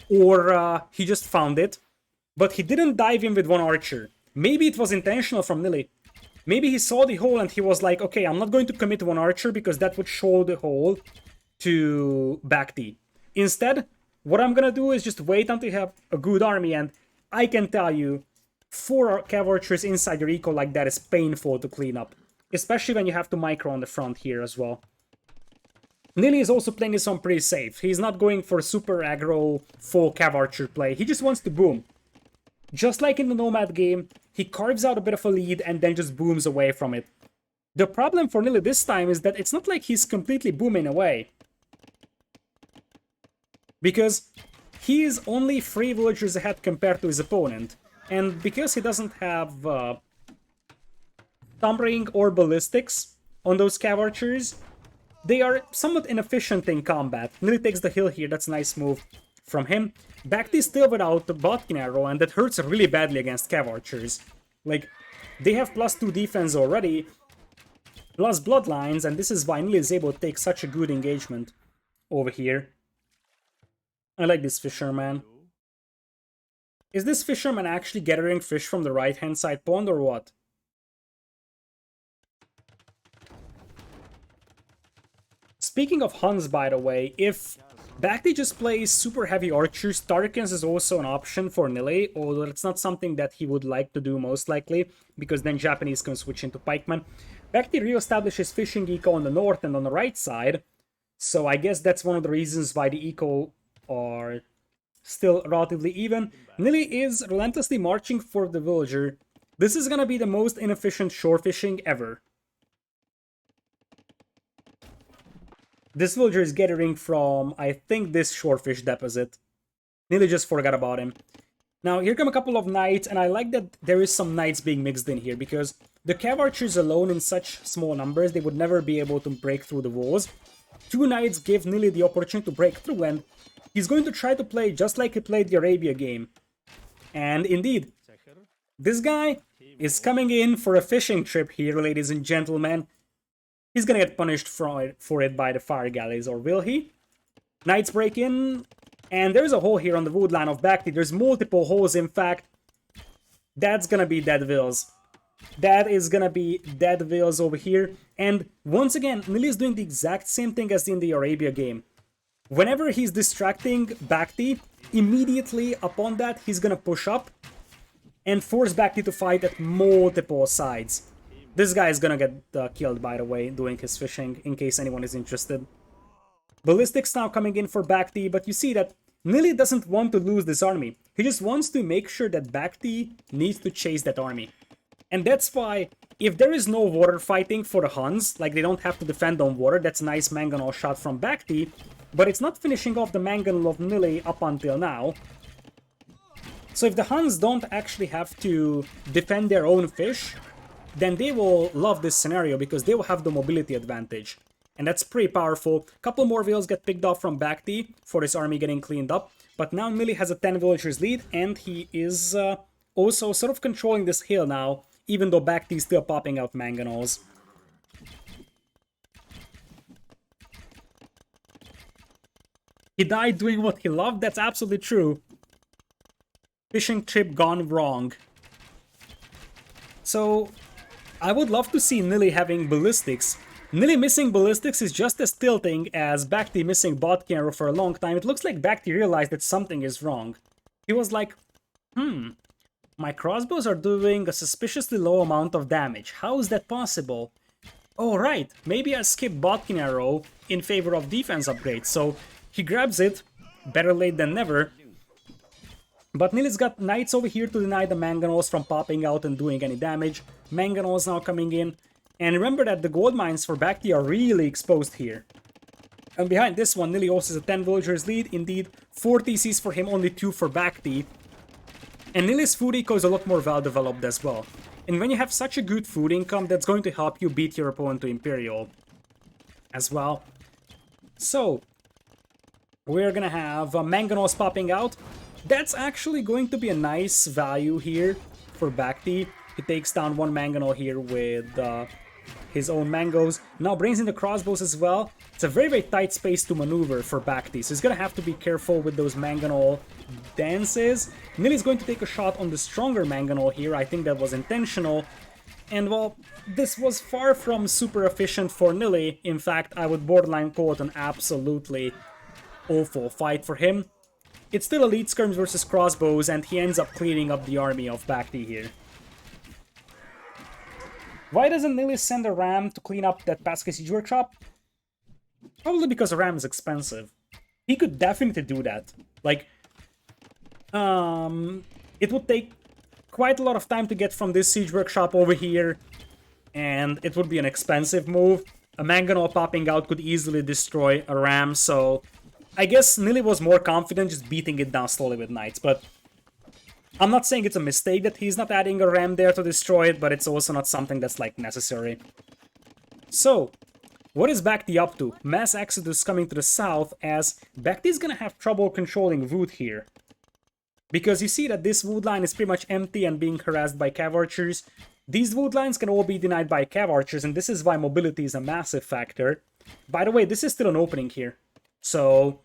Or he just found it. But he didn't dive in with one archer. Maybe it was intentional from Nili. Maybe he saw the hole and he was like, okay, I'm not going to commit one archer because that would show the hole to BacT. Instead, what I'm gonna do is just wait until you have a good army, and I can tell you, 4 cav archers inside your eco like that is painful to clean up. Especially when you have to micro on the front here as well. Nili is also playing this one pretty safe. He's not going for super aggro full cav archer play. He just wants to boom. Just like in the Nomad game, he carves out a bit of a lead and then just booms away from it. The problem for Nili this time is that it's not like he's completely booming away. Because he is only 3 villagers ahead compared to his opponent. And because he doesn't have thumbring or ballistics on those cav archers, they are somewhat inefficient in combat. Nili takes the hill here, that's a nice move from him. BacT is still without the Botkin arrow, and that hurts really badly against cav archers. Like, they have +2 defense already, plus bloodlines, and this is why Nili is able to take such a good engagement over here. I like this fisherman. Is this fisherman actually gathering fish from the right-hand side pond or what? Speaking of Huns, by the way, if BacT just plays super heavy archers, Tarkans is also an option for Nili, although it's not something that he would like to do most likely, because then Japanese can switch into pikemen. BacT re-establishes fishing eco on the north and on the right side, so I guess that's one of the reasons why the eco are still relatively even. Nili is relentlessly marching for the villager. This is gonna be the most inefficient shore fishing ever. This villager is gathering from, I think, this shorefish deposit. Nili just forgot about him. Now, here come a couple of knights, and I like that there is some knights being mixed in here, because the cav archers alone in such small numbers, they would never be able to break through the walls. 2 knights give Nili the opportunity to break through, and he's going to try to play just like he played the Arabia game. And indeed, this guy is coming in for a fishing trip here, ladies and gentlemen. He's gonna get punished for it by the fire galleys, or will he? Knights break in, and there's a hole here on the wood line of BacT. There's multiple holes, in fact. That's gonna be dead vills. That is gonna be dead vills over here. And once again, Nili is doing the exact same thing as in the Arabia game. Whenever he's distracting BacT, immediately upon that, he's gonna push up and force BacT to fight at multiple sides. This guy is gonna get killed, by the way, doing his fishing, in case anyone is interested. Ballistics now coming in for BacT, but you see that Nili doesn't want to lose this army. He just wants to make sure that BacT needs to chase that army. And that's why, if there is no water fighting for the Huns, like they don't have to defend on water, that's a nice mangonel shot from BacT, but it's not finishing off the mangonel of Nili up until now. So if the Huns don't actually have to defend their own fish, then they will love this scenario because they will have the mobility advantage. And that's pretty powerful. Couple more villas get picked off from BacT for this army getting cleaned up. But now Nili has a 10 villagers lead, and he is also sort of controlling this hill now, even though BacT is still popping out mangonels. He died doing what he loved? That's absolutely true. Fishing trip gone wrong. So, I would love to see Nili having ballistics. Nili missing ballistics is just as tilting as BacT missing BotK arrow for a long time. It looks like BacT realized that something is wrong. He was like, my crossbows are doing a suspiciously low amount of damage. How is that possible? Oh right, maybe I skipped BotK arrow in favor of defense upgrades. So he grabs it, better late than never. But Nili's got knights over here to deny the mangonels from popping out and doing any damage. Mangonels now coming in. And remember that the gold mines for BacT are really exposed here. And behind this one, Nili also has a 10 villagers lead. Indeed, 4 TCs for him, only 2 for BacT. And Nili's food eco is a lot more well developed as well. And when you have such a good food income, that's going to help you beat your opponent to Imperial as well. So, we're gonna have mangonels popping out. That's actually going to be a nice value here for BacT. He takes down one mangonel here with his own mangoes. Now brings in the crossbows as well. It's a very, very tight space to maneuver for BacT, so he's gonna have to be careful with those mangonel dances. Nili's going to take a shot on the stronger mangonel here. I think that was intentional. And well, this was far from super efficient for Nili. In fact, I would borderline call it an absolutely awful fight for him. It's still elite skirms versus crossbows, and he ends up cleaning up the army of BacT here. Why doesn't Nili send a ram to clean up that Pascal Siege Workshop? Probably because a ram is expensive. He could definitely do that. Like, it would take quite a lot of time to get from this Siege Workshop over here, and it would be an expensive move. A mangonel popping out could easily destroy a ram, so I guess Nili was more confident just beating it down slowly with knights, but I'm not saying it's a mistake that he's not adding a ram there to destroy it, but it's also not something that's, like, necessary. So, what is BacT up to? Mass exodus coming to the south, as BacT is gonna have trouble controlling wood here. Because you see that this wood line is pretty much empty and being harassed by cav archers. These wood lines can all be denied by cav archers, and this is why mobility is a massive factor. By the way, this is still an opening here. So,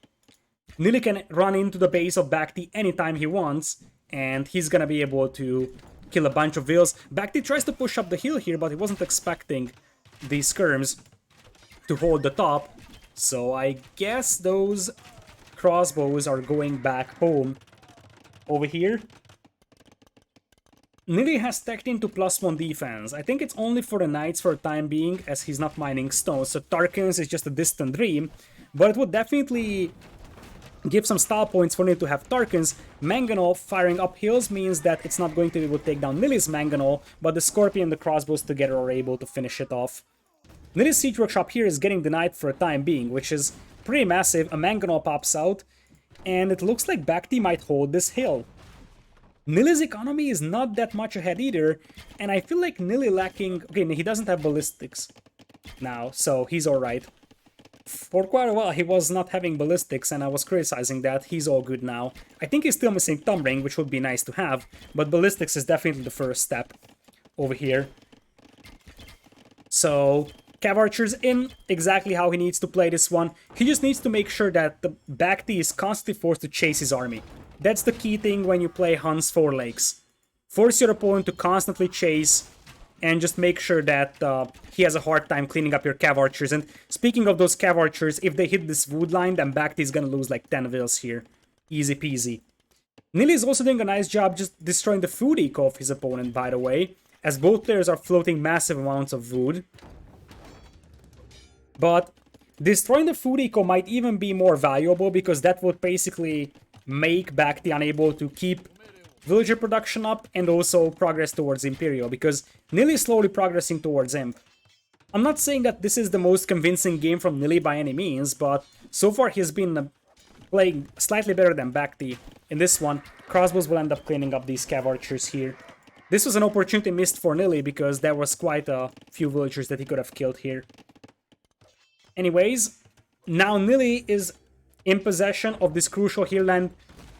Nili can run into the base of BacT anytime he wants, and he's gonna be able to kill a bunch of vills. BacT tries to push up the hill here, but he wasn't expecting these skirms to hold the top. So I guess those crossbows are going back home over here. Nili has teched into +1 defense. I think it's only for the knights for the time being, as he's not mining stones, so Tarkins is just a distant dream. But it would definitely give some style points for Nili to have Tarkins. Mangonel firing up hills means that it's not going to be able to take down Nili's Mangonel, but the Scorpion and the crossbows together are able to finish it off. Nili's Siege Workshop here is getting denied for the time being, which is pretty massive. A Mangonel pops out, and it looks like BacT might hold this hill. Nili's economy is not that much ahead either, and I feel like Nili lacking... Okay, he doesn't have ballistics now, so he's alright. For quite a while he was not having ballistics, and I was criticizing that. He's all good now. I think he's still missing Thumb Ring, which would be nice to have, but ballistics is definitely the first step over here. So, Cav Archer's in exactly how he needs to play this one. He just needs to make sure that the BacT is constantly forced to chase his army. That's the key thing when you play Hun's Four Lakes. Force your opponent to constantly chase, and just make sure that he has a hard time cleaning up your Cav Archers. And speaking of those Cav Archers, if they hit this wood line, then BacT is gonna lose like 10 vills here. Easy peasy. Nili is also doing a nice job just destroying the food eco of his opponent, by the way, as both players are floating massive amounts of wood. But destroying the food eco might even be more valuable, because that would basically make BacT unable to keep villager production up and also progress towards Imperial, because Nili is slowly progressing towards Imp. I'm not saying that this is the most convincing game from Nili by any means, but so far he's been playing slightly better than BacT. In this one, crossbows will end up cleaning up these Cav Archers here. This was an opportunity missed for Nili, because there was quite a few villagers that he could have killed here. Anyways, now Nili is in possession of this crucial hill land.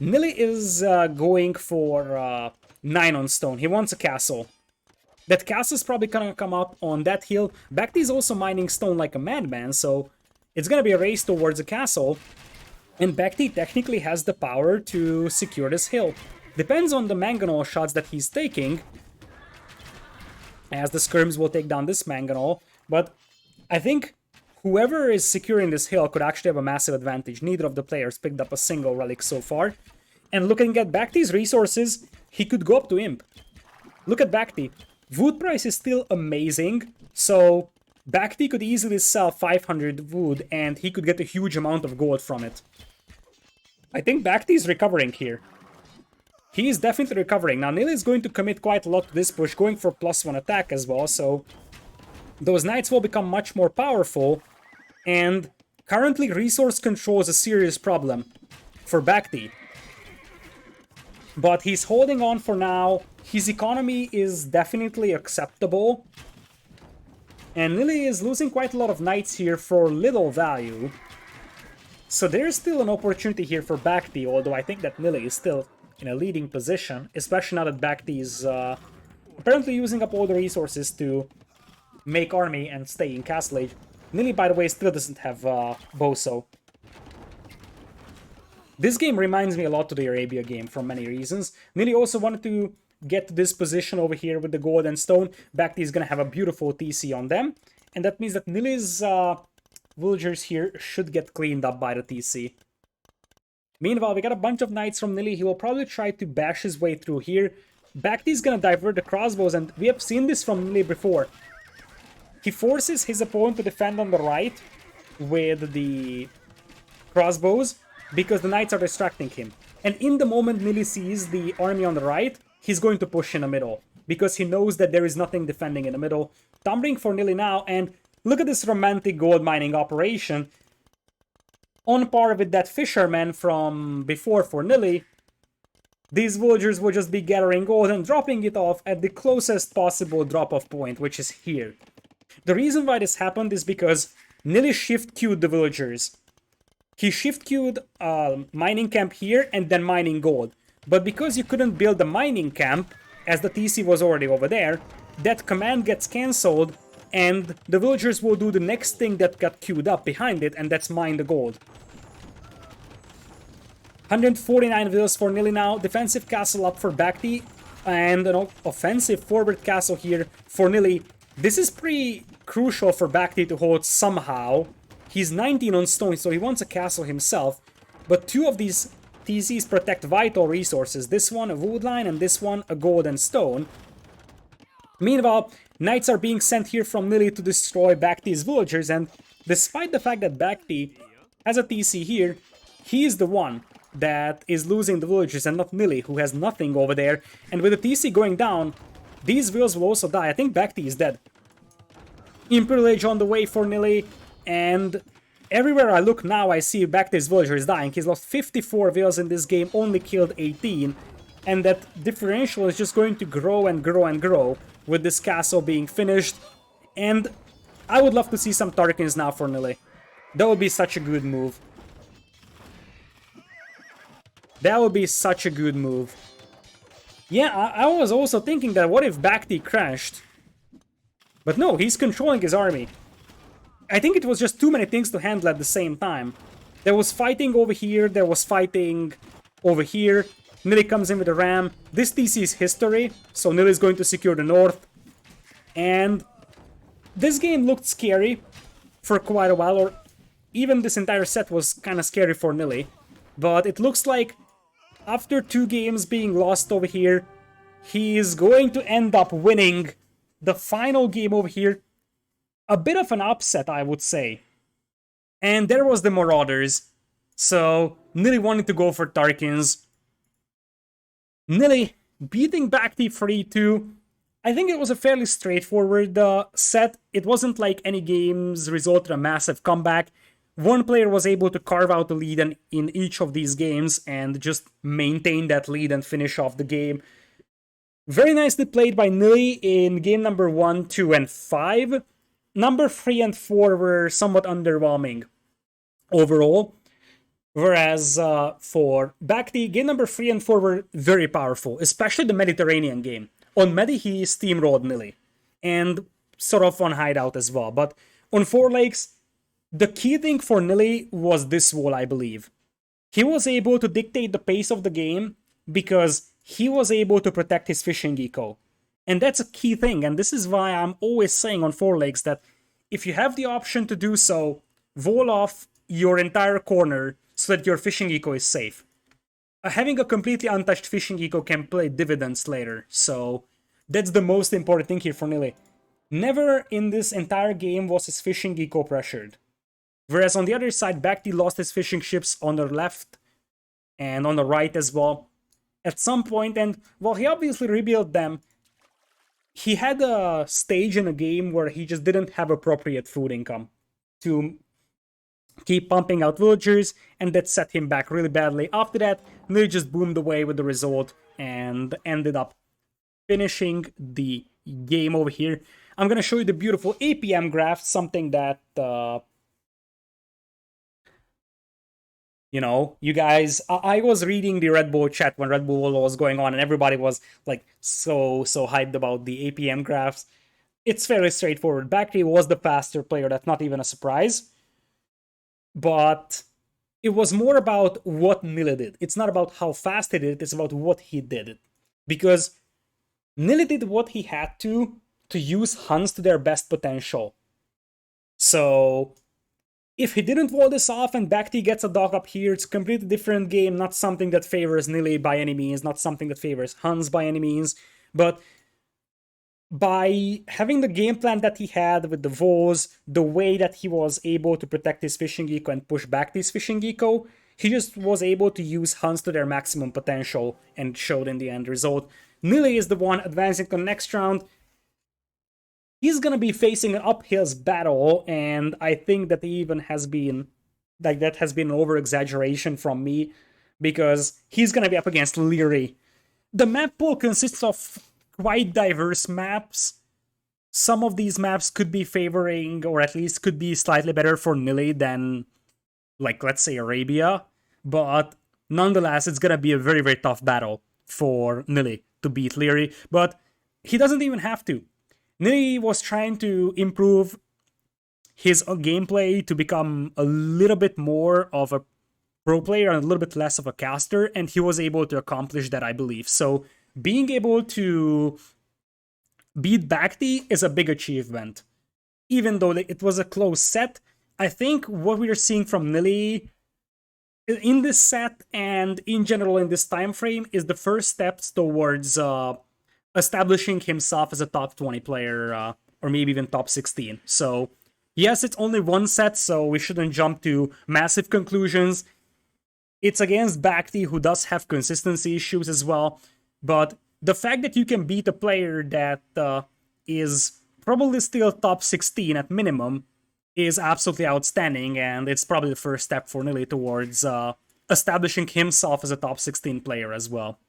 Nili is going for 9 on stone. He wants a castle. That castle is probably gonna come up on that hill. BacT is also mining stone like a madman, so it's gonna be a race towards a castle. And BacT technically has the power to secure this hill. Depends on the mangonel shots that he's taking, as the skirms will take down this mangonel. But I think whoever is securing this hill could actually have a massive advantage. Neither of the players picked up a single relic so far. And looking at BacT's resources, he could go up to Imp. Look at BacT. Wood price is still amazing, so BacT could easily sell 500 wood and he could get a huge amount of gold from it. I think BacT is recovering here. He is definitely recovering. Now Nili is going to commit quite a lot to this push, going for +1 attack as well, so those knights will become much more powerful, and currently resource control is a serious problem for BacT. But he's holding on for now. His economy is definitely acceptable. And Nili is losing quite a lot of knights here for little value. So there's still an opportunity here for BacT, although I think that Nili is still in a leading position, especially now that BacT is apparently using up all the resources to make army and stay in Castle Age. Nili, by the way, still doesn't have Boso. This game reminds me a lot to the Arabia game for many reasons. Nili also wanted to get to this position over here with the gold and stone. BacT is going to have a beautiful TC on them. And that means that Nili's villagers here should get cleaned up by the TC. Meanwhile, we got a bunch of knights from Nili. He will probably try to bash his way through here. BacT is going to divert the crossbows, and we have seen this from Nili before. He forces his opponent to defend on the right with the crossbows, because the knights are distracting him. And in the moment Nili sees the army on the right, he's going to push in the middle, because he knows that there is nothing defending in the middle. Tumbling for Nili now, and look at this romantic gold mining operation. On par with that fisherman from before for Nili, these villagers will just be gathering gold and dropping it off at the closest possible drop-off point, which is here. The reason why this happened is because Nili shift-queued the villagers. He shift-queued a mining camp here and then mining gold. But because you couldn't build a mining camp, as the TC was already over there, that command gets cancelled and the villagers will do the next thing that got queued up behind it, and that's mine the gold. 149 villas for Nili now, defensive castle up for BacT, and an offensive forward castle here for Nili. This is pretty crucial for BacT to hold somehow. He's 19 on stone, so he wants a castle himself. But two of these TCs protect vital resources. This one a wood line, and this one a gold and stone. Meanwhile, knights are being sent here from Nili to destroy BacT's villagers, and despite the fact that BacT has a TC here, he is the one that is losing the villagers and not Nili, who has nothing over there. And with the TC going down, these villas will also die. I think BacT is dead. Imperial Age on the way for Nili. And everywhere I look now, I see BacT's villagers dying. He's lost 54 villas in this game, only killed 18. And that differential is just going to grow and grow and grow with this castle being finished. And I would love to see some Tarkins now for Nili. That would be such a good move. That would be such a good move. Yeah, I was also thinking that what if BacT crashed? But no, he's controlling his army. I think it was just too many things to handle at the same time. There was fighting over here, there was fighting over here. Nili comes in with a ram. This TC is history, so Nili is going to secure the north. And this game looked scary for quite a while, or even this entire set was kind of scary for Nili. But it looks like after 2 games being lost over here, he is going to end up winning the final game over here. A bit of an upset, I would say. And there was the Marauders. So, Nili wanted to go for Tarkins. Nili beating BacT 3-2. I think it was a fairly straightforward set. It wasn't like any games resulted in a massive comeback. One player was able to carve out the lead in each of these games and just maintain that lead and finish off the game. Very nicely played by Nili in game number 1, 2, and 5. number 3 and 4 were somewhat underwhelming overall. Whereas for BacT, game number 3 and 4 were very powerful, especially the Mediterranean game. On Medi, he steamrolled Nili, and sort of on Hideout as well. But on Four Lakes, the key thing for Nili was this wall, I believe. He was able to dictate the pace of the game because he was able to protect his fishing eco. And that's a key thing, and this is why I'm always saying on Four Lakes that if you have the option to do so, wall off your entire corner so that your fishing eco is safe. Having a completely untouched fishing eco can play dividends later, so that's the most important thing here for Nili. Never in this entire game was his fishing eco pressured. Whereas on the other side, BacT lost his fishing ships on the left and on the right as well at some point, and while he obviously rebuilt them, he had a stage in a game where he just didn't have appropriate food income to keep pumping out villagers, and that set him back really badly. After that, Nili just boomed away with the result and ended up finishing the game over here. I'm going to show you the beautiful APM graph, something that, you guys, I was reading the Red Bull chat when Red Bull was going on, and everybody was like so hyped about the APM graphs. It's fairly straightforward. BacT was the faster player, that's not even a surprise. But it was more about what Nili did. It's not about how fast he did it, it's about what he did. Because Nili did what he had to use Huns to their best potential. So if he didn't wall this off and BacT gets a dock up here, it's a completely different game, not something that favors Nili by any means, not something that favors Huns by any means, but by having the game plan that he had with the Vols, the way that he was able to protect his fishing eco and push back his fishing eco, he just was able to use Huns to their maximum potential and showed in the end result. Nili is the one advancing to the next round. He's gonna be facing an uphill battle, and I think that even has been that has been an over-exaggeration from me, because he's gonna be up against Leary. The map pool consists of quite diverse maps. Some of these maps could be favoring, or at least could be slightly better for Nili than, like, let's say Arabia, but nonetheless, it's gonna be a very, very tough battle for Nili to beat Leary, but he doesn't even have to. Nili was trying to improve his gameplay to become a little bit more of a pro player and a little bit less of a caster, and he was able to accomplish that, I believe. So being able to beat BacT is a big achievement. Even though it was a close set, I think what we are seeing from Nili in this set and in general in this time frame is the first steps towards establishing himself as a top 20 player, or maybe even top 16. So yes, it's only one set, so we shouldn't jump to massive conclusions. It's against BacT, who does have consistency issues as well, but the fact that you can beat a player that is probably still top 16 at minimum is absolutely outstanding, and it's probably the first step for Nili towards establishing himself as a top 16 player as well.